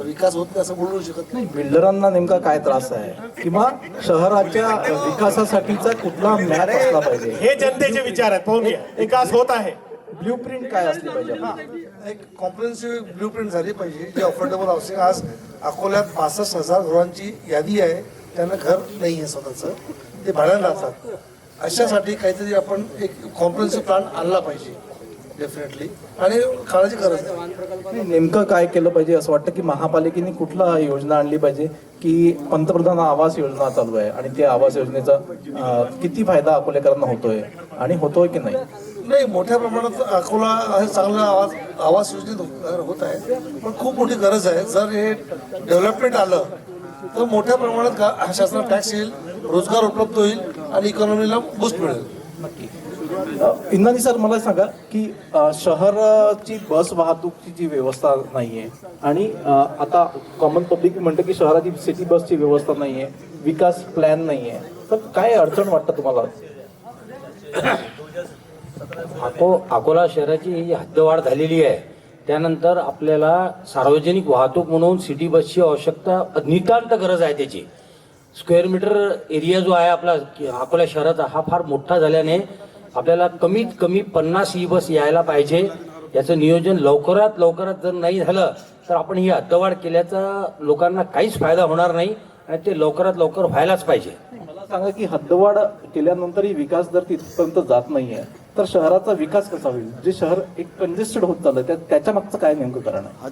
विकास होत नाही असं बोलू शकत नाही. बिल्डरांना नेमका काय त्रास आहे, किंवा शहराच्या विकासासाठीचा कुठला मॅप असला पाहिजे? हे जनतेचे विचार आहेत. पाहून घ्या, विकास होत आहे. ब्ल्यूप्रिंट काय असली पाहिजे? एक कॉम्प्रिहेन्सिव्ह ब्ल्यूप्रिंट झाली पाहिजे. जे अफोर्डेबल हाऊसिंग, आज अकोल्यात 65,000 घरांची यादी आहे, त्यांना घर नाही आहे स्वतःचं, ते भाड्यानं राहतात. अशासाठी काहीतरी आपण एक कॉम्प्रिहेन्सिव्ह प्लॅन आणला पाहिजे डेफिनेटली, आणि काळाची गरज आहे. नेमकं काय केलं पाहिजे असं वाटतं की महापालिकेने कुठला योजना आणली पाहिजे, की पंतप्रधान आवास योजना चालू आहे आणि त्या आवास योजनेचा किती फायदा अकोलेकरांना होतोय आणि होतोय की नाही? नाही, मोठ्या प्रमाणात अकोला हे चांगला आवास योजनेत होत आहे, पण खूप मोठी गरज आहे. जर हे डेव्हलपमेंट आलं तर मोठ्या प्रमाणात शासनाला टॅक्स येईल, रोजगार उपलब्ध होईल आणि इकॉनॉमीला बूस्ट मिळेल. नक्की. इंद्राणी सर, मला सांगा की शहराची बस वाहतूकची जी व्यवस्था नाही आहे आणि आता कॉमन पब्लिक म्हणतं की शहराची सिटी बसची व्यवस्था नाही आहे, विकास प्लॅन नाही आहे, तर काय अडचण वाटतं तुम्हाला? अकोला शहराची ही हद्दवाढ झालेली आहे, त्यानंतर आपल्याला सार्वजनिक वाहतूक म्हणून सिटी बसची आवश्यकता नितांत गरज आहे. त्याची स्क्वेअर मीटर एरिया जो आहे आपला अकोला शहराचा हा फार मोठा झाल्याने आपल्याला कमीत कमी 50 ई बस यायला पाहिजे. याचं नियोजन लवकरात जर नाही झालं तर आपण ही हद्दवाढ केल्याचा लोकांना काहीच फायदा होणार नाही आणि ते लवकरात लवकर व्हायलाच पाहिजे. मला सांगा की हद्दवाढ केल्यानंतरही विकास जर तिथपर्यंत जात नाहीये तर शहराचा विकास कसा होईल? जे शहर एक कंजेस्टेड होत चाललं त्याच्या मागचं काय नेमकं कारण आहे?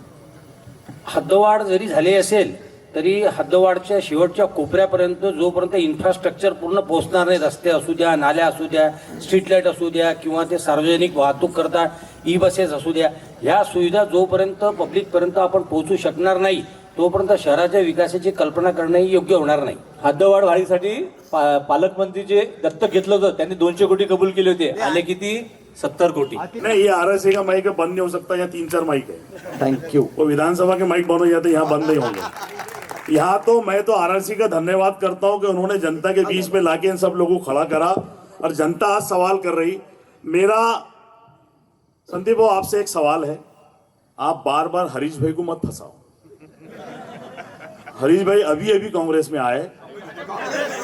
हद्दवाढ जरी झाली असेल तरी हद्दवाढच्या शेवटच्या कोपऱ्यापर्यंत जोपर्यंत इन्फ्रास्ट्रक्चर पूर्ण पोहोचणार नाही, रस्ते असू द्या, नाल्या असू द्या, स्ट्रीट लाईट असू द्या किंवा ते सार्वजनिक वाहतूक करता ई बसेस असू द्या, ह्या सुविधा जोपर्यंत पब्लिकपर्यंत आपण पोहोचू शकणार नाही तोपर्यंत शहराच्या विकासाची कल्पना करणंही योग्य होणार नाही. हद्दवाढ वाढीसाठी पालकमंत्री जे दत्तक घेतलं होतं त्यांनी 200 कोटी कबूल केले होते, आले किती? 70 कोटी. नहीं, ये RSA का माइक बंद नहीं हो सकता, यहाँ 3-4 माइक है. Thank you. वो विधानसभा के माइक बंद हो जाते, यहाँ बंद नहीं होंगे. यहाँ तो मैं तो RSA का धन्यवाद करता हूँ कि उन्होंने जनता के बीच में लाके इन सब लोगों को खड़ा करा और जनता आज सवाल कर रही. मेरा संदीप भाई आपसे एक सवाल है, आप बार बार हरीश भाई को मत फंसाओ. हरीश भाई अभी कांग्रेस में आए,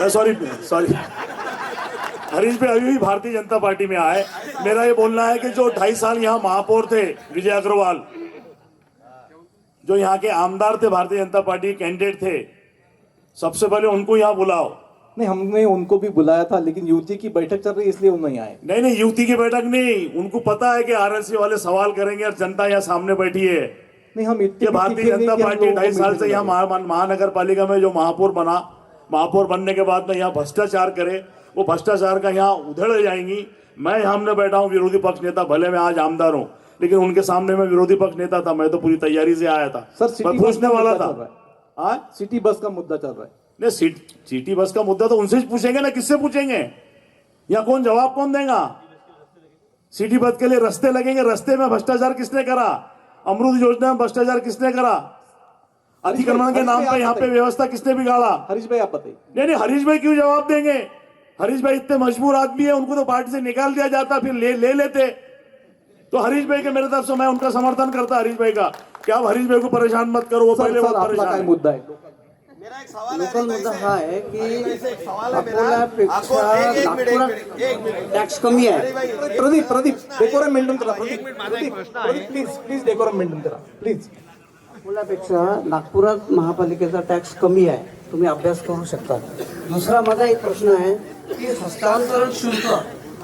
सॉरी हरीश भाई अभी भारतीय जनता पार्टी में आए. मेरा ये बोलना है कि जो 2.5 साल यहाँ महापौर थे विजय अग्रवाल, जो यहाँ के आमदार थे, भारतीय जनता पार्टी कैंडिडेट थे, सबसे पहले उनको यहाँ बुलाओ. नहीं, हमने उनको भी बुलाया था लेकिन युवती की बैठक चल रही है इसलिए वो नहीं आए. नहीं, युवती की बैठक नहीं, उनको पता है कि RSA वाले सवाल करेंगे और जनता यहाँ सामने बैठी है. नहीं, हम ये भारतीय जनता पार्टी 2.5 साल से यहाँ महानगर पालिका में जो महापौर बना, महापौर बनने के बाद में यहाँ भ्रष्टाचार करे, वो भ्रष्टाचार का यहाँ उधड़ जाएंगी. मैं सामने बैठा हूँ विरोधी पक्ष नेता, भले मैं आज आमदार हूँ लेकिन उनके सामने मैं विरोधी पक्ष नेता था. मैं तो पूरी तैयारी से आया था, मैं पूछने वाला था. सिटी बस का मुद्दा चल रहा है. नहीं, सिटी बस का मुद्दा तो उनसे पूछेंगे ना, किससे पूछेंगे? या कौन देगा? सिटी बस के लिए रास्ते लगेंगे, रास्ते में भ्रष्टाचार किसने करा? अमृत योजना में भ्रष्टाचार किसने करा? अतिक्रमण के नाम पे यहाँ पे व्यवस्था किसने बिगाड़ा? हरीश भाई आप बताइए. नहीं, हरीश भाई क्यों जवाब देंगे? हरीश भाई इतने मजबूर आदमी है, उनको तो पार्टी से निकाल दिया जाता, फिर ले लेते. तो हरीश भाई के मेरे तरफ से मैं उनका समर्थन करता. हरीश भाई का क्या, आप हरीश भाई को परेशान मत करो, वो पहले बहुत परेशान है. मुद्दा है लोकल मुद्दा हा आहे की अकोल्यापेक्षा नागपुरात टॅक्स कमी आहे. प्रदीप डेकोरम मेंटेन करा. प्रदीप प्लीज डेकोरम मेंटेन करा प्लीज. अकोल्यापेक्षा नागपुरात महापालिकेचा टॅक्स कमी आहे, तुम्ही अभ्यास करू शकता. दुसरा माझा एक प्रश्न आहे की हस्तांतरण शुल्क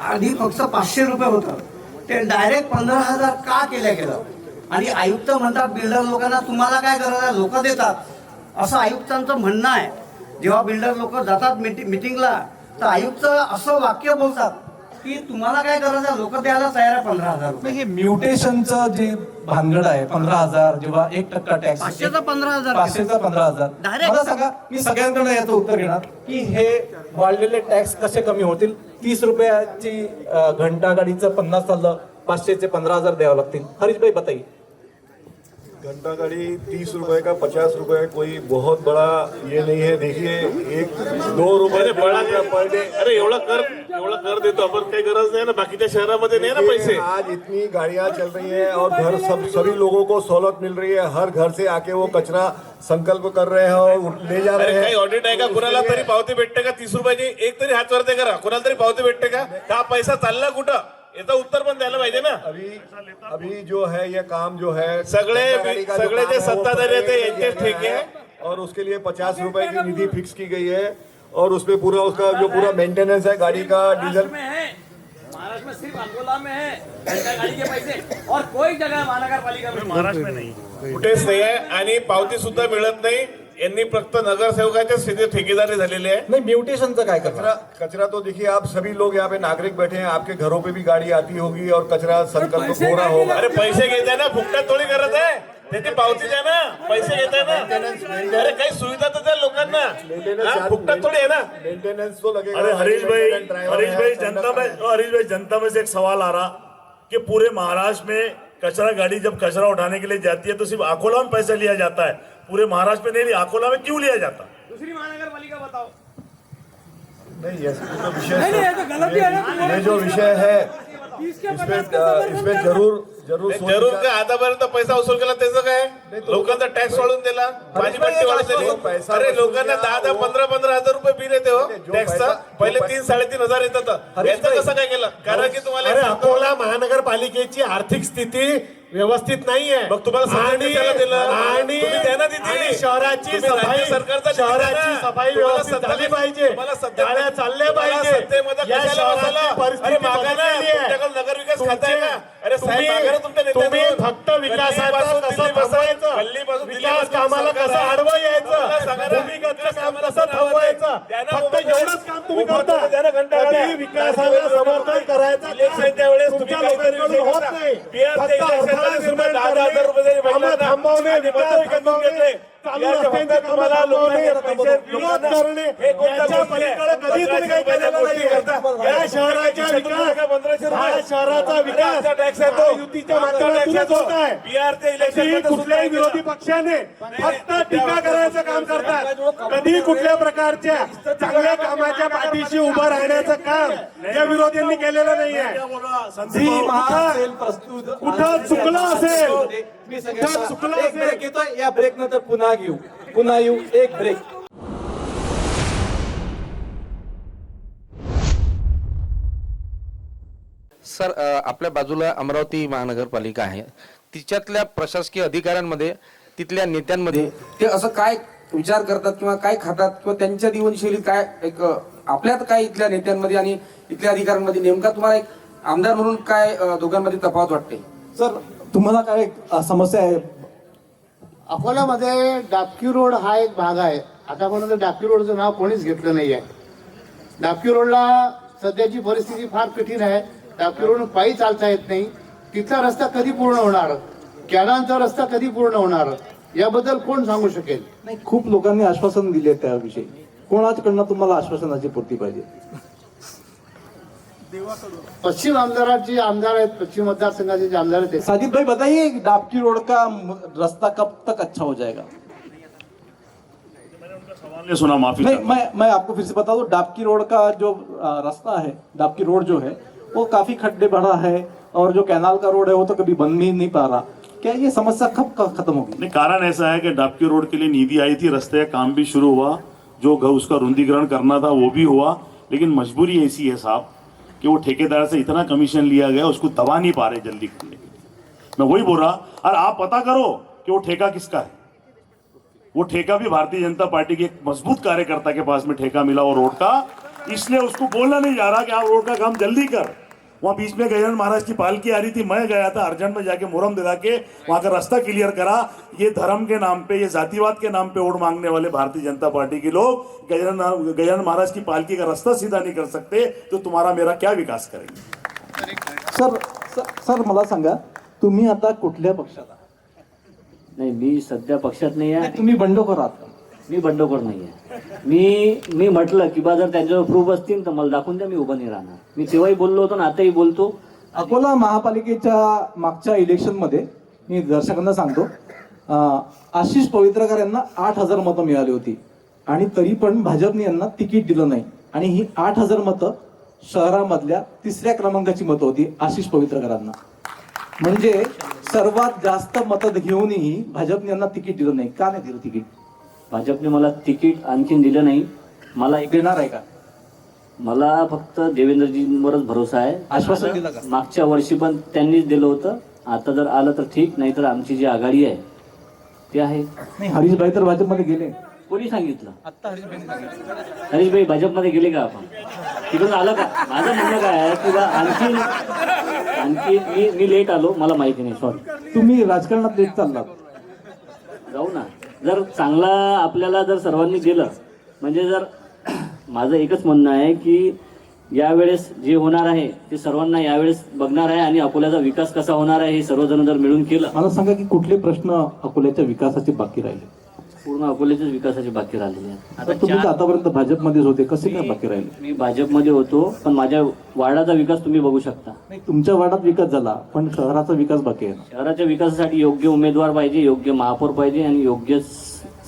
आधी फक्त 500 रुपये होतं, ते डायरेक्ट 15,000 का केलं गेलं? आणि आयुक्त म्हणतात बिल्डर लोकांना तुम्हाला काय गरज आहे, लोक देतात, असं आयुक्तांचं म्हणणं आहे. जेव्हा बिल्डर लोक जातात मिटिंगला तर आयुक्त असं वाक्य बोलतात की तुम्हाला काय गरज आहे, लोक द्यायला तयार आहे 15,000 रुपये. हे म्युटेशनचं जे भानगड आहे 15,000, जेव्हा 1% टॅक्स 500चा 15,000 500चा 15,000. मला सांगा, मी सगळ्यांकडे याचं उत्तर घेणार की हे वाढलेले टॅक्स कसे कमी होतील? 30 रुपयाची घंटा गाडीचं 50 झालं, 500चे 15,000 द्यावं लागतील. हरीश भाई बताइए. घंटा गाड़ी 30 रुपए का 50 रुपए कोई बहुत बड़ा ये नहीं है. देखिए 1-2 रुपए बड़ा पर डे. अरे एवढा कर देतो आपण, काही गरज नाही ना, बाकीच्या शहरामध्ये नाही ना पैसे. आज इतनी गाड़ियां चल रही हैं और घर सभी लोगों को सहूलत मिल रही है. हर घर से आके वो कचरा संकल्प कर रहे हैं और ले जा रहे हैं. काही ऑडिट आहे का? कुणाला तरी पावती भेटते का 30 रुपयाची? एक तरी हात वरते करा, कुणाला तरी पावती भेटते का? हा पैसा चालला कुठं, याचं उत्तर पण द्यायला पाहिजे ना. अभी जो है ये काम जो है सगळे जे सत्ताधारी आहेत यांचे ठेके है और उसके लिए 50 रुपए की निधि फिक्स की गई है और उसमें पूरा उसका जो पूरा मेंटेनेंस है गाड़ी का, डीजल महाराष्ट्र में सिर्फ अकोला में है गाड़ी के पैसे, और कोई जगह महानगरपालिका में महाराष्ट्र में नहीं, कुठेच नाही आहे. आणि पावती सुद्धा मिळत नाही. यांनी फक्त नगरसेवकाच्या स्थितीत ठेकेदारी झालेली आहे. नाही, म्युटेशनचं काय करणार? कचरा तो देखिए आप सभी लोग यहाँ पे नागरिक बैठे हैं, आपके घरों पे भी गाड़ी आती होगी और कचरा संकल्प हो रहा होगा. अरे पैसे घेते ना, फुकटात थोडी करत आहे. त्याची पावती द्या ना, पैसे घेताय ना, अरे काही सुविधा तर द्या लोकांना, फुकटात थोडी आहे ना मेंटेनेंस तो लगेगा। अरे हरीश भाई जनता में से एक सवाल आ रहा कि पूरे महाराष्ट्र में कचरा गाड़ी जब कचरा उठाने के लिए जाती है तो सिर्फ अकोला में पैसा लिया जाता है, पूरे महाराष्ट्र में नहीं, अकोला में क्यों लिया जाता? दूसरी महानगर पालिका बताओ। नहीं ये जो विषय है इसमें जरूर का आतापर्यंत पैसा वसूल केला त्याचं काय, लोकांचा टॅक्स वाढवून दिला, भाजीपट्टी वाढवली, अरे लोकांना 10-10, 15-15 हजार रुपये बिल येते हो टॅक्सचा, पहिले 3-3.5 हजार येतात, याचं कसं काय केलं? कारण की तुम्हाला अकोला महानगरपालिकेची आर्थिक स्थिती व्यवस्थित नाहीये, मग तुम्हाला दिलं आणि शहराची सफाई व्यवस्थित झाली पाहिजे, गाड्या चालल्या पाहिजे, या शहराची परिस्थिती बदललेली आहे. नगर विकास खाताय का? अरे तुम्ही फक्त विकासाचं कसं थांबवायचं, विकास कामाला कसं आडवं यायचं, भूमिगतचं काम कसं थांबवायचं, फक्त एवढंच काम तुम्ही करता. कधी विकासाला समर्थन करायचं त्यावेळेस तुमच्या लोकांकडून होत नाही. फक्त अडथळा निर्माण करणे, कामं थांबवणे, विकास थांबवणे, चालू रस्त्यांच्या कामाला विरोध करणे, याच्या पलीकडे कधी तुम्ही काही केलेलं नाहीये. या शहराचा विकास, हा शहराचा विकास युतीच्या माध्यमातूनच होत आहे. कधी कुठल्याही विरोधी पक्षाने फक्त टीका करायचं काम करतात, कधी कुठल्या प्रकारच्या चांगल्या कामाच्या पाठीशी उभं राहण्याचं काम या विरोधींनी केलेलं नाहीये. कुठं चुकलं असेल, कुठं चुकलं असेल, या ब्रेक नंतर पुन्हा येऊ एक ब्रेक. सर, आपल्या बाजूला अमरावती महानगरपालिका आहे, तिच्यातल्या प्रशासकीय अधिकाऱ्यांमध्ये, तिथल्या नेत्यांमध्ये ते असं काय विचार करतात किंवा काय खातात किंवा त्यांच्या जीवनशैलीत काय एक आपल्यात काय इथल्या नेत्यांमध्ये आणि इथल्या अधिकाऱ्यांमध्ये नेमका तुम्हाला एक आमदार म्हणून काय दोघांमध्ये तफावत वाटते? सर, तुम्हाला काय समस्या आहे? अकोल्यामध्ये डाबकी रोड हा एक भाग आहे. आतापर्यंत डाबकी रोडचं नाव कोणीच घेतलं नाही आहे. डाबकी रोडला सध्याची परिस्थिती फार कठीण आहे. डाबकी रोड पायी चालता येत नाही. तिथला रस्ता कधी पूर्ण होणार, कॅनालचा रस्ता कधी पूर्ण होणार, याबद्दल कोण सांगू शकेल? नाही, खूप लोकांनी आश्वासन दिले त्याविषयी. कोणाकडनं तुम्हाला आश्वासनाची पूर्ती पाहिजे? पश्चिम आमदाराचे आमदार आहेत, पश्चिम मतदारसंघाचे जे आमदार आहेत. साजिद भाई बताइए, डाबकी रोड का रास्ता कब तक अच्छा हो जाएगा? ने सुना, माफी नहीं, मैं आपको फिर से बता दूं, डाबकी रोड का जो रास्ता है, डाबकी रोड जो है वो काफी खड्डे भरा है, और जो कैनाल का रोड है वो तो कभी बन भी नहीं पा रहा. क्या ये समस्या कब खत्म होगी? नहीं, कारण ऐसा है कि डाबकी रोड के लिए निधि आई थी, रास्ते का काम भी शुरू हुआ, जो उसका रुंदीकरण करना था वो भी हुआ, लेकिन मजबूरी ऐसी है साहब कि वो ठेकेदार से इतना कमीशन लिया गया, उसको दबा नहीं पा रहे जल्दी करने के लिए. मैं वही बोल रहा, और आप पता करो कि वो ठेका किसका है. वो ठेका भी भारतीय जनता पार्टी के एक मजबूत कार्यकर्ता के पास में ठेका मिला वो रोड का, इसलिए उसको बोलना नहीं जा रहा कि आप रोड का काम जल्दी कर. वहां बीच में गजानन महाराज की पालकी आ रही थी, मैं गया था अर्जेंट में जाके मुहर्रम दिला के वहां का रास्ता क्लियर करा. ये धर्म के नाम पे, ये जातिवाद के नाम पे वोट मांगने वाले भारतीय जनता पार्टी के लोग गजानन महाराज की पालकी का रास्ता सीधा नहीं कर सकते, तो तुम्हारा मेरा क्या विकास करेंगे? सर मला सांगा, तुम्ही आता कुठल्या पक्षात? नाही, मी सध्या पक्षात नाही आहे. तुम्ही बंडखोर आहात? मी बंडखोर नाही आहे. मी म्हटलं की बा जर त्यांच्यावर प्रूफ असतील तर मला दाखवून द्या, मी उभं नाही राहणार. मी तेव्हाही बोललो होतो ना, आताही बोलतो. अकोला महापालिकेच्या मागच्या इलेक्शन मध्ये मी दर्शकांना सांगतो, आशिष पवित्रकर यांना 8,000 मतं मिळाली होती, आणि तरी पण भाजपने यांना तिकीट दिलं नाही. आणि ही 8,000 मतं शहरामधल्या 3ऱ्या क्रमांकाची मतं होती आशिष पवित्रकरांना. म्हणजे सर्वात जास्त मतं घेऊनही भाजपने यांना तिकीट दिलं नाही. का नाही दिलं तिकीट? भाजपने मला तिकीट आणखीन दिलं नाही. मला देणार आहे का? मला फक्त देवेंद्रजींवरच भरोसा आहे. आश्वासन दिलं का? मागच्या वर्षी पण त्यांनीच दिलं होतं. आता जर आलं तर ठीक, नाही तर आमची जी आघाडी आहे ती आहे. नाही, हरीशभाई तर भाजपमध्ये गेले. कोणी सांगितलं? हरीशभाई भाजपमध्ये गेले का? आपण तिकडून आलं का? माझं म्हणणं काय आहे की आणखी मी लेट आलो, मला माहिती नाही, सॉरी. तुम्ही राजकारणात लेट चाललात. जाऊ ना, जर चांगला आपल्याला जर सर्वांनी दिलं, म्हणजे जर माझं एकच म्हणणं आहे की यावेळेस जे होणार आहे ते सर्वांना यावेळेस बघणार आहे आणि अकोल्याचा विकास कसा होणार आहे हे सर्वजण जर मिळून केलं. मला सांगा की कुठले प्रश्न अकोल्याच्या विकासाचे बाकी राहिले? पूर्ण अकोल्याच्याच विकासाचे बाकी राहिलेले आहेत. आता तुम्ही तर आतापर्यंत भाजपमध्येच होते, कसे काय बाकी राहिले? मी भाजपमध्ये होतो पण माझ्या वार्डाचा विकास तुम्ही बघू शकता. नाही, तुमच्या वार्डात विकास झाला पण शहराचा विकास बाकी आहे ना. शहराच्या विकासासाठी योग्य उमेदवार पाहिजे, योग्य महापौर पाहिजे आणि योग्य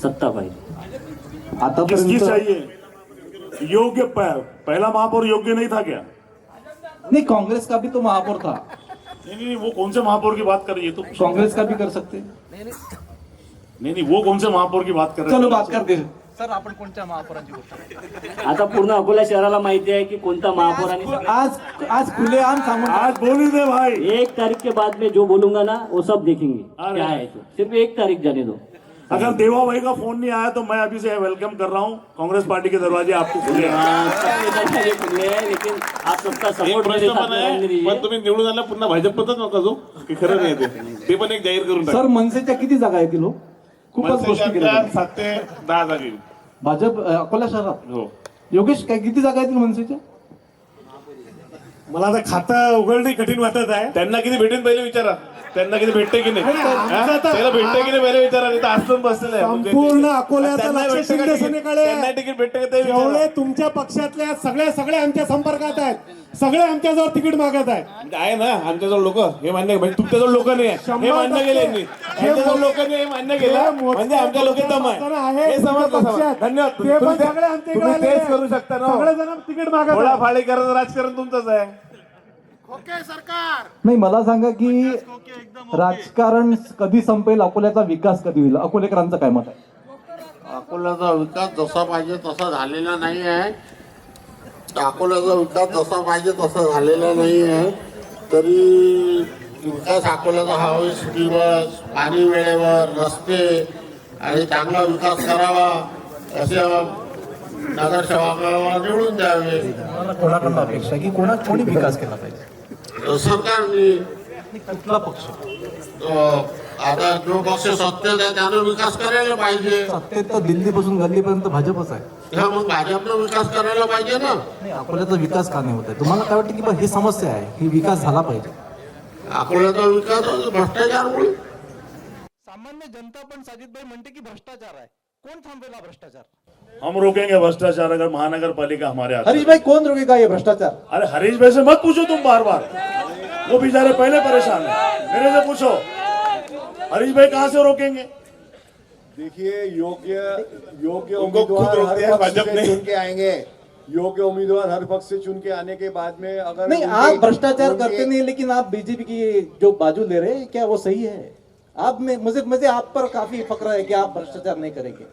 सत्ता पाहिजे. किसकी आतापर्यंत चाहिए योग्य पहला महापौर योग्य नहीं था क्या? नहीं, कांग्रेस का भी तो महापौर था. नहीं, वो कौन से महापौर की बात कर रही है तो कांग्रेस का भी कर सकते. नहीं, वो कौन से महापौर की बात कर रहे चलो बात करते. सर आपण कोणत्या महापौरांची गोष्ट आता पूर्ण अकोला शहराला माहिती आहे की कोणता महापौर आणि आज खुलेआम सांगून आज बोली दे भाई. 1 तारीख के बाद में जो बोलूंगा ना वो सब देखेंगे क्या है. तो सिर्फ 1 तारीख जाने दो. अगर देवा भाई का फोन नहीं आया तो मैं अभी से वेलकम कर रहा हूँ. कांग्रेस पार्टी के दरवाजे आपको खुले हैं. खुले हैं लेकिन आप सबका एक सपोर्ट प्रश्न पण आहे, पण तुम्ही निवडून आला पुन्हा भाजपतच नका जो की खरं नाही ते पण एक जाहीर करून टाका. सर, मनसेच्या किती जागा येतील हो? खूपच गोष्टी केल्या. 7 ते 10 जागी. भाजप अकोला शहरात. हो. योगेश, काय किती जागा येतील मनसेच्या? मला आता खातं उघडणे कठीण वाटत आहे. त्यांना किती भेटेल पहिले विचारा. त्यांना किती भेटते की नाही, हा? त्याला भेटते की नाही पहिले विचारा. नाही तर आजून बसलेलं आहे. संपूर्ण अकोल्याचं त्यांना लक्ष भेटते का शिंदे तिकीट? सेनेकडे आहे. त्यांना तिकीट भेटते का ते विचारा. एवढे तुमच्या पक्षातल्या सगळे आमच्या संपर्कात आहेत. सगळे आमच्याजवळ तिकीट मागत आहेत. आहे ना आमच्याजवळ लोक, हे मान्य म्हणजे तुमच्याजवळ लोक नाही आहे हे मान्य केले यांनी. आमच्याजवळ लोक नाही हे मान्य केलं म्हणजे आमच्या लोक दम आहे हे समजलं. धन्यवाद. ते पण तुम्ही सगळे आमच्या तुम्ही इकडे तेच आलेले करू शकता ना. सगळेजण तिकीट मागत थोडा आहेत. फाळी करायचं राजकारण तुमचंच आहे. नाही, मला सांगा की राजकारण कधी संपेल, अकोल्याचा विकास कधी होईल, अकोलेकरांचं काय मत आहे? अकोल्याचा विकास जसा पाहिजे तसा झालेला नाही आहे. अकोल्याचा विकास जसा पाहिजे तसा झालेला नाही आहे. तरी विकास अकोल्याचा हवा, सिटी बस, पाणी वेळेवर, रस्ते आणि चांगला विकास करावा असे नगरसेवकाला निवडून द्यावे. कोणाकडून अपेक्षा आहे की कोणी विकास केला पाहिजे? सरकारने कुठला पक्ष? आता जो पक्ष सत्तेत आहे त्यानं विकास करायला पाहिजे. सत्तेत तर दिल्लीपासून गल्लीपर्यंत भाजपच आहे. हा, मग भाजपनं विकास करायला पाहिजे ना. नाही, अकोल्याचा विकास का नाही होत आहे? तुम्हाला काय वाटतं की बा ही समस्या आहे, ही विकास झाला पाहिजे? अकोल्याचा विकास भ्रष्टाचारमुळे. सामान्य जनता पण साजिदभाई म्हणते की भ्रष्टाचार आहे. कोण थांबवेल हा भ्रष्टाचार? हम रोकेंगे भ्रष्टाचार अगर महानगर पालिका हमारे हाथ में. हरीश भाई, कौन रोकेगा ये भ्रष्टाचार? अरे हरीश भाई से मत पूछो तुम बार बार, वो बेचारे पहले परेशान है. मेरे से पूछो हरीश भाई कहाँ से रोकेंगे. देखिए योग्य उनको खुद उम्मीदवार रोकते हर हैं पक्ष भाजपा से ने. चुन के आएंगे. योग्य उम्मीदवार हर पक्ष से चुन के आने के बाद में अगर नहीं, आप भ्रष्टाचार करते नहीं, लेकिन आप बीजेपी की जो बाजू ले रहे हैं, क्या वो सही है? आप में मुझे आप पर काफी फक्र है कि आप भ्रष्टाचार नहीं करेंगे,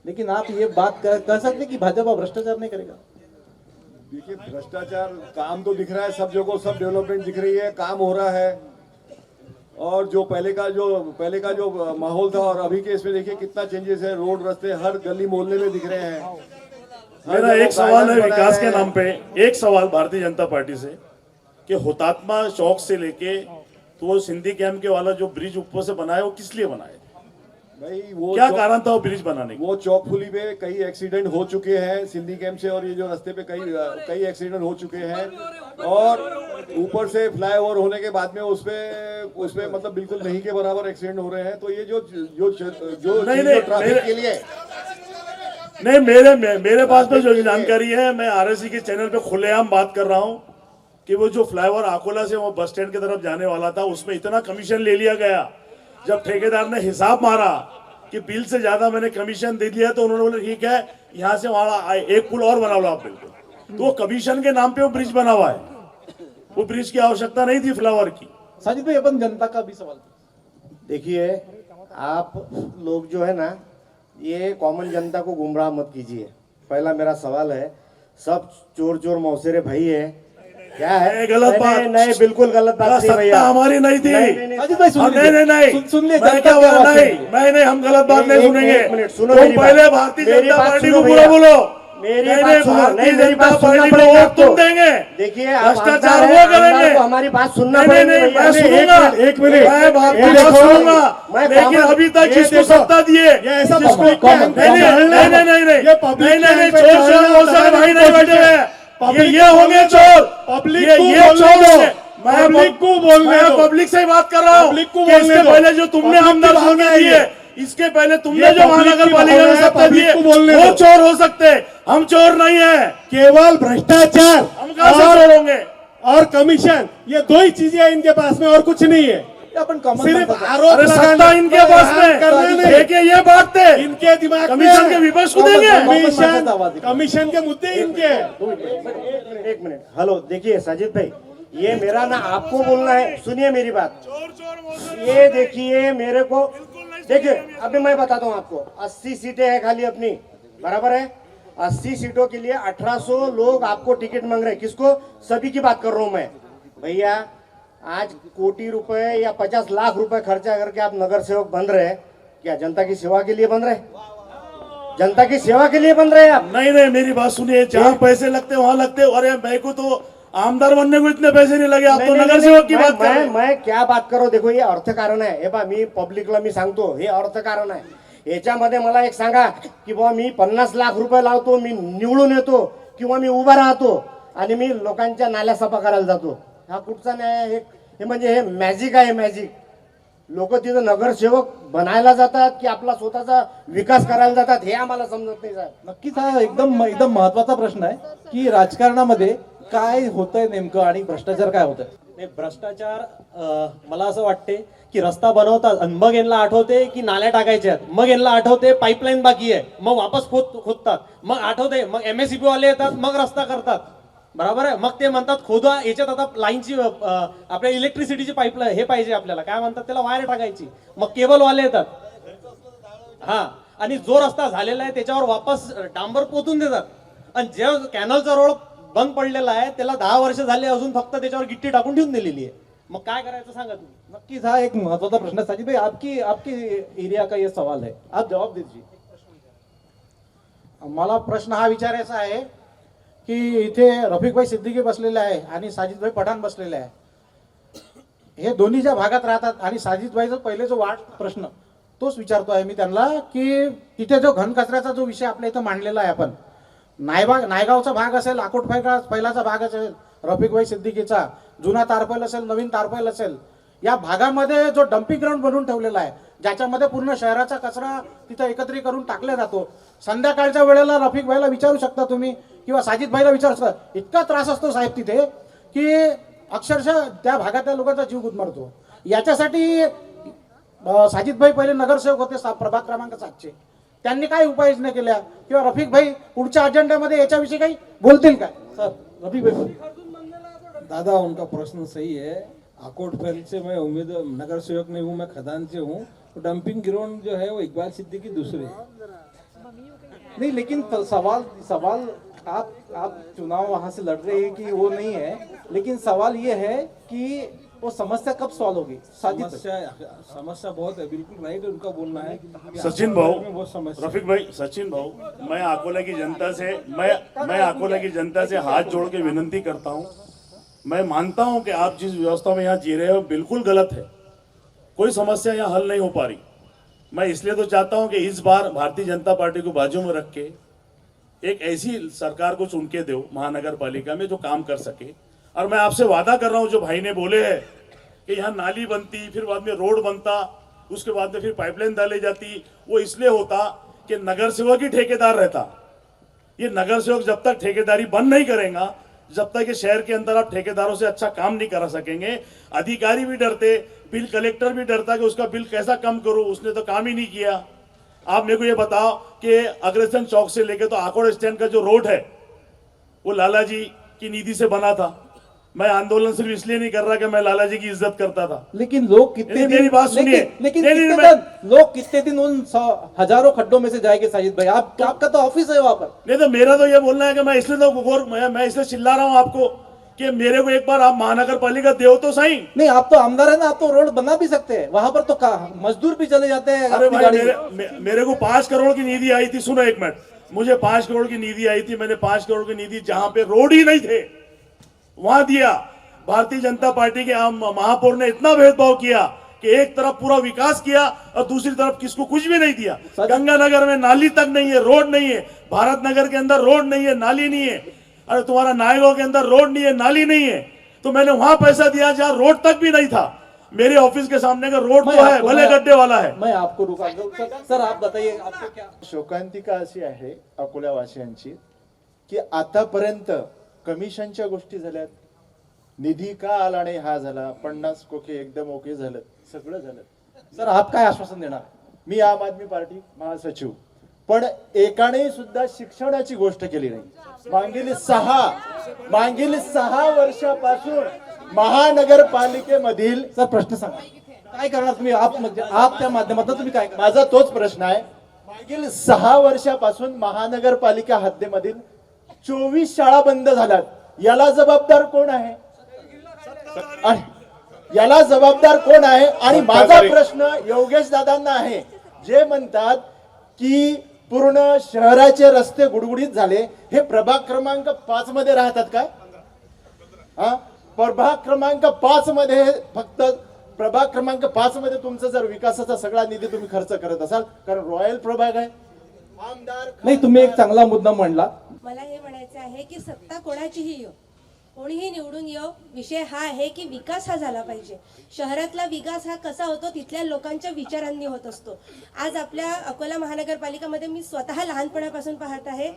लेकिन आप ये बात कह सकते हैं कि भाजपा भ्रष्टाचार नहीं करेगा? देखिए भ्रष्टाचार काम तो दिख रहा है सब जगह, सब डेवलपमेंट दिख रही है, काम हो रहा है. और जो पहले का जो माहौल था और अभी के इसमें देखिए कितना चेंजेस है. रोड रास्ते हर गली मोहल्ले में दिख रहे हैं. मेरा एक सवाल है विकास के नाम पे, एक सवाल भारतीय जनता पार्टी से कि हुतात्मा चौक से लेके तो सिंधी कैंप के वाला जो ब्रिज ऊपर से बनाया वो किस लिए बनाया? भाई वो क्या कारण था वो ब्रिज बनाने का? वो चौक पुली पे कई एक्सीडेंट हो चुके हैं सिंधी कैंप से, और ये जो रास्ते पे कई एक्सीडेंट हो चुके हैं. और ऊपर से फ्लाईओवर होने के बाद में उसपे मतलब बिल्कुल नहीं के बराबर एक्सीडेंट हो रहे हैं. तो ये जो ट्रैफिक के लिए नहीं, मेरे पास में जो जानकारी है, मैं आरएससी के चैनल पे खुलेआम बात कर रहा हूँ कि वो जो फ्लाईओवर आकोला से वो बस स्टैंड की तरफ जाने वाला था उसमें इतना कमीशन ले लिया गया. जब ठेकेदार ने हिसाब मारा कि बिल से ज्यादा मैंने कमीशन दे दिया तो उन्होंने बोला ठीक है यहाँ से वहां एक पुल और बना लो आप बिल्कुल. तो वो कमीशन के नाम पे वो ब्रिज बना हुआ है. वो ब्रिज की आवश्यकता नहीं थी फ्लाईओवर की. साजिद भाई, अपन जनता का भी सवाल. देखिए आप लोग जो है ना, ये कॉमन जनता को गुमराह मत कीजिए. पहला मेरा सवाल है, सब चोर मौसेरे भाई है क्या है? गलत बात. नहीं, बिल्कुल गलत बात नहीं भैया. हमारी नहीं थी. नहीं, सुन ले, नहीं, हम गलत बात नहीं सुनेंगे. सुनो, पहले भारतीय जनता पार्टी को बुरा बोलो. मेरी बात सुनो. नहीं, मेरी बात पार्टी सुनना को पड़ेगा वोट तुम देंगे. देखिए भ्रष्टाचार वो करेंगे. हमारी बात सुनना नहीं, पड़ेगा. मैं सुनूंगा. एक मिनट, मैं आपकी बात सुनूंगा. लेकिन अभी तक जिसको सत्ता दिए नहीं, चोर भाई नहीं बैठे हुए. ये होंगे चोर, पब्लिक ये को चोर बोलने होंगे। दो, पब्लिक को बोलने दो, पब्लिक से ही बात कर रहा हूँ पब्लिक को कि बोलने इसके दो। पहले जो तुमने पब्लिक आमदार की चुन भावना के है दिए, ये। इसके पहले तुमने ये जो पब्लिक महानगर की पालिका भावना में है, सत्ता पब्लिक दिए को बोलने वो दो। चोर हो सकते, हम चोर नहीं है। केवल भ्रष्टाचार हम कहाँ से चोर होंगे? और कमीशन, ये दो ही चीजें हैं इनके पास में, और कुछ नहीं है। आपण कॉमन सिर्फ जनता- आरोप अरे लगाना, सत्ता इनके पास में करना नहीं। लेके ये बांटते, इनके दिमाग में कमीशन के विपक्ष को देंगे। कमीशन के मुद्दे इनके हैं। एक मिनट हेलो, देखिए साजिद भाई, ये मेरा ना आपको बोलना है, सुनिए मेरी बात। ये देखिए मेरे को, देखिए अभी मैं बताता हूँ आपको, 80 सीटें हैं खाली अपनी, बराबर है। 80 सीटों के लिए 1800 लोग आपको टिकट मांग रहे हैं। किसको? सभी की बात कर रहा हूँ मैं। भैया आज कोटि रुपए या 50 लाख रुपए खर्चा करके आप नगर सेवक बन रहे हैं, क्या जनता की सेवा के लिए बन रहे हैं? जनता की सेवा के लिए बन रहे हैं आप? नहीं नहीं, मेरी बात सुनिए, जहाँ पैसे लगते वहाँ लगते। अरे मेरे को तो आमदार बनने को इतने पैसे नहीं लगे, आप तो नगर सेवक की बात कर रहे हैं। मैं क्या बात करू, देखो हे अर्थकारण आहे. हे बा मी पब्लिकला मी सांगतो हे अर्थकारण आहे. याच्यामध्ये मला एक सांगा की बाबा मी 50 लाख रुपये लावतो, मी निवडून येतो किंवा मी उभा राहतो आणि मी लोकांच्या नाल्या सफा करायला जातो, हा कुठचा न्याय आहे? हे म्हणजे हे मॅजिक आहे, मॅजिक. लोक तिथं नगरसेवक बनायला जातात की आपला स्वतःचा विकास करायला जातात हे आम्हाला समजत नाही साहेब. नक्कीच हा एकदम एकदम महत्वाचा प्रश्न आहे की राजकारणामध्ये काय होतंय नेमकं आणि भ्रष्टाचार काय होतंय. नाही, भ्रष्टाचार मला असं वाटते की रस्ता बनवतात आणि मग यांना आठवते की नाल्या टाकायच्या आहेत, मग यांना आठवते पाईपलाईन बाकी आहे, मग वापस खोदतात, मग आठवते, मग MSCB वाले येतात, मग रस्ता करतात, बरोबर आहे. मग ते म्हणतात खोदा, याच्यात आता लाईनची आपल्या इलेक्ट्रिसिटीची पाईपलाईन हे पाहिजे आपल्याला, काय म्हणतात त्याला, वायर टाकायची, मग केबल वाले येतात. हा, आणि जो रस्ता झालेला आहे त्याच्यावर वापस डांबर पोतून देतात. आणि जे कॅनलचा रोड बंद पडलेला आहे त्याला 10 वर्ष झाले, अजून फक्त त्याच्यावर गिट्टी टाकून ठेवून दिलेली आहे. मग काय करायचं सांगा तुम्ही. नक्कीच हा एक महत्वाचा प्रश्न है. साजिद भाई, आपकी आपकी एरिया का ये सवाल है, आप जवाब दीजिए. मला प्रश्न हा विचारायचा आहे की इथे रफिकभाई सिद्दीकी बसलेले आहे आणि साजिदभाई पठाण बसलेले आहे. हे दोन्ही ज्या भागात राहतात आणि साजिदभाईचा पहिले जो वाढ प्रश्न तोच विचारतो आहे मी त्यांना की तिथे जो घनकचऱ्याचा जो विषय आपल्या इथं मांडलेला आहे, आपण नायगावचा भाग असेल, अकोट पहिलाचा भाग असेल, रफिकभाई सिद्दीकीचा जुना तारपैल असेल, नवीन तारपैल असेल, या भागामध्ये जो डम्पिंग ग्राउंड बनवून ठेवलेला आहे ज्याच्यामध्ये पूर्ण शहराचा कचरा तिथं एकत्रित करून टाकला जातो. संध्याकाळच्या वेळेला रफिकभाईला विचारू शकता तुम्ही किंवा साजिदभाईला विचारू शकता, इतका त्रास असतो साहेब तिथे की अक्षरशः त्या भागातल्या लोकांचा जीव गुदमरतो. याच्यासाठी साजिदभाई पहिले नगरसेवक होते प्रभाग क्रमांक 7चे, त्यांनी काय उपाययोजना केल्या किंवा रफिकभाई पुढच्या अजेंड्यामध्ये याच्याविषयी काही बोलतील काय? सर रफिकभाई. दादा, उनका प्रश्न सही है. आकोट फैल से मैं नगर सेवक नहीं हूँ, मैं खदान से हूँ. डंपिंग ग्राउंड जो है वो इकबाल सिद्दीकी दूसरे. नहीं, लेकिन सवाल आप चुनाव वहां से लड़ रहे हैं कि वो नहीं है, लेकिन सवाल ये है कि वो समस्या कब सॉल्व होगी. समस्या बहुत है, बिल्कुल राइट है उनका बोलना है. सचिन भाऊ, रफीक भाई, सचिन भाऊ, मैं अकोला की जनता से मैं अकोला की जनता से हाथ जोड़ के विनती करता हूं. मैं मानता हूं कि आप जिस व्यवस्था में यहाँ जी रहे हो बिल्कुल गलत है, कोई समस्या यहाँ हल नहीं हो पा रही. मैं इसलिए तो चाहता हूं कि इस बार भारतीय जनता पार्टी को बाजू में रख के एक ऐसी सरकार को चुन के दो महानगर पालिका में जो काम कर सके. और मैं आपसे वादा कर रहा हूं, जो भाई ने बोले है कि यहाँ नाली बनती, फिर बाद में रोड बनता, उसके बाद में फिर पाइपलाइन डाली जाती, वो इसलिए होता कि नगर सेवक ही ठेकेदार रहता. ये नगर सेवक जब तक ठेकेदारी बंद नहीं करेगा, जब तक ये शहर के अंदर आप ठेकेदारों से अच्छा काम नहीं करा सकेंगे. अधिकारी भी डरते, बिल कलेक्टर भी डरता कि उसका बिल कैसा कम करूं, उसने तो काम ही नहीं किया. आप मेरे को ये बताओ कि अग्रसेन चौक से लेके तो आकोड़ स्टैंड का जो रोड है वो लाला जी की निधि से बना था. मैं आंदोलन सिर्फ इसलिए नहीं कर रहा कि मैं लाला जी की इज्जत करता था. लेकिन लोग कितने मेरी बात सुनिए. लोग कितने दिन उन हजारों खड्डों में से जाएंगे साजिद भाई. आपका तो ऑफिस है वहां पर. नहीं तो मेरा तो ये बोलना है कि मैं इसलिए तो मैं इसलिए चिल्ला रहा हूं आपको कि मेरे को एक बार आप महानगर पालिका दो तो सही. नहीं, आप तो आमदार है ना, आप तो रोड बना भी सकते हैं. वहां पर तो मजदूर भी चले जाते हैं. अरे भाई, मेरे को 5 करोड़ की निधि आई थी. सुनो एक मिनट, मुझे 5 करोड़ की निधि आई थी. मैंने 5 करोड़ की निधि जहां पे रोड ही नहीं थे वहां दिया. भारतीय जनता पार्टी के महापौर ने इतना भेदभाव किया कि एक तरफ पूरा विकास किया और दूसरी तरफ किसको कुछ भी नहीं दिया. गंगानगर में नाली तक नहीं है, रोड नहीं है. भारत नगर के अंदर रोड नहीं है, नाली नहीं है. अरे तुम्हारा नायगांव के अंदर रोड नहीं है, नाली नहीं है, तो मैंने वहां पैसा दिया जहां रोड तक भी नहीं था। मेरे ऑफिस के सामने का रोड तो है, भले गड्ढे वाला है। मैं आपको रुका सर, आप बताइए आपको क्या शोकांतिका अशी आहे अकोल्यावासियांची की आतापर्यंत कमिशनच्या गोष्टी झाल्यात, निधी का आला नाही हा झाला, 50 कोटी एकदम ओके झालं, सगळं झालं। सर आप काय आश्वासन देणार? मी आम आदमी पार्टी महासचिव, पण एकाने सुद्धा शिक्षणाची गोष्ट केली नाही। मागील 6 वर्षापासून महानगरपालिकेमधील सर प्रश्न सांगा काय करणार तुम्ही? आप त्या माध्यमातून तुम्ही काय करणार? माझा तोच प्रश्न आहे। मागील 6 वर्षापासून महानगरपालिका हद्दीमधील 24 शाळा बंद झाल्यात, याला जबाबदार कोण आहे? याला जबाबदार कोण आहे? आणि माझा प्रश्न योगेश दादांना आहे, जे म्हणतात की पूर्ण शहराचे रस्ते गुडगुडीत झाले, हे प्रभाग क्रमांक 5 मध्ये राहतात काय? प्रभाग क्रमांक 5 मध्ये, फक्त प्रभाग क्रमांक 5 मध्ये तुमचा जर विकासाचा सगळा निधी तुम्ही खर्च करत असाल, कारण रॉयल प्रभाग आहे, आमदार नाही तुम्ही एक चांगला मुद्दा मांडला। मला हे म्हणायचं आहे की सत्ता कोणाचीही येऊ, कोणीही निवडून येऊ, विषय हा आहे की विकास हा झाला पाहिजे। शहरातला विकास हा कसा होतो, तिथल्या लोकांच्या विचारांनी होत असतो। आज आपल्या अकोला महानगरपालिकेमध्ये मी स्वतः लहानपणापासून पाहत आहे,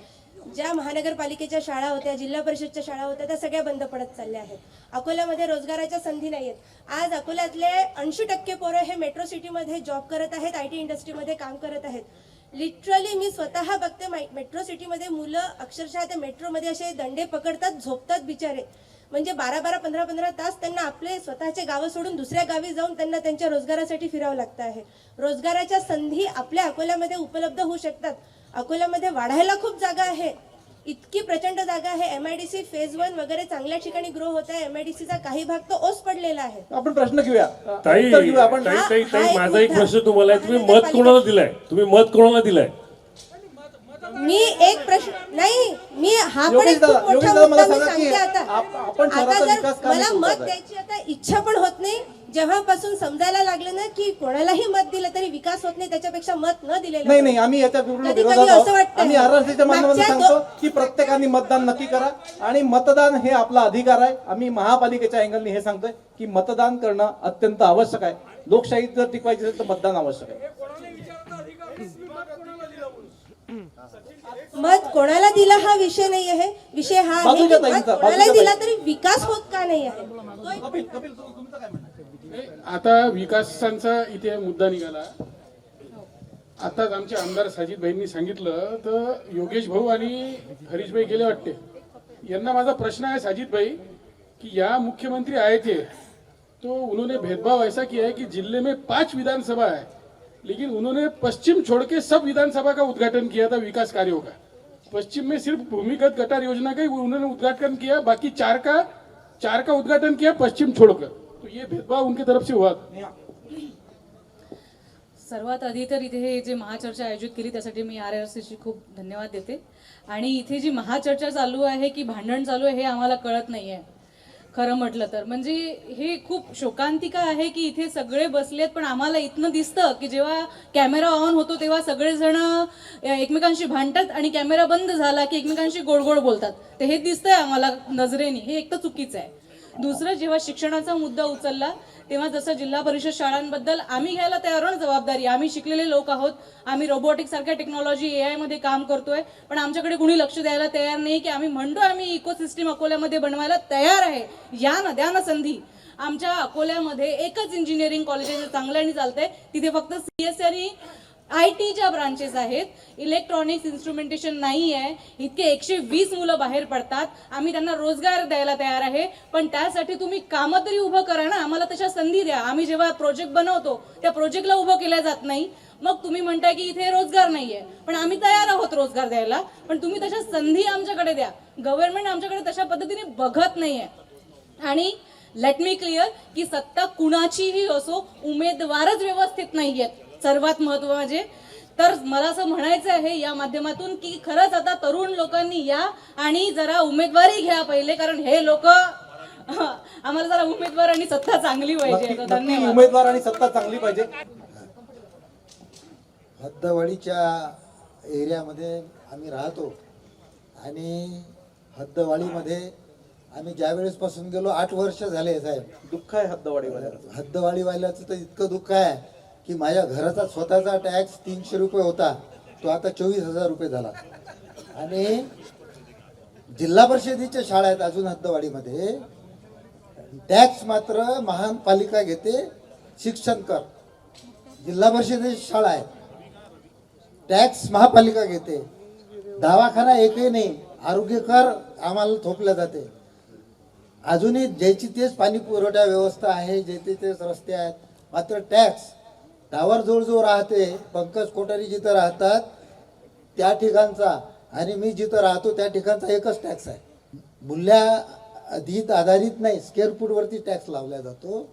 ज्या महानगरपालिकेच्या शाळा होत्या, जिल्हा परिषदच्या शाळा होत्या, त्या सगळ्या बंद पडत चालल्या आहेत। अकोल्यामध्ये रोजगाराच्या संधी नाही आहेत। आज अकोल्यातले 80% पोरं हे मेट्रो सिटीमध्ये जॉब करत आहेत, IT इंडस्ट्रीमध्ये काम करत आहेत। लिटरली मी स्वतः बघते, मेट्रो सिटीमध्ये मुलं अक्षरशः त्या मेट्रोमध्ये असे दंडे पकडतात, झोपतात बिचारे। म्हणजे 12-12, 15-15 तास त्यांना आपले स्वतःचे गावं सोडून दुसऱ्या गावी जाऊन त्यांना त्यांच्या रोजगारासाठी फिरावं लागतं आहे। रोजगाराच्या संधी आपल्या अकोल्यामध्ये उपलब्ध होऊ शकतात। अकोल्यामध्ये वाढायला खूप जागा आहे, इतकी प्रचंड जागा आहे। MIDC फेज 1 वगैरे चांगल्या ठिकाणी ग्रो होत आहे। MIDCचा काही भाग तो ओस पडलेला आहे। आपण प्रश्न घेऊया, ताई उत्तर घेऊया आपण। माझा एक प्रश्न तुम्हाला आहे, तुम्ही मत कोणाला दिलाय? तुम्ही मत कोणाला दिलाय? मी एक प्रश्न नाही, मी हा पण एक खूप मोठा मुद्दा मी सांगते आता जर मला मत द्यायची आता इच्छा पण होत नाही, जेव्हापासून समजायला लागलं ना की कोणालाही मत दिलं तरी विकास होत नाही, त्याच्यापेक्षा मत न दिलेलं नाही आम्ही याच्या विरोधात असं वाटतं। आम्ही RRCच्या माध्यमातून सांगतो की प्रत्येकाने मतदान नक्की करा, आणि मतदान हे आपला अधिकार आहे। आम्ही महापालिकेच्या अँगलने हे सांगतोय की मतदान करणं अत्यंत आवश्यक आहे। लोकशाही जर टिकवायची असेल तर मतदान आवश्यक आहे। मत कोणाला दिला हा विषय नाही आहे, विषय हा आहे की मत कोणाला दिला तरी विकास होत का नाही आहे। आता विकासांचा इथे मुद्दा निघाला। आताच आमचे आमदार साजिद भाईंनी सांगितलं, तर योगेश भाऊ आणि हरीश भाई गेले वाटते। यांना माझा प्रश्न है साजिद भाई कि यहाँ मुख्यमंत्री आए थे तो उन्होंने भेदभाव ऐसा किया है कि जिले में 5 विधानसभा है, लेकिन उन्होंने पश्चिम छोड़ के सब विधानसभा का उद्घाटन किया था विकास कार्यों का। पश्चिम में सिर्फ भूमिगत गटार योजना का ही उन्होंने उद्घाटन किया, बाकी चार का उद्घाटन किया पश्चिम छोड़कर। तो ये भेदभाव उनकी तरफ से हुआ। सर्वात आधी तर इथे हे जे महाचर्चा आयोजित केली त्यासाठी मी RRCची खूप धन्यवाद देते। आणि इथे जी महाचर्चा चालू आहे की भांडण चालू आहे हे आम्हाला कळत नाहीये खरं म्हटलं तर। म्हणजे हे खूप शोकांतिका आहे की इथे सगळे बसलेत, पण आम्हाला इथनं दिसतं की जेव्हा कॅमेरा ऑन होतो तेव्हा सगळेजण एकमेकांशी भांडतात आणि कॅमेरा बंद झाला की एकमेकांशी गोड बोलतात। ते हे दिसतंय आम्हाला नजरेने, हे एक तर चुकीचं आहे। दुसरं, जेव्हा शिक्षणाचा मुद्दा उचलला तेव्हा जसं जिल्हा परिषद शाळांबद्दल आम्ही घ्यायला तयार आहोत जबाबदारी, आम्ही शिकलेले लोक आहोत, आम्ही रोबोटिक्स सारख्या टेक्नॉलॉजी AI मध्ये काम करतोय, पण आमच्याकडे कुणी लक्ष द्यायला तयार नाही की आम्ही म्हणतो आम्ही इकोसिस्टीम अकोल्यामध्ये बनवायला तयार आहे, या ना द्या ना संधी। आमच्या अकोल्यामध्ये एकच इंजिनिअरिंग कॉलेज चांगल्याने चालतंय, तिथे फक्त CS आणि ITच्या ब्रांचेस आहेत, इलेक्ट्रॉनिक्स इन्स्ट्रुमेंटेशन नाही आहे। इतके 120 मुलं बाहेर पडतात, आम्ही त्यांना रोजगार द्यायला तयार आहे, पण त्यासाठी तुम्ही कामं तरी उभं करा ना, आम्हाला तशा संधी द्या। आम्ही जेव्हा प्रोजेक्ट बनवतो त्या प्रोजेक्टला उभं केलं जात नाही, मग तुम्ही म्हणताय की इथे रोजगार नाहीये, पण आम्ही तयार आहोत रोजगार द्यायला, पण तुम्ही तशा संधी आमच्याकडे द्या। गव्हर्नमेंट आमच्याकडे तशा पद्धतीने बघत नाहीये। आणि लेट मी क्लिअर की सत्ता कुणाचीही असो, उमेदवारच व्यवस्थित नाहीयेत सर्वात महत्त्वाचे। तर मला असं म्हणायचं आहे या माध्यमातून की खरंच आता तरुण लोकांनी या आणि जरा उमेदवारी घ्या पहिले, कारण हे लोक आम्हाला जरा उमेदवार आणि सत्ता चांगली पाहिजे। धन्यवाद। उमेदवार आणि सत्ता चांगली पाहिजे। हद्दवाडीच्या एरियामध्ये आम्ही राहतो आणि हद्दवाढीमध्ये आम्ही ज्या वेळेस पासून गेलो 8 वर्ष झाले साहेब. दुःख आहे हद्दवाढीवाल्याचं. हद्दवाढीवाल्याचं तर इतकं दुःख आहे की माझ्या घराचा स्वतःचा टॅक्स 300 रुपये होता, तो आता 24,000 रुपये झाला. आणि जिल्हा परिषदेच्या शाळा आहेत अजून हद्दवाढीमध्ये, टॅक्स मात्र महापालिका घेते. शिक्षण कर जिल्हा परिषदेची शाळा आहे, टॅक्स महापालिका घेते. दवाखाना एकही नाही, आरोग्य कर आम्हाला थोपल्या जाते. अजूनही ज्याची तेच पाणी पुरवठा व्यवस्था आहे, जे तेच रस्ते आहेत, मात्र टॅक्स टावर जो राहते. पंकज कोठारी जिथं राहतात त्या ठिकाणचा आणि मी जिथं राहतो त्या ठिकाणचा एकच टॅक्स आहे. मूल्या आधारित नाही, स्क्वेअर फूटवरती टॅक्स लावला जातो.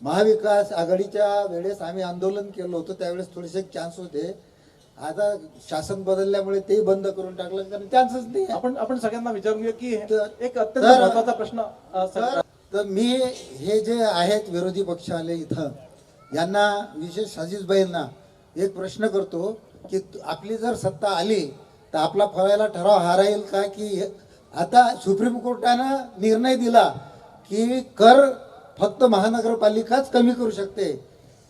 महाविकास आघाडीच्या वेळेस आम्ही आंदोलन केलं होतं, त्यावेळेस थोडेसे चान्स होते. आता शासन बदलल्यामुळे ते बंद करून टाकलं, कारण चान्सच नाही. आपण सगळ्यांना विचारून घेऊ की एक अत्यंत महत्वाचा प्रश्न तर मी हे जे आहेत विरोधी पक्षाले इथं, यांना विशेष साजिदभाईंना एक प्रश्न करतो की आपली जर सत्ता आली तर आपला फळायला ठराव हा राहील का? की आता सुप्रीम कोर्टानं निर्णय दिला की कर फक्त महानगरपालिकाच कमी करू शकते,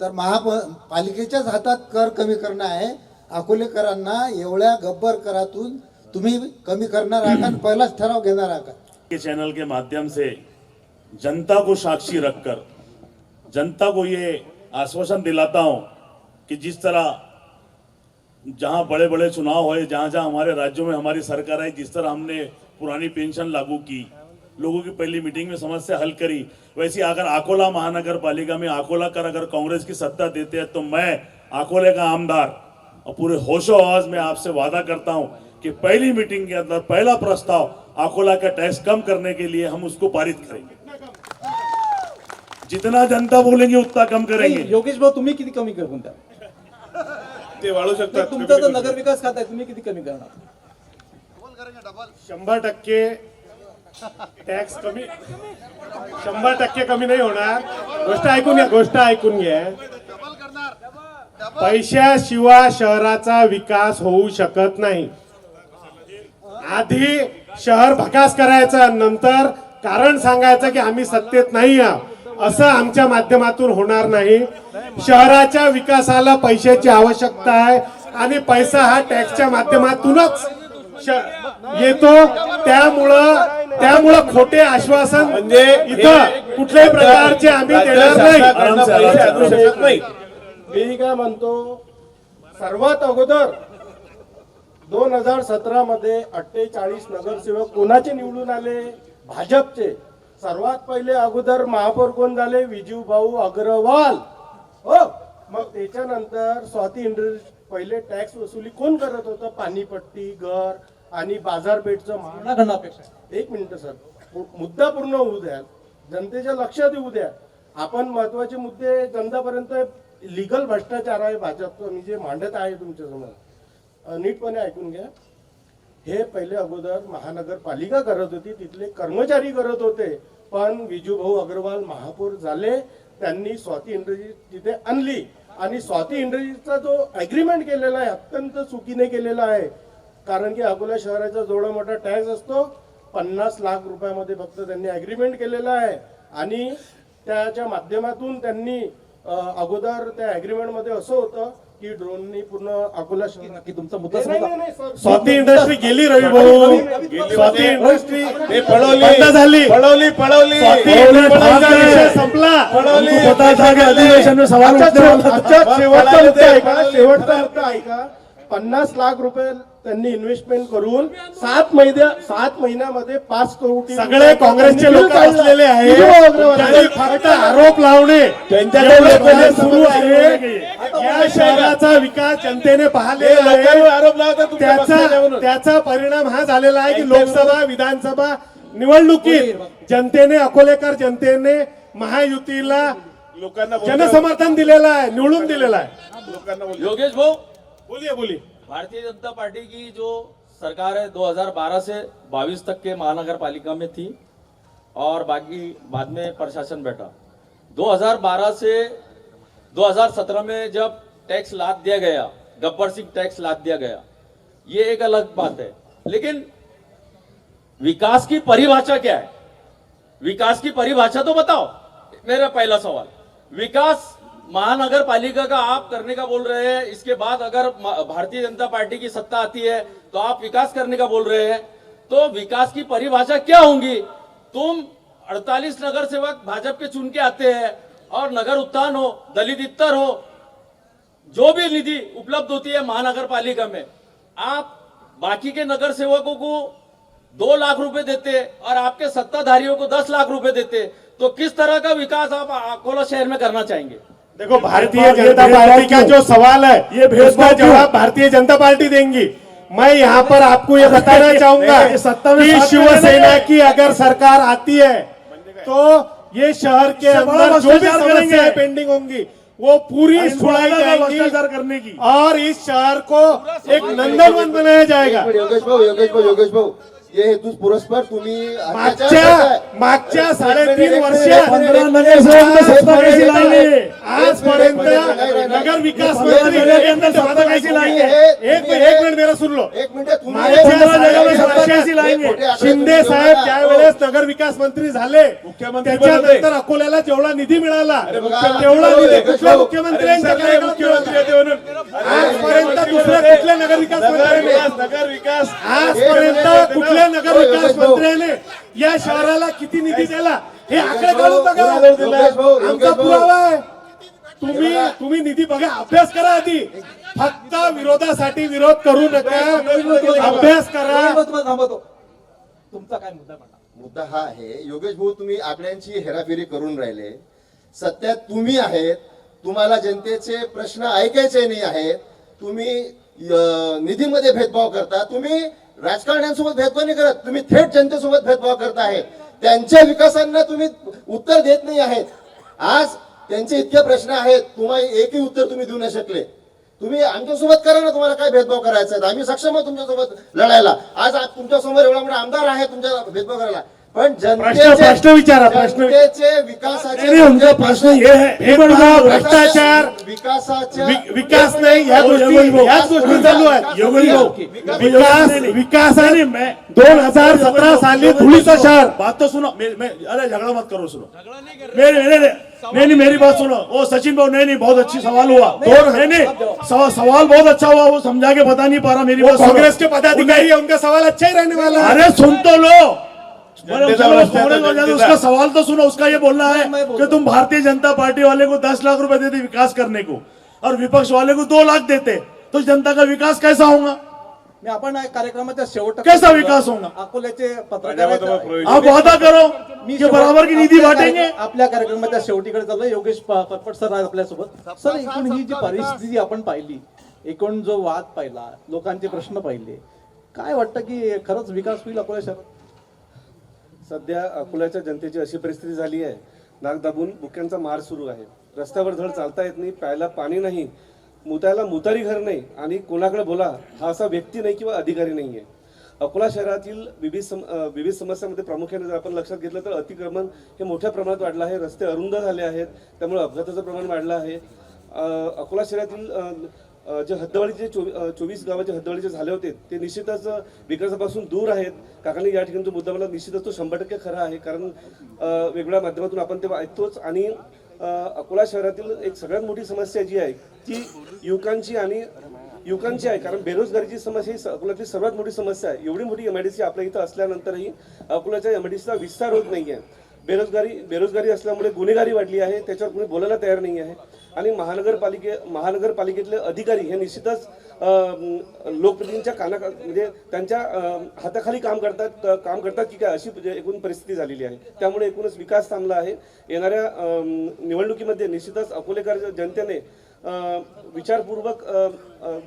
तर महापालिकेच्याच हातात कर कमी करणं आहे. अकोलेकरांना एवढ्या गब्बर करातून तुम्ही कमी करणार आहात आणि पहिलाच ठराव घेणार आहात. के चैनल के माध्यम से जनता को साक्षी रखकर जनता को ये आश्वासन दिलाता हूं कि जिस तरह जहां बड़े बड़े चुनाव हुए, जहां जहां हमारे राज्यों में हमारी सरकार आई, जिस तरह हमने पुरानी पेंशन लागू की, लोगों की पहली मीटिंग में समस्या हल करी, वैसे अगर अकोला महानगर पालिका में अकोला कर अगर कांग्रेस की सत्ता देते हैं तो मैं अकोले का आमदार और पूरे होशो आवाज में आपसे वादा करता हूं कि पहली मीटिंग के अंदर पहला प्रस्ताव अकोला का टैक्स कम करने के लिए हम उसको पारित करेंगे. जितना जनता बोलेंगे उतना कम करेंगे. योगेश भाऊ, तुम्ही किती कमी करून द्या? ते वाढू शकतात. तुमचं तर नगर विकास खात आहे, तुम्ही किती कमी करणार? 100% टॅक्स कमी, 100% कमी नाही होणार. गोष्ट ऐकून घ्या. पैशाशिवाय शहराचा विकास होऊ शकत नाही. आधी शहर भकास करायचं, नंतर कारण सांगायचं की आम्ही सत्तेत नाही आहोत, असं आमच्या माध्यमातून होणार नाही. शहराच्या विकासाला पैशाची आवश्यकता आहे आणि पैसा हा टॅक्सच्या माध्यमातूनच येतो. त्यामुळं खोटे आश्वासन म्हणजे इथं कुठल्याही प्रकारचे आम्ही देणार नाही. मी काय म्हणतो, सर्वात अगोदर 2017 मध्ये 48 नगरसेवक कोणाचे निवडून आले? भाजपचे. सर्वात पहिले अगोदर महापौर कोण झाले? विजूभाऊ अग्रवाल. हो, मग त्याच्यानंतर स्वाती इंडस्ट्री. पहिले टॅक्स वसुली कोण करत होतं? पाणीपट्टी, घर आणि बाजारपेठचं. एक मिनिट सर, मुद्दा पूर्ण होऊ द्या, जनतेच्या लक्षात येऊ द्या. आपण महत्वाचे मुद्दे जनतापर्यंत. लिगल भ्रष्टाचार आहे भाजपचं, मी जे मांडत आहे तुमच्या समोर, नीटपणे ऐकून घ्या. हे पहिले अगोदर महानगरपालिका करत होती, तिथले कर्मचारी करत होते. पण विजूभाऊ अग्रवाल महापौर झाले, त्यांनी स्वाती इंडस्ट्री तिथे आणली आणि स्वाती इंडस्ट्रीचा जो अग्रीमेंट केलेला आहे अत्यंत चुकीने केलेला आहे. कारण की अकोला शहराचा जेवढा मोठा टॅक्स असतो 50 लाख रुपयामध्ये फक्त त्यांनी अग्रीमेंट केलेला आहे. आणि त्याच्या माध्यमातून त्यांनी अगोदर त्या अग्रीमेंट मध्ये असं होतं की ड्रोननी पूर्ण अकोला शहर. की तुमचा मुद्दा स्वाती इंडस्ट्री गेली रवी भाऊ. स्वाती इंडस्ट्री बंद झाली, पळवली. संपला. अधिवेशन शेवटचा मुद्दा ऐका. 50 लाख रुपये त्यांनी इन्व्हेस्टमेंट करून 7 महिन्यामध्ये 5 कोटी सगळे काँग्रेसचे लोक असलेले आहेत. फक्त आरोप लावणे त्यांच्याकडे सुरू आहे. या शहराचा विकास जनतेने पाहिलेला आहे. त्याचा परिणाम हा झालेला आहे की लोकसभा विधानसभा निवडणुकीत जनतेने महायुतीला लोकांना जनसमर्थन दिलेलं आहे, निवडून दिलेलं आहे. लोकांना. योगेश भाऊ, बोलिए. भारतीय जनता पार्टी की जो सरकार है 2012 से 22 तक के महानगर पालिका में थी और बाकी बाद में प्रशासन बैठा. 2012 से 2017 में जब टैक्स लाद दिया गया, गब्बर सिंह टैक्स लाद दिया गया, ये एक अलग बात है. लेकिन विकास की परिभाषा क्या है? विकास की परिभाषा तो बताओ। मेरा पहला सवाल, विकास महानगर पालिका का आप करने का बोल रहे हैं, इसके बाद अगर भारतीय जनता पार्टी की सत्ता आती है तो आप विकास करने का बोल रहे हैं, तो विकास की परिभाषा क्या होंगी? तुम 48 नगर सेवक भाजपा के चुन के आते हैं और नगर उत्थान हो, दलित इत्तर हो, जो भी निधि उपलब्ध होती है महानगर पालिका में, आप बाकी के नगर सेवकों को 2 लाख रुपए देते और आपके सत्ताधारियों को 10 लाख रुपए देते, तो किस तरह का विकास आप अकोला शहर में करना चाहेंगे? देखो, भारतीय जनता पार्टी का जो सवाल है ये भेदभाव उसका जवाब भारतीय जनता पार्टी देंगी। मैं यहाँ पर आपको ये बताना चाहूंगा कि शिवसेना की अगर सरकार आती है तो ये शहर के अंदर जो भी समस्याएं पेंडिंग होंगी वो पूरी सुनाई जाएगी करने की, और इस शहर को एक नंदनवन बनाया जाएगा। योगेश भाऊ ये हेतू पुरस्पर तुम्ही मागच्या 3.5 आजपर्यंत नगर विकास मंत्री एक मिनट मेरा सुन लो, शिंदे साहेब ज्यावेळेस नगर विकास मंत्री झाले त्याच्यानंतर अकोल्याला जेवढा निधी मिळाला तेवढा निधी कुठल्या मुख्यमंत्र्यांच्याकडे आजपर्यंत दुसऱ्या कुठल्या नगर विकास मंत्र्याने आजपर्यंत कुठल्या नगर विकास मंत्र्याने या शहराला किती निधी दिला हे आकडे काढून बघा, आमचा पुरावा आहे। तुम्ही निधी बघा, अभ्यास करा आधी, फक्त विरोधासाठी विरोध करू नका, अभ्यास करा। तुमचा काय मुद्दा हा आहे, योगेश भाऊ तुम्ही आकड्यांची हेराफेरी करून राहिले। सत्यात तुम्ही आहेत, तुम्हाला जनतेचे प्रश्न ऐकायचे नाही आहेत, तुम्ही निधीमध्ये भेदभाव करता, तुम्ही राजकारण्यांसोबत भेदभाव नाही करत, तुम्ही थेट जनतेसोबत भेदभाव करत आहे। त्यांच्या विकासांना तुम्ही उत्तर देत नाही आहेत। आज त्यांचे इतके प्रश्न आहेत, तुम्हाला एकही उत्तर तुम्ही देऊ नाही शकले। तुम्ही आमच्यासोबत करा ना, तुम्हाला काय भेदभाव करायचा आहे, आम्ही सक्षम आहोत तुमच्यासोबत लढायला। आज तुमच्या समोर एवढा मोठा आमदार आहे तुमच्या भेदभाव करायला, पण प्रश्न विचारा, जनतेचे विकासाचे प्रश्न हे आहे, भ्रष्टाचार विकास नाही, ह्या गोष्टी चालू आहेत। विकास आणि 2017 साली धुळीचं शहर, बात तो सुनो, अरे झगड़ा मत करो, सुनो नहीं मेरी बात सुनो। ओ सचिन भाऊ, नहीं बहुत अच्छी सवाल हुआ, सवाल बहुत अच्छा हुआ, वो समझा के बता नहीं पा रहा, मेरी बात कांग्रेस के पदाधिकारी है, उनका सवाल अच्छा ही रहने वाला है। अरे सुन तो लो, उसका सवाल तो सुनो। उसका ये बोलना है कि तुम भारतीय जनता पार्टी वाले को 10 लाख रुपए देते विकास करने को और विपक्ष वाले को 2 लाख देते, तो जनता का विकास कैसा होगा? आपण कार्यक्रमाच्या शेवट कैसा विकास होगा? अकोल्याचे पत्रकार आप वादा करो कि बराबर की निधी बांटेंगे। आपल्या कार्यक्रमाच्या शेवटीकडे चाललोय। योगेश पटपट सर आहे आपल्यासोबत। सर, एकूण ही जी परिस्थिती आपण पाहिली, एकूण जो वाद पाहिला, लोकांचे प्रश्न पाहिले, काय वाटतं की खरंच विकास होईल अकोला शहरात? सध्या अकोल्याच्या जनतेची अशी परिस्थिती झाली आहे, नाक दाबून बुक्यांचा मार सुरू आहे। रस्त्यावर धड चालता येत नाही, प्यायला पाणी नाही, मुतायला मुतारी घर नाही, आणि कोणाकडे बोला हा असा व्यक्ती नाही किंवा अधिकारी नाही आहे। अकोला शहरातील विविध समस्यांमध्ये प्रामुख्याने जर आपण लक्षात घेतलं तर अतिक्रमण हे मोठ्या प्रमाणात वाढलं आहे, रस्ते अरुंद झाले आहेत, त्यामुळे अपघाताचं प्रमाण वाढलं आहे। अकोला शहरातील जे हद्दवाढीचे 24 गावाचे हद्दवाढीचे झाले होते ते निश्चितच विकासापासून दूर आहेत। काकांनी या ठिकाणी जो मुद्दा मला निश्चितच तो 100% खरा आहे, कारण वेगवेगळ्या माध्यमातून आपण ते ऐकतोच। आणि अकोला शहरातील एक सगळ्यात मोठी समस्या जी आहे ती युवकांची आहे, कारण बेरोजगारीची समस्या ही अकोल्यातली सर्वात मोठी समस्या आहे। एवढी मोठी MIDC आपल्या इथं असल्यानंतरही अकोल्याच्या MIDCचा विस्तार होत नाही आहे। बेरोजगारी असल्यामुळे गुन्हेगारी वाढली आहे, त्याच्यावर कोणी बोलायला तयार नाही आहे। आणि महानगरपालिकेतले अधिकारी हे निश्चितच लोकप्रतिनिधींच्या म्हणजे त्यांच्या हाताखाली काम करतात की काय, अशी एकूण परिस्थिती झालेली आहे। त्यामुळे एकूणच विकास थांबला आहे। येणाऱ्या निवडणुकीमध्ये निश्चितच अकोलेकर जनतेने विचारपूर्वक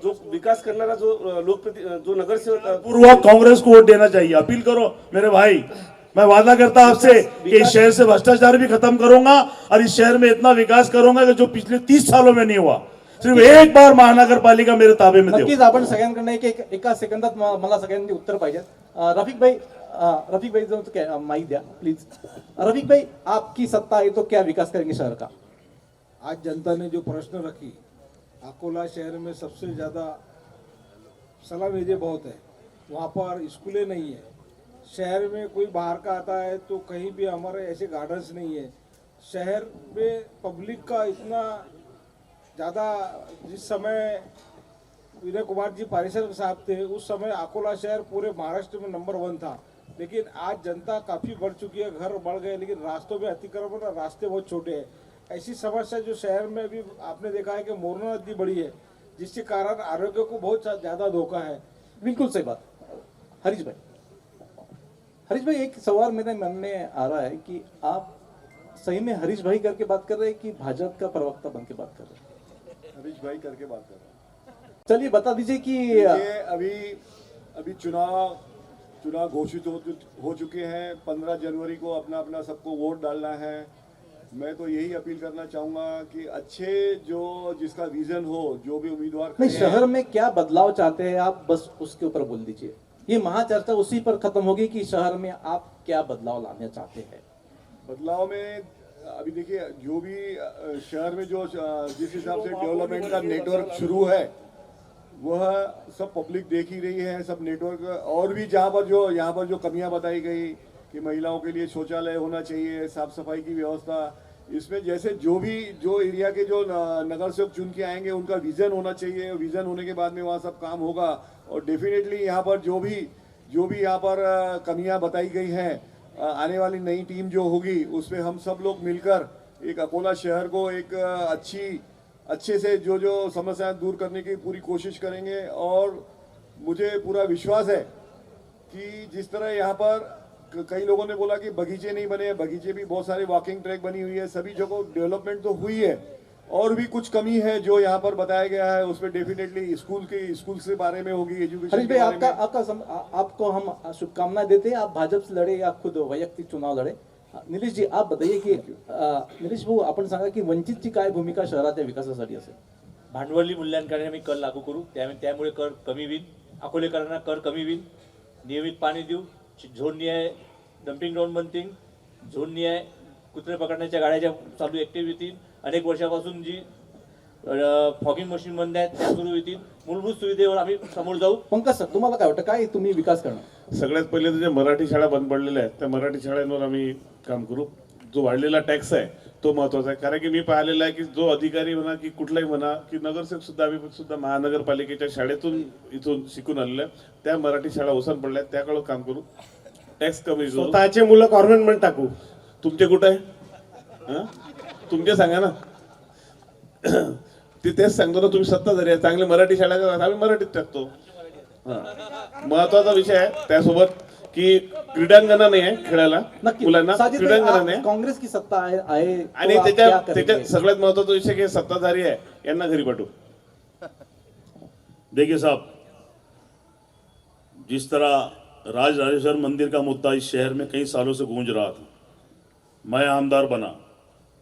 जो विकास करणारा जो नगरसेवक पूर्वक कांग्रेस को वोट देना चाहिए। अपील करो मेरे भाई, मैं वादा करता हूं आपसे कि इस शहर से भ्रष्टाचार भी खत्म करूंगा और इस शहर में इतना विकास करूंगा कि जो पिछले 30 सालों में नहीं हुआ। सिर्फ एक बार महानगर पालिका मेरे ताबे में दो। नक्कीच आपण सगळ्यांकडनं एका सेकंदात मला सगळ्यांनी उत्तर पाहिजे। रफीक भाई जो माइक दिया प्लीज। रफीक भाई, आपकी सत्ता है तो क्या विकास करेंगे शहर का? आज जनता ने जो प्रश्न रखी, अकोला शहर में सबसे ज़्यादा सलाम मुझे बहुत है। वहाँ पर स्कूलें नहीं है, शहर में कोई बाहर का आता है तो कहीं भी हमारे ऐसे गार्डन्स नहीं है। शहर में पब्लिक का इतना ज़्यादा, जिस समय विनय कुमार जी पारिसर साहब थे उस समय अकोला शहर पूरे महाराष्ट्र में नंबर 1 था, लेकिन आज जनता काफ़ी बढ़ चुकी है, घर बढ़ गए, लेकिन रास्तों में अतिक्रमण और रास्ते बहुत छोटे हैं। ऐसी समस्या जो शहर में भी आपने देखा है कि मोरना नदी बड़ी है, जिसके कारण आरोग्य को बहुत ज़्यादा धोखा है। बिल्कुल सही बात। हरीश भाई एक सवाल मेरे मन में आ रहा है कि आप सही में हरीश भाई करके बात कर रहे हैं कि भाजपा का प्रवक्ता बन के बात कर रहे हैं? हरीश भाई करके बात कर रहा हूँ। चलिए बता दीजिए कि अभी चुनाव घोषित हो चुके हैं। 15 जनवरी को अपना अपना सबको वोट डालना है। मैं तो यही अपील करना चाहूंगा कि अच्छे जो जिसका विजन हो, जो भी उम्मीदवार नहीं, शहर में क्या बदलाव चाहते हैं आप, बस उसके ऊपर बोल दीजिए। ये महाचर्चा उसी पर खत्म होगी कि शहर में आप क्या बदलाव लाना चाहते हैं। बदलाव में अभी देखिए, जो भी शहर में जो जिस हिसाब से डेवलपमेंट का नेटवर्क शुरू है वह सब पब्लिक देख ही रही है। सब नेटवर्क और भी यहाँ पर जो कमियां बताई गई कि महिलाओं के लिए शौचालय होना चाहिए, साफ सफाई की व्यवस्था, इसमें जैसे जो एरिया के जो नगर सेवक चुन के आएंगे उनका विजन होना चाहिए। विजन होने के बाद में वहाँ सब काम होगा। और डेफिनेटली यहाँ पर जो भी यहाँ पर कमियां बताई गई हैं, आने वाली नई टीम जो होगी उसमें हम सब लोग मिलकर एक अकोला शहर को एक अच्छे से जो समस्याएं दूर करने की पूरी कोशिश करेंगे। और मुझे पूरा विश्वास है कि जिस तरह यहाँ पर कई लोगों ने बोला कि बगीचे नहीं बने, बगीचे भी बहुत सारे वॉकिंग ट्रैक बनी हुई है, सभी जगह डेवलपमेंट तो हुई है। और भी कुछ कमी है जो यहाँ पर बताया गया है, उसमें डेफिनेटली स्कूल के बारे में होगी, एजुकेशन हरीश भाई आपको हम शुभकामनाएं देते हैं। आप भाजपा से लड़े या खुद वैयक्तिक चुनाव लढे। निलेश जी, आप बताइए की निलेश भाऊ, आपण सांगा की वंचितची काय भूमिका शहराच्या विकासासाठी असेल? भांडवली मूल्यांकनाने आम्ही कर लागू करू, त्यामुळे कर कमी होईल, अकोलेकरांना कर कमी होईल, नियमित पाणी देऊ, झोन न्याय डम्पिंग ग्राउंड बनतील, झोन न्याय कुत्रे पकडण्याच्या गाड्या चालू ऍक्टिव्ह होतील, अनेक वर्षापासून जी फॉगिंग मशीन बंद आहेत त्या सुरू होतील, मूलभूत सुविधेवर आम्ही समोर जाऊ। पंकज सर, तुम्हाला काय वाटतं, काय तुम्ही विकास करणार? सगळ्यात पहिले तर जे मराठी शाळा बंद पडलेल्या आहेत त्या मराठी शाळांवर आम्ही काम करू। जो वाढलेला टॅक्स आहे तो महत्वाचा आहे, कारण की मी पाहिलेला आहे की जो अधिकारी म्हणा की कुठलाही म्हणा की नगरसेवक सुद्धा आम्ही सुद्धा महानगरपालिकेच्या शाळेतून इथून शिकून आलेलो आहे, त्या मराठी शाळा ओसंड पडल्या त्याकडे काम करू, टॅक्स कमी करू। स्वतःचे मुलं गव्हर्नमेंट टाकू। तुमचे कुठे आहे? तुमचे सांगा ना। तेच सांगतो ना, तुम्ही सत्ताधारी आहे, चांगले मराठी शाळा आम्ही मराठीत टाकतो। महत्वाचा विषय आहे त्यासोबत की क्रीडांगण नाही आहे खेळायला मुलांना, क्रीडांगण नाही, काँग्रेस की सत्ता आहे आणि त्याच्या सगळ्यात महत्वाचा विषय की सत्ताधारी आहे यांना घरी पाठवू। देखिए साहब, जिस तरह राजेश्वर मंदिर का मुद्दा इस शहर में कई सालों से गूंज रहा था, मैं आमदार बना।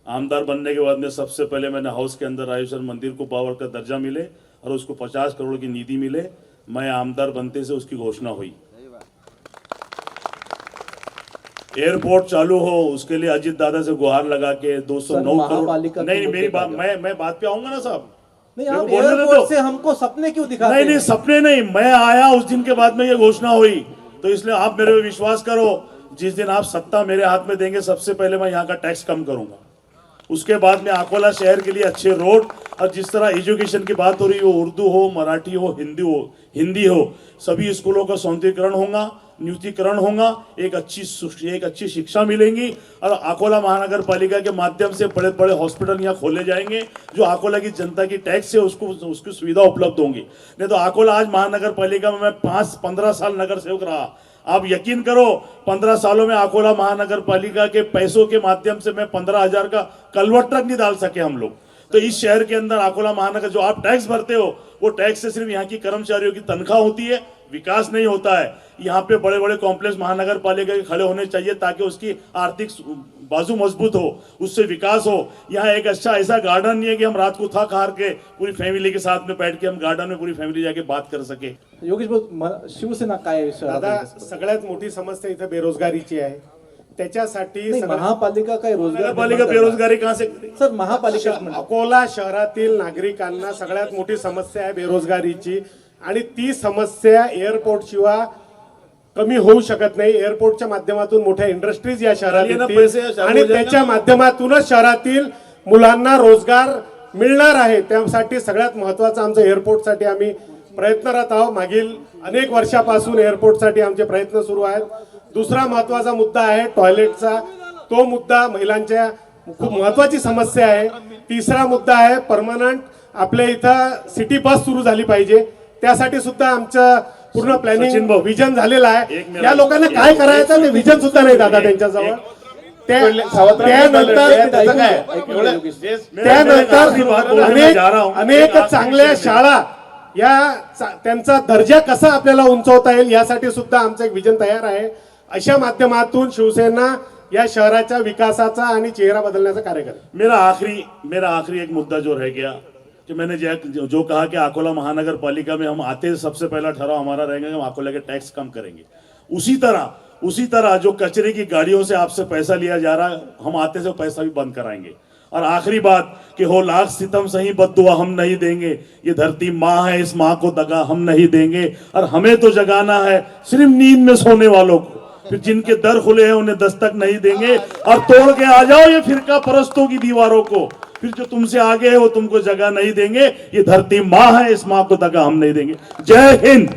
आमदार बनने के बाद में सबसे पहले मैंने हाउस के अंदर राजेश्वर मंदिर को पावर का दर्जा मिले और उसको 50 करोड़ की निधि मिले। मैं आमदार बनते से उसकी घोषणा हुई। एयरपोर्ट चालू हो उसके लिए अजीत दादा से गुहार लगा के 209 करोड़। नहीं, मेरी बात मैं बात पे आऊंगा ना साहब। नहीं, आप एयरपोर्ट से हमको सपने क्यों दिखाते हैं? नहीं, सपने नहीं, मैं आया उस दिन के बाद में ये घोषणा हुई, तो इसलिए आप मेरे पे विश्वास करो, जिस दिन आप सत्ता मेरे हाथ में देंगे सबसे पहले मैं यहाँ का टैक्स कम करूंगा। उसके बाद में अकोला शहर के लिए अच्छे रोड, और जिस तरह एजुकेशन की बात हो रही हो, उर्दू हो, मराठी हो, हिंदी हो, सभी स्कूलों का सौंदर्यीकरण होगा, न्यूतीकरण होगा, एक अच्छी शिक्षा मिलेंगी। और अकोला महानगर पालिका के माध्यम से बड़े बड़े हॉस्पिटल यहाँ खोले जाएंगे, जो अकोला की जनता की टैक्स से उसकी सुविधा उपलब्ध होंगी। नहीं तो अकोला आज महानगर पालिका में मैं 5-15 साल नगर सेवक रहा, आप यकीन करो 15 सालों में अकोला महानगर पालिका के पैसों के माध्यम से मैं 15,000 का कलवट ट्रक नहीं डाल सके हम लोग। तो इस शहर के अंदर अकोला महानगर जो आप टैक्स भरते हो वो टैक्स से सिर्फ यहाँ की कर्मचारियों की तनख्वाह होती है, विकास नहीं होता है। यहाँ पे बड़े बड़े कॉम्प्लेक्स महानगर पालिका के खड़े होने चाहिए ताकि उसकी आर्थिक बाजू मजबूत हो, उससे विकास हो। यहाँ एक अच्छा ऐसा गार्डन नहीं है कि हम रात को थक हार के पूरी फैमिली के साथ में बैठ के हम गार्डन में पूरी फैमिली जाके बात कर सके। योगेश भाऊ, शिवसेना काय? दादा, सगळ्यात मोठी समस्या इथे बेरोजगारीची आहे, त्याच्यासाठी महापालिका काय रोजगार पालिका बेरोजगारी कहाँ से? सर, महापालिका अकोला शहरातील नागरिकांना सगळ्यात मोठी समस्या आहे बेरोजगारीची, आणि ती समस्या एअरपोर्ट शिवाय कमी होऊ शकत नाही. एअरपोर्टच्या माध्यमातून मोठ्या इंडस्ट्रीज या शहरात ये ना येतील पैसे या शहरात आणि हो जाएगा. त्याच्या माध्यमातूनच शहरातील मुलांना रोजगार मिळणार आहे. त्यासाठी सगळ्यात महत्त्वाचं आमचं एअरपोर्टसाठी आम्ही प्रयत्नरत आहोत. मागील अनेक वर्षापासून एअरपोर्टसाठी आमचे प्रयत्न सुरू आहेत. दुसरा महत्त्वाचा मुद्दा आहे टॉयलेटचा. तो मुद्दा महिलांच्या खूप महत्त्वाची समस्या आहे. तिसरा मुद्दा आहे परमनंट आपल्या इथं सिटी बस सुरू झाली पाहिजे. त्यासाठी सुद्धा आमचं पूर्ण प्लॅनिंग विजन झालेलं आहे. या लोकांना काय करायचं ते विजन सुद्धा नाही दादा त्यांच्याजवळ. त्यानंतर अनेक चांगल्या शाळा त्यांचा दर्जा कसा आपल्याला उंचवता येईल यासाठी सुद्धा आमचं एक विजन तयार आहे. अशा माध्यमातून शिवसेना या शहराच्या विकासाचा आणि चेहरा बदलण्याचं कार्य करेल. मेरा आखिरी एक मुद्दा जो रह गया कि मैंने जो कहा कि अकोला महानगर पालिका में हम आते सबसे पहला ठहराव हमारा रहेगा कि हम अकोला के टैक्स कम करेंगे. उसी तरह जो कचरे की गाड़ियों से आपसे पैसा लिया जा रहा है हम आते से पैसा भी बंद कराएंगे. और आखिरी बात कि हो लाख सितम सही बद्दुआ हम नहीं देंगे. ये धरती माँ है, इस माँ को दगा हम नहीं देंगे. और हमें तो जगाना है सिर्फ नींद में सोने वालों को. फिर जिनके दर खुले हैं उन्हें दस्तक नहीं देंगे. और तोड़ के आ जाओ ये फिरका परस्तों की दीवारों को. फिर जो तुमसे आगे है वो तुमको जगह नहीं देंगे. ये धरती माँ है, इस माँ को दगा हम नहीं देंगे. जय हिंद.